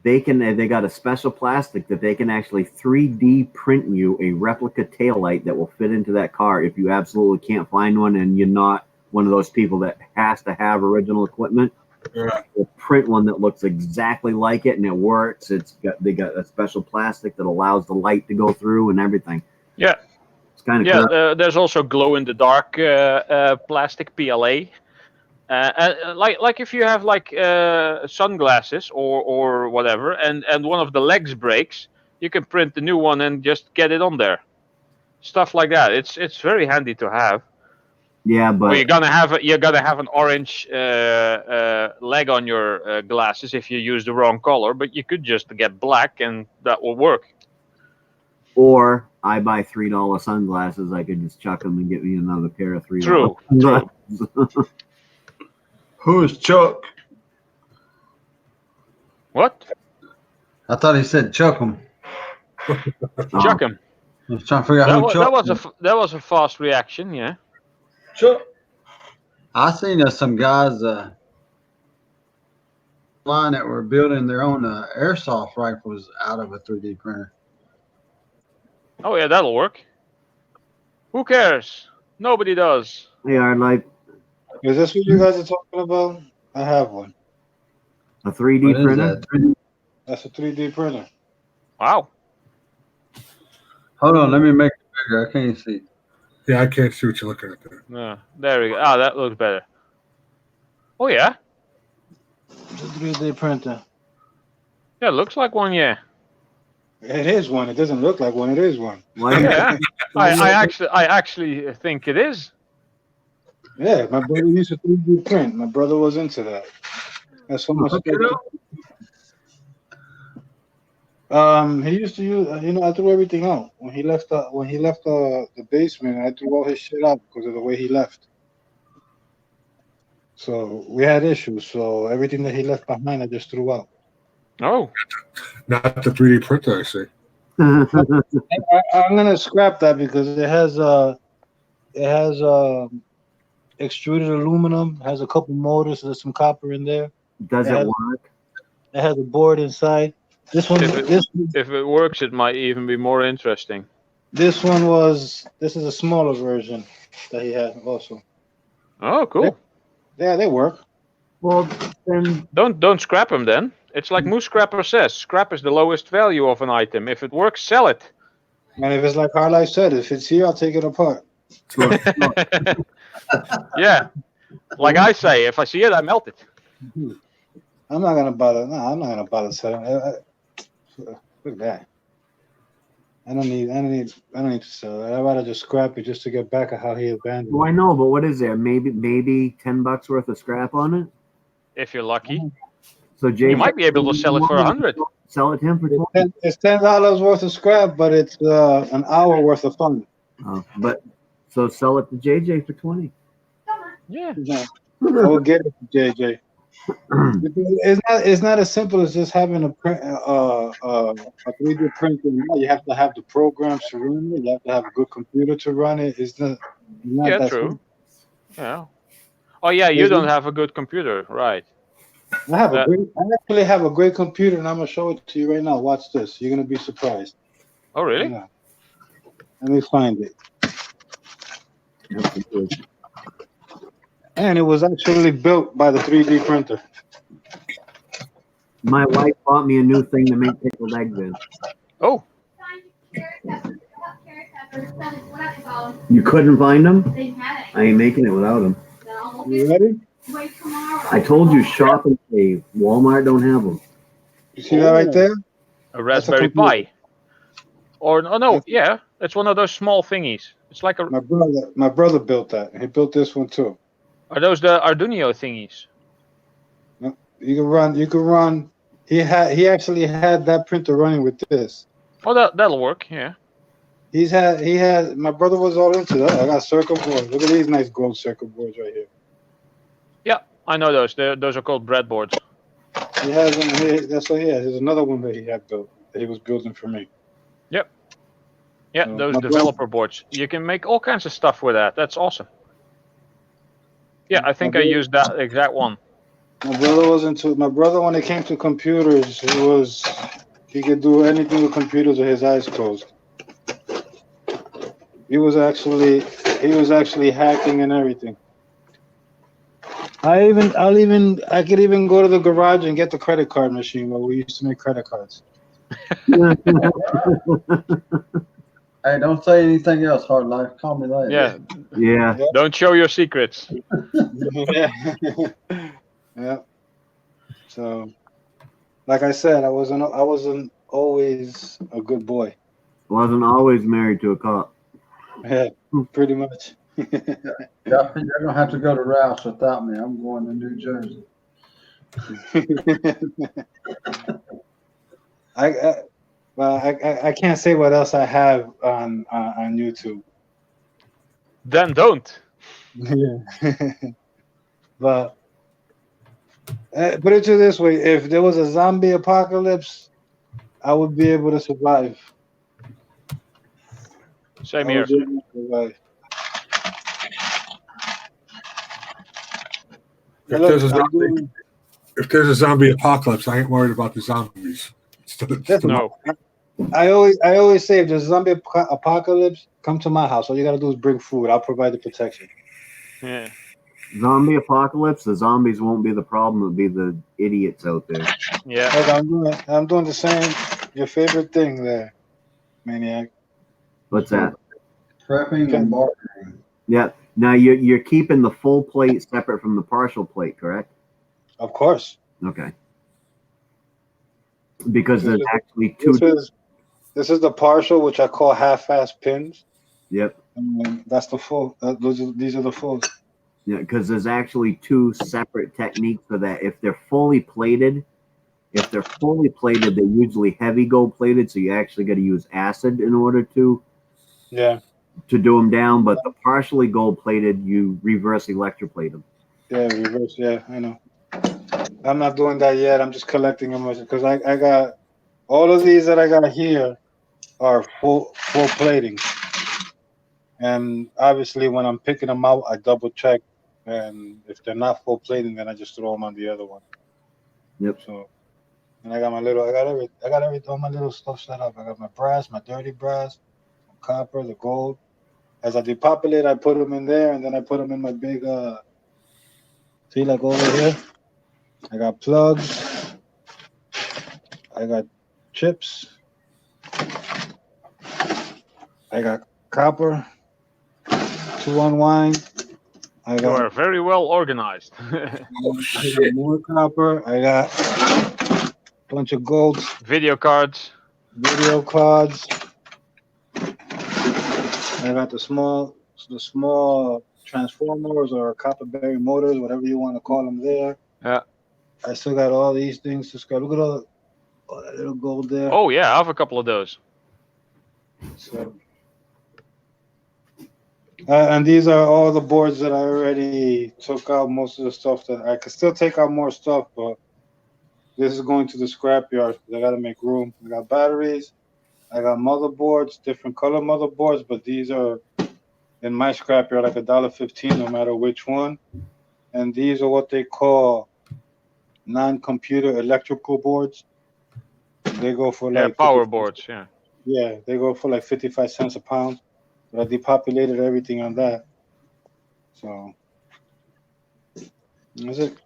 they got a special plastic that they can actually 3D print you a replica taillight that will fit into that car if you absolutely can't find one and you're not one of those people that has to have original equipment. Yeah. We'll print one that looks exactly like it and it works. They got a special plastic that allows the light to go through and everything. Yeah. It's kind of Yeah, cool. there's also glow in the dark plastic PLA. Like if you have like sunglasses or whatever, and one of the legs breaks, you can print the new one and just get it on there. Stuff like that. It's very handy to have. Yeah, Or but you're gonna have an orange leg on your glasses if you use the wrong color, but you could just get black and that will work. or I buy $3 sunglasses. I could just chuck them and get me another pair of $3. True. sunglasses. Who's Chuck? What? I thought he said Chuck 'em. Chuck 'em. I was trying to figure out who Chuck That was a fast reaction. Yeah. Chuck. I seen some guys line that were building their own airsoft rifles out of a 3D printer. Oh yeah, that'll work. Who cares? Nobody does. Hey, I'd like Is this what you guys are talking about? I have one. a 3D What is printer. that? 3D? That's a 3D printer. Wow. Hold on, let me make it bigger. I can't see. Yeah, I can't see what you're looking at there. Yeah, there we go. Ah, that looks better. Oh yeah. It's a 3D printer. Yeah, looks like one. Yeah. It is one. It doesn't look like one. It is one. Why? Yeah. I actually think it is. Yeah, my brother used to 3D print. My brother was into that. That's how much. He used to use. I threw everything out when he left. The basement, I threw all his shit out because of the way he left. So we had issues. So everything that he left behind, I just threw out. Oh. Not the 3D printer, I see. I'm gonna scrap that because it has extruded aluminum, has a couple motors, there's some copper in there. Does it Yeah. work? It has a board inside. This one, If it works, it might even be more interesting. this is a smaller version that he had also. Oh, cool. Yeah, they work. Well, then Don't scrap them then. It's like Moose Scrapper says. Scrap is the lowest value of an item. If it works, sell it. And if it's like Harley said, if it's here, I'll take it apart. Yeah. Like I say, if I see it, I melt it. I'm not gonna bother. No, I'm not gonna bother selling it. Look at that. I don't need to sell it. I'd rather just scrap it just to get back at how he abandoned well, I it. know, but what is there? Maybe $10 worth of scrap on it. If you're lucky. So Jay, You might be able to sell it for 100. Sell it to him for 20. It's $10 worth of scrap, but it's an hour worth of fun. But so sell it to JJ for 20. Yeah. I will get it to JJ. It's not as simple as just having a 3D printer. You have to have the programs to run it. You have to have a good computer to run it. It's not Yeah, that true. simple. Yeah. Oh yeah, you don't have a good computer, right? I actually have a great computer, and I'm gonna show it to you right now. Watch this. You're gonna be surprised. Oh really? Yeah. Let me find it. And it was actually built by the 3D printer. My wife bought me a new thing to make pickled eggs in. Oh. You couldn't find them? I ain't making it without them. You ready? I told you, shop and save. Walmart don't have them. You see that right there? A Raspberry Pi. Or no, yeah, it's one of those small thingies. It's like a. My brother built that. He built this one too. Are those the Arduino thingies? You can run. He actually had that printer running with this. Oh, that'll work. Yeah. My brother was all into that. I got circuit boards. Look at these nice gold circuit boards right here. Yeah, I know those. Those are called breadboards. He has them. That's what he has. There's another one that he had built. That he was building for me. Yep. Yeah, those my developer boards. You can make all kinds of stuff with that. That's awesome. Yeah, I think I used that exact one. My brother, when it came to computers, he could do anything with computers with his eyes closed. He was actually hacking and everything. I could even go to the garage and get the credit card machine where we used to make credit cards. Hey, don't say anything else, Hard Life. Call me later. Yeah. Yeah. Don't show your secrets. Yeah. Yeah. So, like I said, I wasn't always a good boy. Wasn't always married to a cop. Yeah, pretty much. You're gonna have to go to Ralph's without me. I'm going to New Jersey. I can't say what else I have on YouTube. Then don't. Yeah. But put it to this way: if there was a zombie apocalypse, I would be able to survive. Same I here. would be able to survive. If Look, there's a I'm zombie, doing- if there's a zombie apocalypse, I ain't worried about the zombies. No. I always say if there's a zombie apocalypse, come to my house. All you gotta do is bring food. I'll provide the protection. Yeah. Zombie apocalypse, the zombies won't be the problem, it'll be the idiots out there. Yeah. Look, I'm doing the same. Your favorite thing there, Maniac. What's that? Prepping and bartering. Yeah. Now you're keeping the full plate separate from the partial plate, correct? Of course. Okay. Because there's actually two. This is the partial, which I call half-ass pins. Yep. And that's the full. These are the fulls. Yeah, because there's actually two separate techniques for that. If they're fully plated, they're usually heavy gold plated, so you actually got to use acid in order to do them down. But the partially gold plated, you reverse electroplate them. Yeah, reverse. Yeah, I know. I'm not doing that yet. I'm just collecting them because I got all of these that I got here are full plating, and obviously when I'm picking them out, I double check, and if they're not full plating, then I just throw them on the other one. Yep. So, and I got all my little stuff set up. I got my brass, my dirty brass, my copper, the gold. As I depopulate, I put them in there, and then I put them in my big see, like over here. I got plugs. I got chips. I got copper to unwind. I You are got very well organized. more copper. I got a bunch of gold Video cards. video cards. I got the small transformers or copper-bearing motors, whatever you want to call them there. Yeah. I still got all these things to scrap. Look at all that little gold there. Oh yeah, I have a couple of those. So, and these are all the boards that I already took out. Most of the stuff that I could still take out more stuff, but this is going to the scrapyard. I got to make room. I got batteries. I got motherboards, different color motherboards, but these are in my scrapyard like $1.15, no matter which one. And these are what they call non-computer electrical boards. They go for like power boards. Yeah. Yeah, they go for like 55 cents a pound. But I depopulated everything on that. So that's it.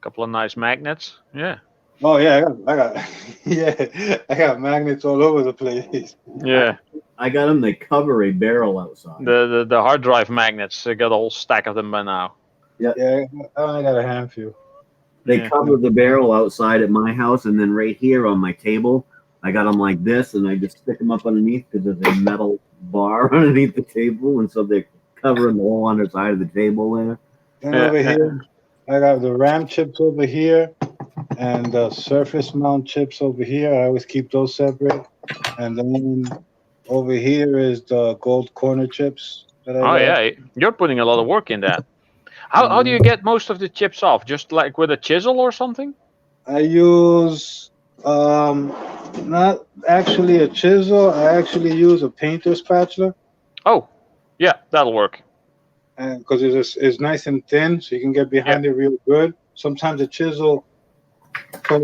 Couple of nice magnets. Yeah. Oh yeah, I got yeah, I got magnets all over the place. Yeah. I got them. They cover a barrel outside. The hard drive magnets. I got a whole stack of them by now. Yeah, I got a handful. They Yeah. cover the barrel outside at my house, and then right here on my table, I got them like this, and I just stick them up underneath because there's a metal bar underneath the table, and so they're covering the whole underside of the table there. And Yeah, over yeah. here, I got the RAM chips over here, and the surface mount chips over here. I always keep those separate. And then over here is the gold corner chips that I Oh got. yeah, you're putting a lot of work in that. How do you get most of the chips off? Just like with a chisel or something? I use not actually a chisel. I actually use a painter spatula, Oh, yeah, that'll work. and because it's nice and thin, so you can get behind it real good. Sometimes a chisel, so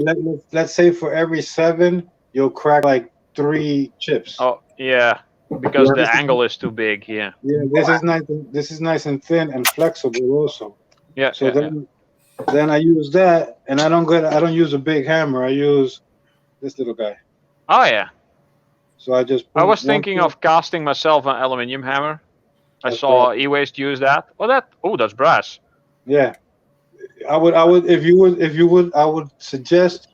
let's say for every 7, you'll crack like 3 chips. Oh yeah, because the angle is too big. Yeah. Yeah, this is nice. This is nice and thin and flexible also. Yeah. So yeah, then I use that, and I don't use a big hammer. I use this little guy. Oh yeah. So I just. I put was one thinking thing- of casting myself an aluminium hammer. I That's saw e-waste use that. Oh, that's brass. Yeah, I would if you would I would suggest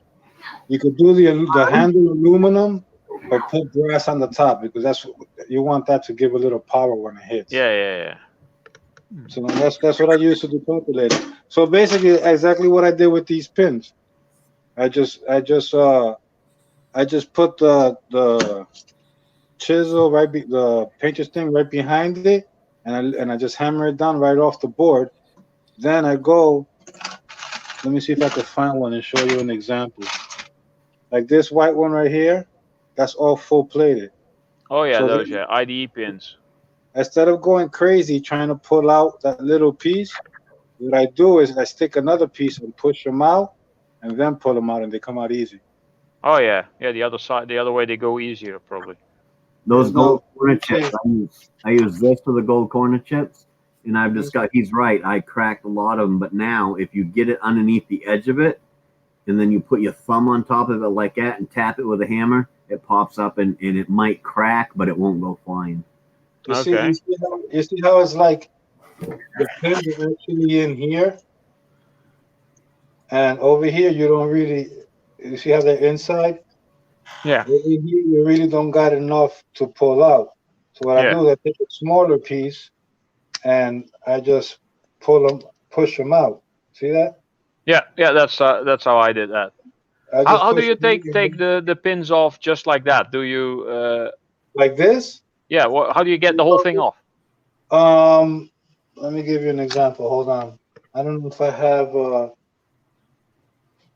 you could do the handle aluminum or put brass on the top because you want that to give a little power when it hits. Yeah. So that's what I use to depopulate it. So basically, exactly what I did with these pins. I just put the chisel the painter's thing right behind it, and I just hammer it down right off the board. Then I go. Let me see if I can find one and show you an example. Like this white one right here, that's all full plated. Oh yeah, So those then- IDE pins. Instead of going crazy trying to pull out that little piece, what I do is I stick another piece and push them out, and then pull them out, and they come out easy. Oh yeah. The other side, the other way they go easier probably. Those There's no- gold corner chips, I use this for the gold corner chips, and I've just got. He's right. I cracked a lot of them, but now if you get it underneath the edge of it, and then you put your thumb on top of it like that and tap it with a hammer, it pops up and it might crack, but it won't go flying. Okay. You see how it's like the pins are actually in here, and over here you don't really. You see how they're inside? Yeah. Over here you really don't got enough to pull out. So what I do is I take a smaller piece, and I just push them out. See that? Yeah. That's how I did that. I just How do push you them take the pins off just like that? Do you? like this? Yeah. How do you get the whole thing off? Let me give you an example. Hold on. I don't know if I have.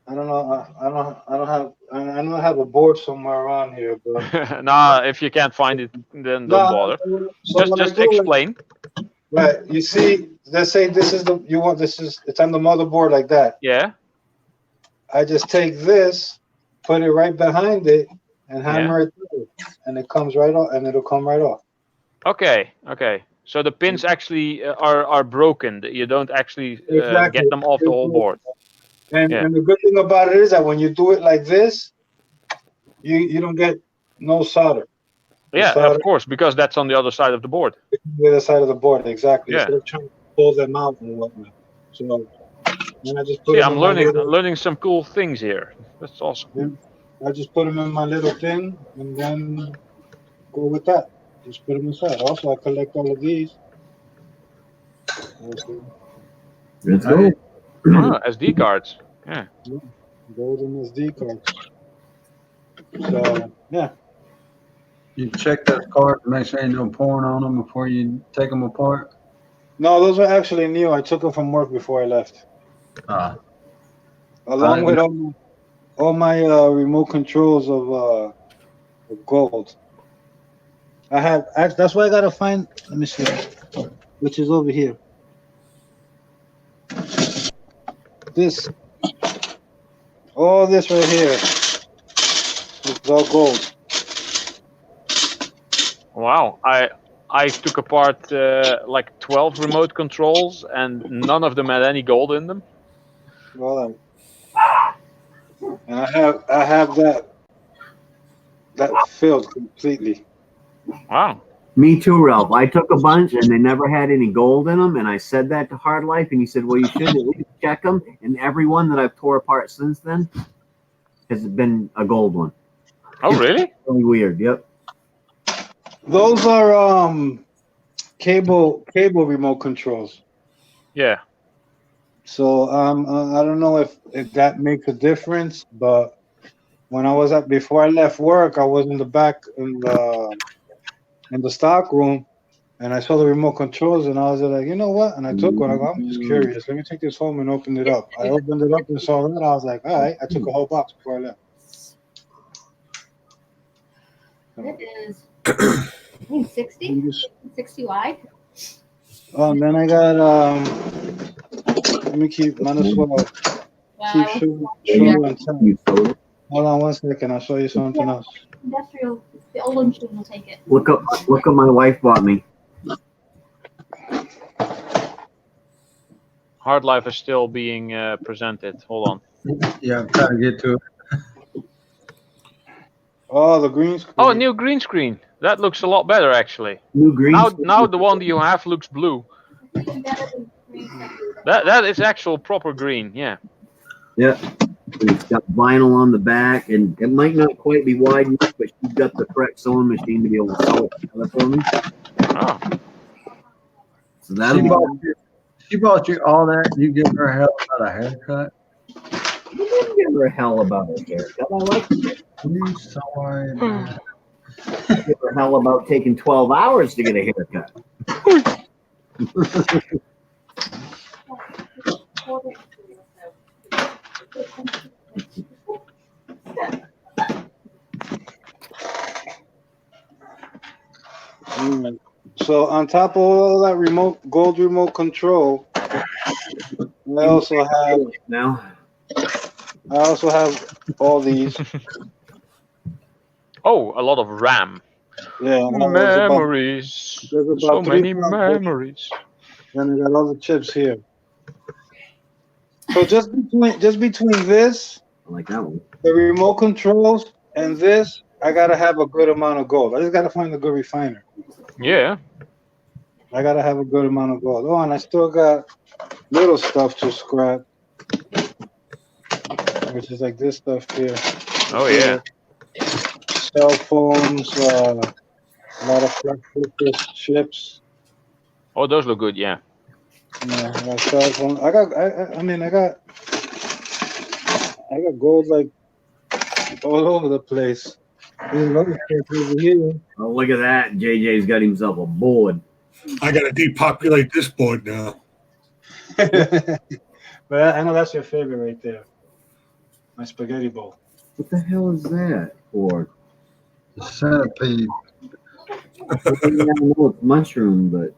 I don't know. I don't have a board somewhere around here, but Nah, if you can't find it, then don't bother. So what I Just do is- explain. Right. You see, let's say this is it's on the motherboard like that. Yeah. I just take this, put it right behind it, and hammer it through, and it comes right off, and it'll come right off. Okay. So the pins actually are broken. You don't actually Exactly. get them off the whole board. And Yeah. and the good thing about it is that when you do it like this, you don't get no solder. Yeah, solder- of course, because that's on the other side of the board. The other side of the board, exactly. Yeah. Instead of trying to pull them out and whatnot. So then I just put See, them I'm in my learning little- learning some cool things here. That's awesome. I just put them in my little thing and then go with that. Just put them inside. Also, I collect all of these. Let's go. Ah, SD cards. Yeah. Golden SD cards. So yeah, You check that card to make sure ain't no pouring on them before you take them apart. no, those are actually new. I took them from work before I left, Ah, along with all my remote controls of gold. I have. That's why I gotta find. Let me see, which is over here. This. All this right here. It's all gold. Wow. I took apart like 12 remote controls, and none of them had any gold in them. Well, and I have that filled completely. Wow. Me too, Ralph. I took a bunch and they never had any gold in them, and I said that to Hard Life, and he said, "Well, you should at least check them." And every one that I've tore apart since then has been a gold one. Oh, really? Really weird. Yep. Those are cable remote controls. Yeah. So I don't know if that makes a difference, but when I was before I left work, I was in the back in the stock room, and I saw the remote controls, and I was like, you know what? And I took one. I go, I'm just curious. Let me take this home and open it up. I opened it up and saw that. I was like, all right. I took a whole box before I left. It is, I think 60? 60 wide. Oh, and then I got let me might as well keep Wow. showing and telling. You sold it. Hold on 1 second. I'll show you something else. Industrial, the old machine will take it. Look up my wife bought me. Hard Life is still being presented. Hold on. Yeah, I'm trying to get to it. Oh, the green screen. Oh, a new green screen. That looks a lot better actually. New green. Now the one that you have looks blue. That is actual proper green. Yeah. Yeah. And it's got vinyl on the back, and it might not quite be wide enough, but she's got the correct sewing machine to be able to sew it together for me. Oh. So that'll be. She bought you all that. You give her hell about a haircut. I didn't give her hell about her haircut. I like it. You sorry, man. I give her hell about taking 12 hours to get a haircut. So on top of all that gold remote control, I also have all these. Oh, a lot of RAM. Yeah, and Memories. there's about So many 3,000. memories. Then I got all the chips here. So just between this, I like that one. the remote controls, and this, I gotta have a good amount of gold. I just gotta find a good refiner. Yeah. I gotta have a good amount of gold. Oh, and I still got little stuff to scrap, which is like this stuff here. Oh yeah. Cell phones, a lot of flippers, chips. Oh, those look good. Yeah. Yeah, I got cell phone. I got gold like all over the place. There's another stuff over here. Oh, look at that. JJ's got himself a board. I got to depopulate this board now. But I know that's your favorite right there. My spaghetti bowl. What the hell is that for? The centipede. I know it's mushroom, but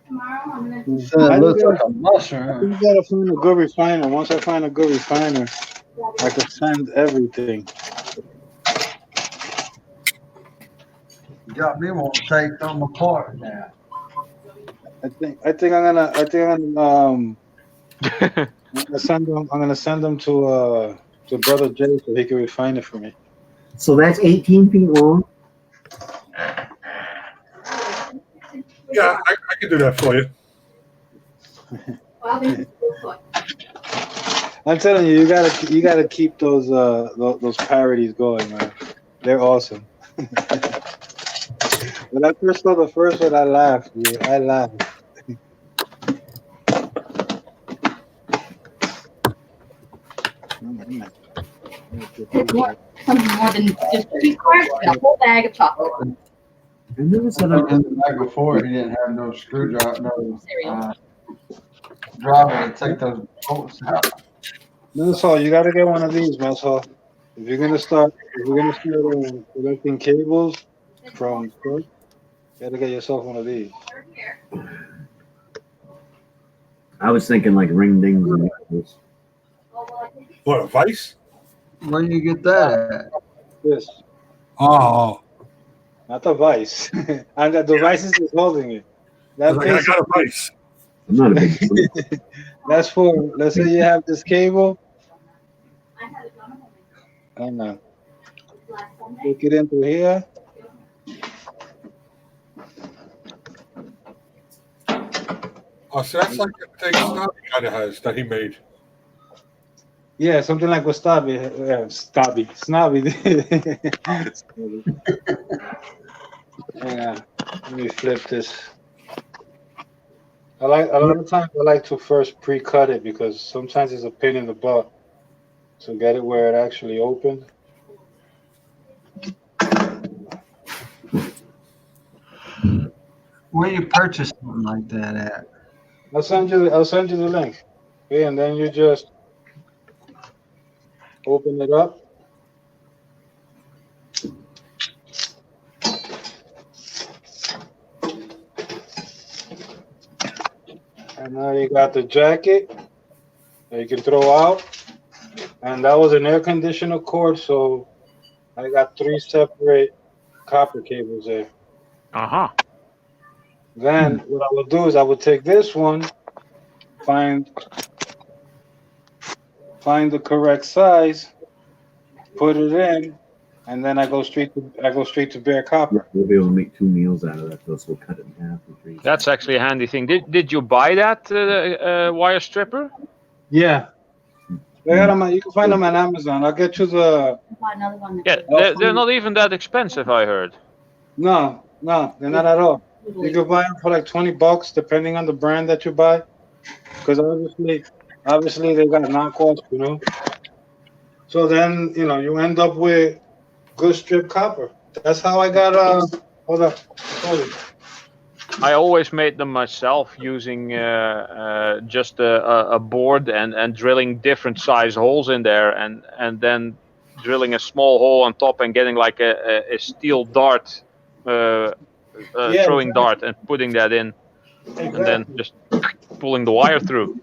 Tomorrow I'm gonna. It looks like a I mushroom. think you gotta find a good refiner. Once I find a good refiner, I can send everything. You got me want to take them apart now. I think I'm gonna send them to Brother Jay so he can refine it for me. so that's 18 feet long. Yeah, I can do that for you. Well, then, I'm telling you, you gotta keep those parodies going, man. They're awesome. When I first saw the first one, I laughed. Dude. I laughed. something more than just 3 cards, but a whole bag of chocolate. I never said In the night before, he didn't have no screwdriver, no Cereal. driver to take those bolts out. That's all. You gotta get one of these, man. So if you're gonna start collecting cables from Kirk, you gotta get yourself one of these. I was thinking like ring dings and nickels. What, a vice? Where you get that at? This, Oh, not the vice. And the device is just holding it. That I piece, got a vice. I'm not a big fan. that's for. Let's say you have this cable, and hook it into here. Oh, so that's like the thing Snobby kind of has that he made. Yeah, something like what Snobby did. Yeah, let me flip this. A lot of times I like to first pre-cut it because sometimes it's a pain in the butt to get it where it actually opens. Where you purchase something like that at? I'll send you the link. Okay, and then you just open it up. And now you got the jacket that you can throw out. And that was an air conditioner cord, so I got 3 separate copper cables there. Uh-huh. Then what I would do is I would take this one find the correct size, put it in, and then I go straight to bare copper. We'll be able to make 2 meals out of that, so we'll cut it in half. And 3. That's actually a handy thing. Did you buy that wire stripper? Yeah. They got 'em you can find them on Amazon. I'll get you the. Bought another one. Yeah, they're not even that expensive, I heard. No, they're not at all. You can buy them for like $20, depending on the brand that you buy. Because obviously they got knockoffs, you know. So then, you know, you end up with good strip copper. That's how I got. Hold up. I always made them myself using just a board and drilling different size holes in there, and then drilling a small hole on top and getting like a steel dart, throwing dart, and putting that in, and then just pulling the wire through.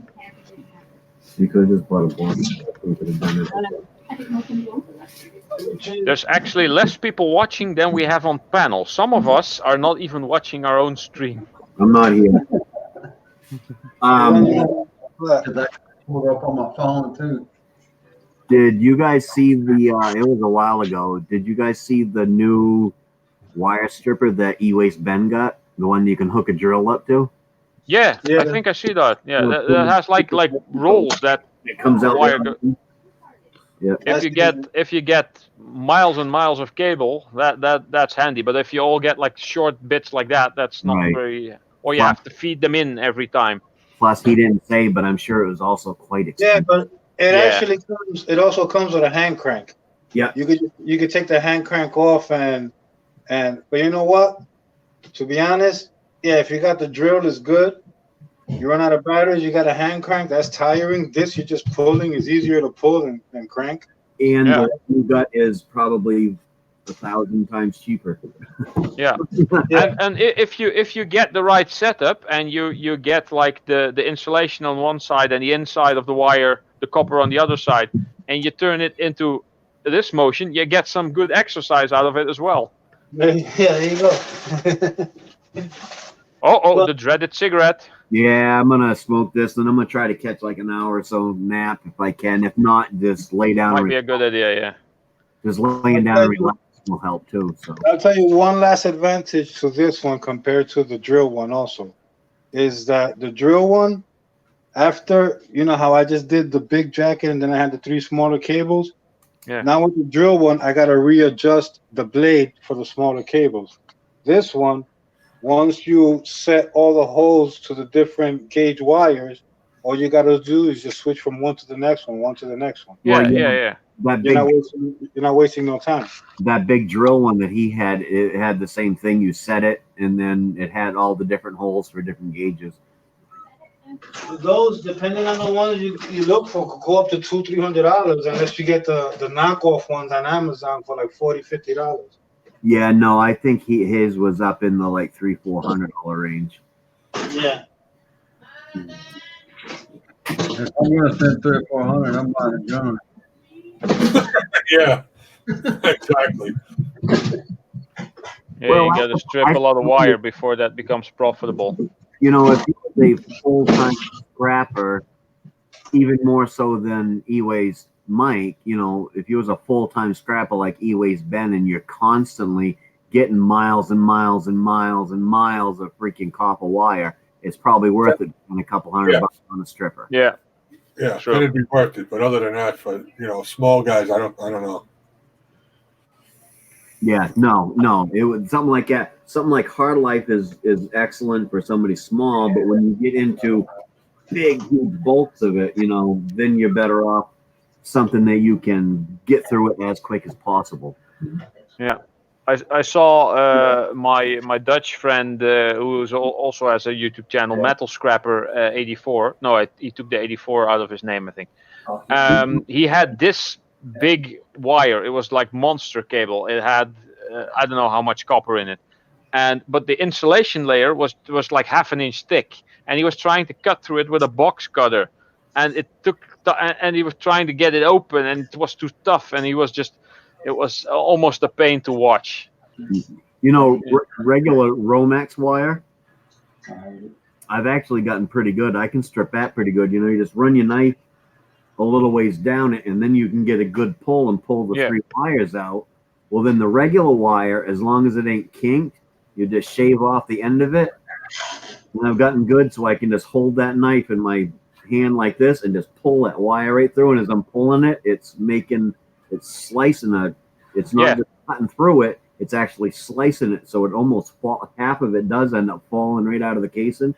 You could have just bought a board. You could have done it. There's actually less people watching than we have on panel. Some of us are not even watching our own stream. I'm not here. Cause I pulled up on my phone too. Did you guys see the? It was a while ago. Did you guys see the new wire stripper that E-Waste Ben got? The one you can hook a drill up to. Yeah, I think I see that. Yeah, that has like rolls that It comes out. wire. Yeah. If you get miles and miles of cable, that's handy. But if you all get like short bits like that, that's not Right. very. Or you have to feed them in every time. Plus, he didn't say, but I'm sure it was also quite Yeah, expensive. but it also comes with a hand crank. Yeah. You could take the hand crank off and but you know what? To be honest, yeah, if you got the drill, it's good. You run out of batteries, you got a hand crank, that's tiring. This you're just pulling is easier to pull than crank. And Yeah. the one you got is probably 1,000 times cheaper. Yeah. Yeah. And if you get the right setup and you get like the insulation on one side and the inside of the wire, the copper on the other side, and you turn it into this motion, you get some good exercise out of it as well. Yeah, there you go. Oh, the dreaded cigarette. Yeah, I'm gonna smoke this, and I'm gonna try to catch like an hour or so nap if I can. If not, just lay down. Might And be a good idea, yeah. just laying down and relax will help too. So I'll tell you one last advantage to this one compared to the drill one also is that the drill one, after, you know how I just did the big jacket and then I had the 3 smaller cables? Yeah. Now with the drill one, I got to readjust the blade for the smaller cables. This one, once you set all the holes to the different gauge wires, all you got to do is just switch from one to the next one to the next one. Yeah, Well, yeah. that You're big not wasting no time. that big drill one that he had, it had the same thing. You set it, and then it had all the different holes for different gauges. Those, depending on the ones you look for, could go up to $200-$300 unless you get the knockoff ones on Amazon for like $40-$50. Yeah, no, I think his was up in the like $300-$400 range. Yeah. If I'm gonna spend $300 or $400, I'm buying a gun. Yeah, exactly. Yeah, Well, you got to strip a lot of wire before that becomes profitable. You know, if you was a full-time scrapper, even more so than E-Waste Mike, you know, if you was a full-time scrapper like E-Waste Ben and you're constantly getting miles and miles and miles and miles of freaking copper wire, it's probably worth it on a couple $100 on a stripper. Yeah. Yeah, Sure. it'd be worth it. But other than that, for small guys, I don't know. Yeah, no, it would something like that. Something like Hard Life is excellent for somebody small, but when you get into big, huge bolts of it, then you're better off something that you can get through it as quick as possible. Yeah. I saw my Dutch friend who also has a YouTube channel, Metal Scrapper 84. No, he took the 84 out of his name, I think. He had this big wire. It was like monster cable. It had I don't know how much copper in it, but the insulation layer was like half an inch thick, and he was trying to cut through it with a box cutter, and and he was trying to get it open, and it was too tough, and it was almost a pain to watch. Regular Romex wire, I've actually gotten pretty good. I can strip that pretty good. You know, you just run your knife a little ways down it, and then you can get a good pull and pull the Yeah. 3 wires out. Well, then the regular wire, as long as it ain't kinked, you just shave off the end of it. And I've gotten good, so I can just hold that knife in my hand like this and just pull that wire right through. And as I'm pulling it, it's slicing it's not Yeah. just cutting through it, it's actually slicing it. So it almost half of it does end up falling right out of the casing.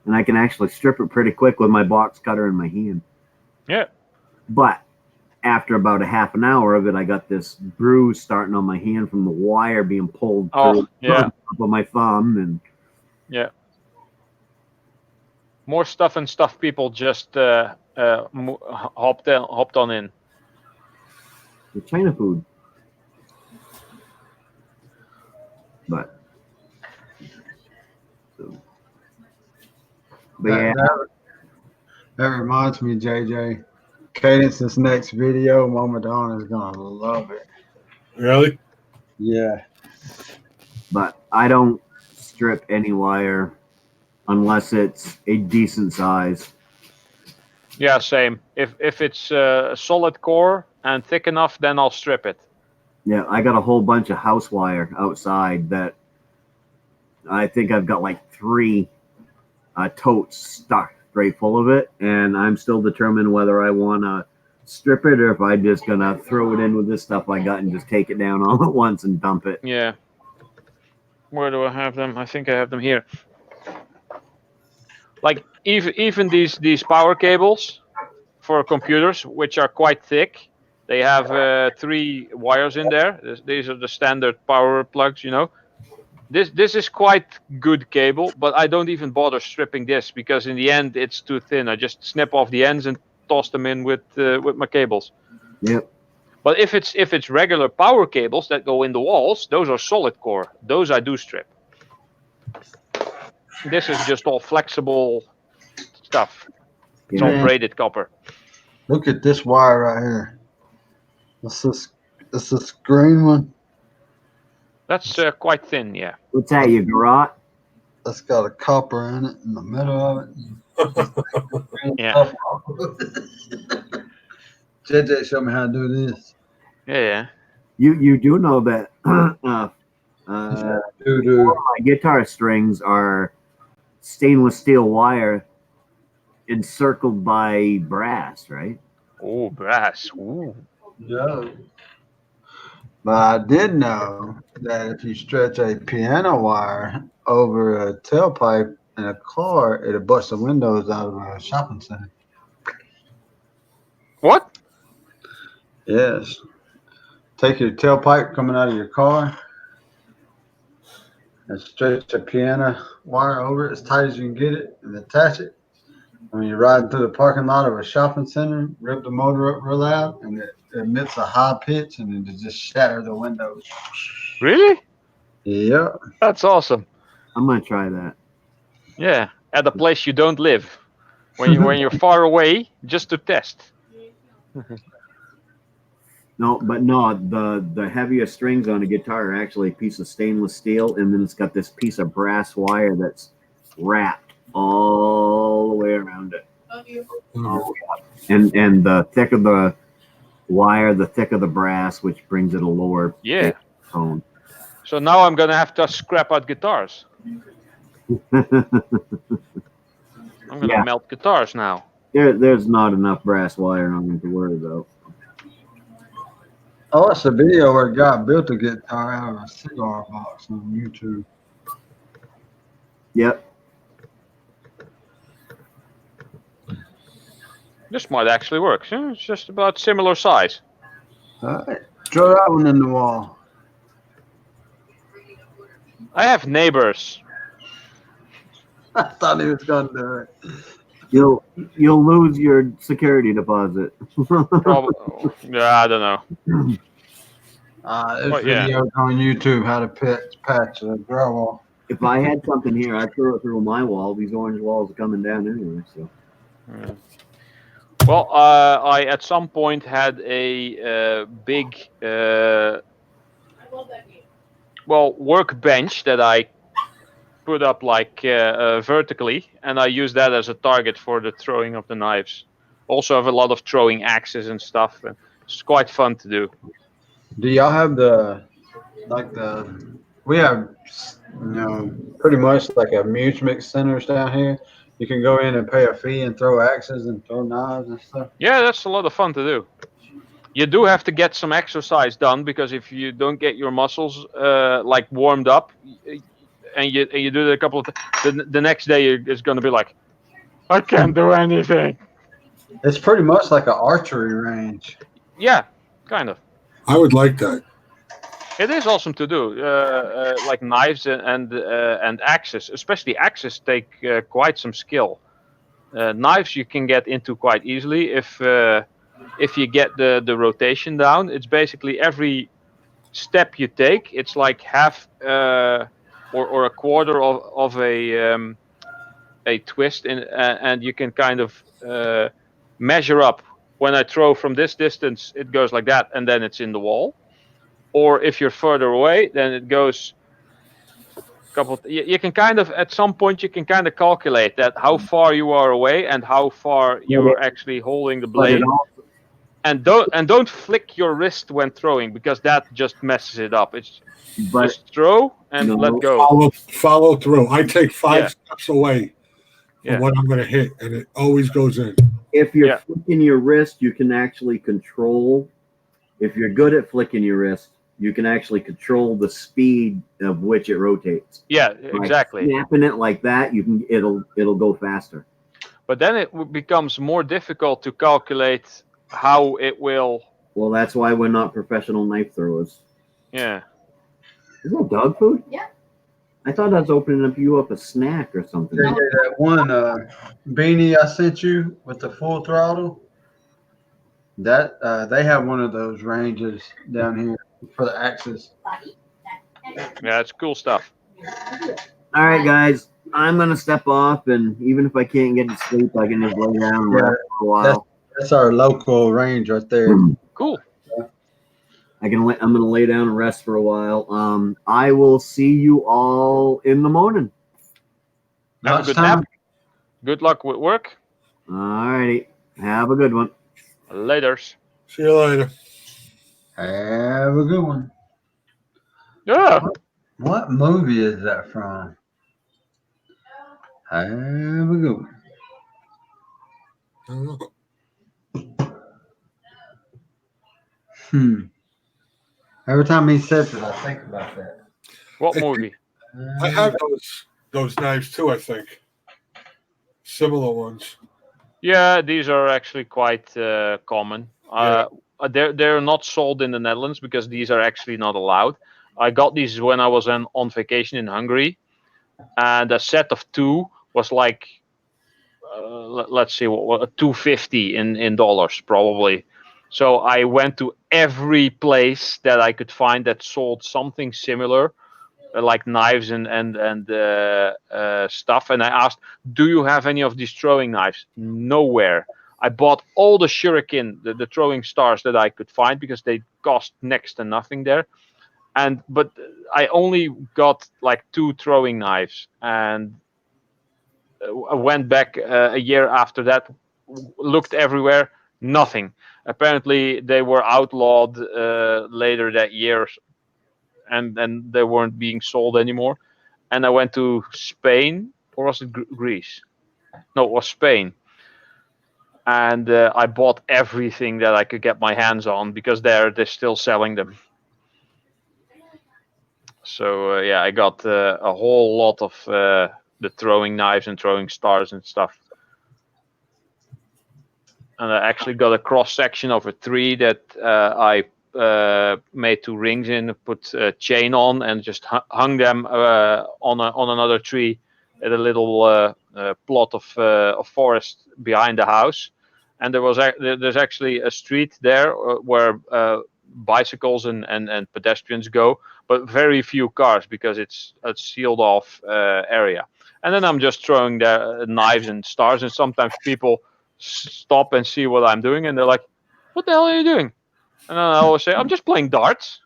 And I can actually strip it pretty quick with my box cutter in my hand. Yeah. But after about a half an hour of it, I got this bruise starting on my hand from the wire being pulled Oh, through yeah. the top of my thumb. And Yeah. More stuff and stuff people just hopped on in. the China food. But, yeah, That reminds me, JJ. Cadence's next video, Mama Dawn is gonna love it. Really? Yeah. but I don't strip any wire unless it's a decent size. Yeah, same. If it's a solid core and thick enough, then I'll strip it. Yeah, I got a whole bunch of house wire outside that I think I've got like 3 totes stuck straight full of it, and I'm still determined whether I want to strip it or if I'm just gonna throw it in with this stuff I got and just take it down all at once and dump it. Yeah. Where do I have them? I think I have them here. Like even these power cables for computers, which are quite thick, they have 3 wires in there. These are the standard power plugs, you know. This is quite good cable, but I don't even bother stripping this because in the end it's too thin. I just snip off the ends and toss them in with my cables. Yep. But if it's regular power cables that go in the walls, those are solid core. Those I do strip. This is just all flexible stuff. It's all Yeah. braided copper. Look at this wire right here. This is green one. That's quite thin, yeah. What's that, your garage? That's got a copper in it in the middle of it. Yeah. JJ showed me how to do this. Yeah. You do know that Doo-doo. my guitar strings are stainless steel wire encircled by brass, right? Oh, brass. Ooh. Yeah. But I did know that if you stretch a piano wire over a tailpipe in a car, it'll bust the windows out of a shopping center. What? Yes. Take your tailpipe coming out of your car and stretch a piano wire over it as tight as you can get it and attach it. When you're riding through the parking lot of a shopping center, rip the motor up real loud and it emits a high pitch and it just shatter the windows. Really? Yep. That's awesome. I'm gonna try that. Yeah. At a place you don't live. When you're far away, just to test. No, the heavier strings on a guitar are actually a piece of stainless steel, and then it's got this piece of brass wire that's wrapped all the way around it. Love you. And the thicker the wire, the thicker the brass, which brings it a lower Yeah. tone. So now I'm gonna have to scrap out guitars. I'm gonna Yeah. melt guitars now. There's not enough brass wire on it to worry about. I watched a video where a guy built a guitar out of a cigar box on YouTube. Yep. This might actually work. Yeah, it's just about similar size. All right. Throw that one in the wall. I have neighbors. I thought he was going to do it. You'll lose your security deposit. Probably. Yeah, I don't know. There's Well, yeah. videos on YouTube how to patch a drywall. If I had something here, I'd throw it through my wall. These orange walls are coming down anyway. So Yeah. Well, I at some point had a big, I love that game. workbench that I put up like vertically, and I use that as a target for the throwing of the knives. Also have a lot of throwing axes and stuff. And it's quite fun to do. Do y'all have we have, pretty much like amusement centers down here. You can go in and pay a fee and throw axes and throw knives and stuff. Yeah, that's a lot of fun to do. You do have to get some exercise done, because if you don't get your muscles like warmed up, and you do it a couple of the next day it's going to be like, I can't do anything. It's pretty much like an archery range. Yeah, kind of. I would like that. It is awesome to do, like knives and axes. Especially axes take quite some skill. Knives you can get into quite easily if you get the rotation down. It's basically every step you take, it's like half or a quarter of a twist, and you can kind of measure up. When I throw from this distance, it goes like that, and then it's in the wall. Or if you're further away, then it goes you can kind of, at some point, you can kind of calculate that how far you are away and how far you are actually holding the blade. And don't flick your wrist when throwing, because that just messes it up. It's just throw and let go. Follow through. I take 5 steps away from what I'm going to hit, and it always goes in. If you're flicking your wrist, you can actually control. If you're good at flicking your wrist, you can actually control the speed of which it rotates. Yeah, exactly. Snapping it like that, it'll go faster. But then it becomes more difficult to calculate how it will. Well, that's why we're not professional knife throwers. Yeah. Is that dog food? Yeah. I thought I was opening you up a snack or something. Yeah, that one beanie I sent you with the full throttle. That they have one of those ranges down here for the axes. Yeah, it's cool stuff. All right, guys, I'm gonna step off, and even if I can't get to sleep, I can just lay down and rest for a while. That's our local range right there. Cool. I'm gonna lay down and rest for a while. I will see you all in the morning. Have a good nap. Good luck with work. All righty. Have a good one. Laters. See you later. Have a good one. Yeah. What movie is that from? Have a good one. I don't know. Every time he says it, I think about that. What movie? I have those knives too, I think. Similar ones. Yeah, these are actually quite common. They're not sold in the Netherlands because these are actually not allowed. I got these when I was on vacation in Hungary, and a set of 2 was like, let's see, what $250 in dollars probably. So I went to every place that I could find that sold something similar, like knives and stuff. And I asked, do you have any of these throwing knives? Nowhere. I bought all the shuriken, the throwing stars that I could find, because they cost next to nothing there. But I only got like 2 throwing knives, and I went back a year after that, looked everywhere, nothing. Apparently they were outlawed later that year, and they weren't being sold anymore. And I went to Spain, or was it Greece? No, it was Spain. And I bought everything that I could get my hands on, because they're still selling them. So I got a whole lot of the throwing knives and throwing stars and stuff. And I actually got a cross section of a tree that I made 2 rings in, put a chain on, and just hung them on another tree at a little plot of forest behind the house. And there's actually a street there where bicycles and pedestrians go, but very few cars, because it's a sealed off area. And then I'm just throwing the knives and stars, and sometimes people stop and see what I'm doing, and they're like, what the hell are you doing? And then I always say, I'm just playing darts.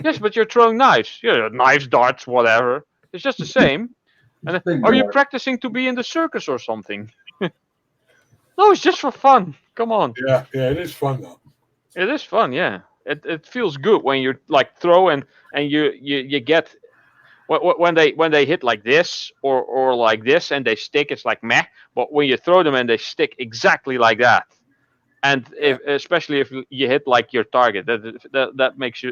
Yes, but you're throwing knives. Yeah, knives, darts, whatever. It's just the same. And then, Big are you bird. practicing to be in the circus or something? No, it's just for fun. Come on. Yeah, it is fun though. It is fun, yeah. It feels good when you like throw and you get when they hit like this or like this and they stick, it's like meh. But when you throw them and they stick exactly like that, and especially if you hit like your target, that makes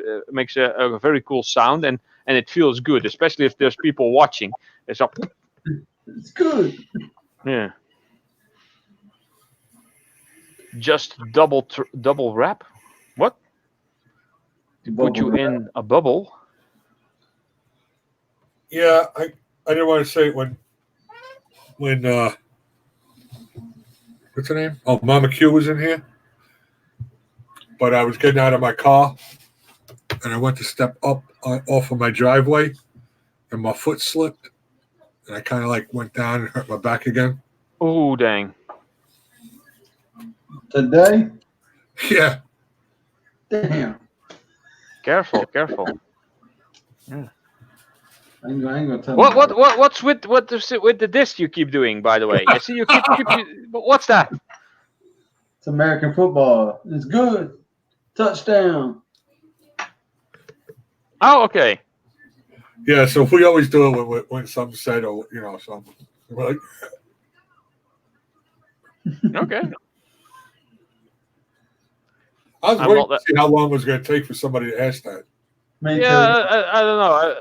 a very cool sound and it feels good, especially if there's people watching. It's up, It's good. yeah. Just double wrap. What? To put you in a bubble. Yeah, I didn't want to say it when what's her name? Oh, Mama Q was in here. But I was getting out of my car and I went to step up off of my driveway and my foot slipped and I kind of like went down and hurt my back again. Oh, dang. Today? Yeah. Damn. Careful. I ain't gonna tell What's with the disc you keep doing, by the way? I see you keep what's that? It's American football. It's good. Touchdown. Oh, okay. Yeah, so we always do it when something's said or, something. We're like, Okay. I was I'm waiting not to that- see how long it was going to take for somebody to ask that. Me Yeah, I don't know.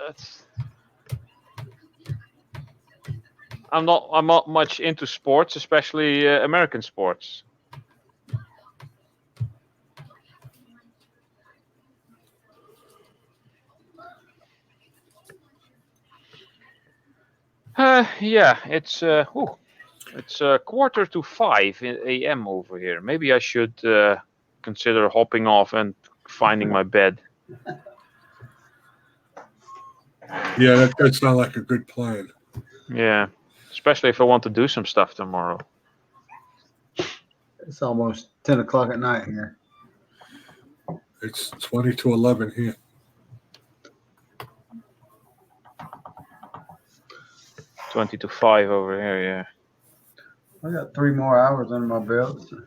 I'm not much into sports, especially American sports. Yeah, it's 4:45 a.m. over here. Maybe I should consider hopping off and finding my bed. Yeah, that does sound like a good plan. Yeah, especially if I want to do some stuff tomorrow. It's almost 10 o'clock at night here. It's 20 to 11 here. Twenty to 5 over here. Yeah. I got 3 more hours under my belt. So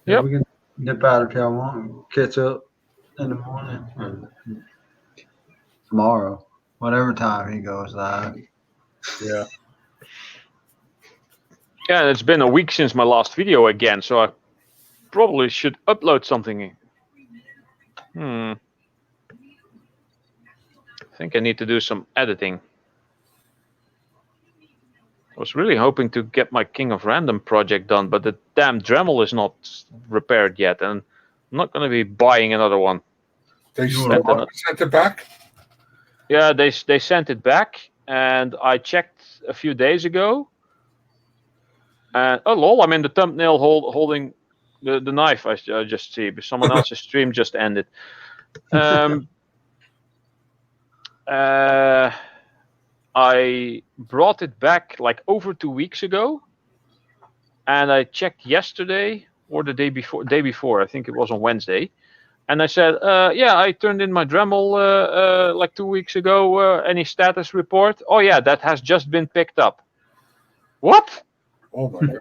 Yep. we can nip out if y'all want and catch up in the morning. Or tomorrow, whatever time he goes live. Yeah. Yeah, it's been a week since my last video again, so I probably should upload something. I think I need to do some editing. I was really hoping to get my King of Random project done, but the damn Dremel is not repaired yet, and I'm not going to be buying another one. They Spent sent it back? Yeah, they sent it back, and I checked a few days ago. And oh lol, I'm in the thumbnail holding the knife. I just see, but someone else's stream just ended. I brought it back like over 2 weeks ago, and I checked yesterday or the day before. I think it was on Wednesday, and I said, "Yeah, I turned in my Dremel like 2 weeks ago. Any status report? Oh yeah, that has just been picked up." What? Oh my God.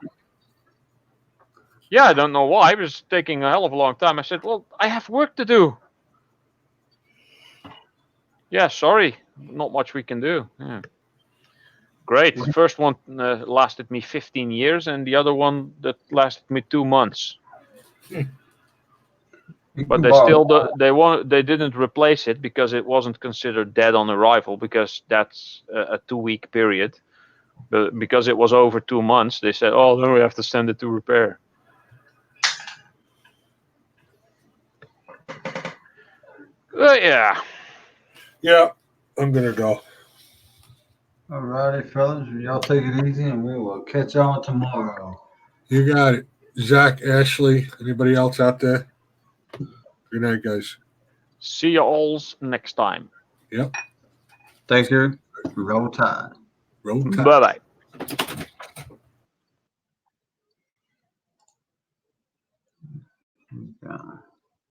Yeah, I don't know why. It was taking a hell of a long time. I said, "Well, I have work to do." Yeah, sorry, not much we can do. Yeah. Great. The first one lasted me 15 years, and the other one that lasted me 2 months. But they didn't replace it because it wasn't considered dead on arrival, because that's a 2-week period. But because it was over 2 months, they said, "Oh, then we have to send it to repair." Yeah. Yeah, I'm going to go. All righty, fellas. Y'all take it easy, and we will catch y'all tomorrow. You got it. Zach, Ashley, anybody else out there? Good night, guys. See you all next time. Yep. Thank you. Roll Tide. Roll Tide. Bye-bye. Yeah.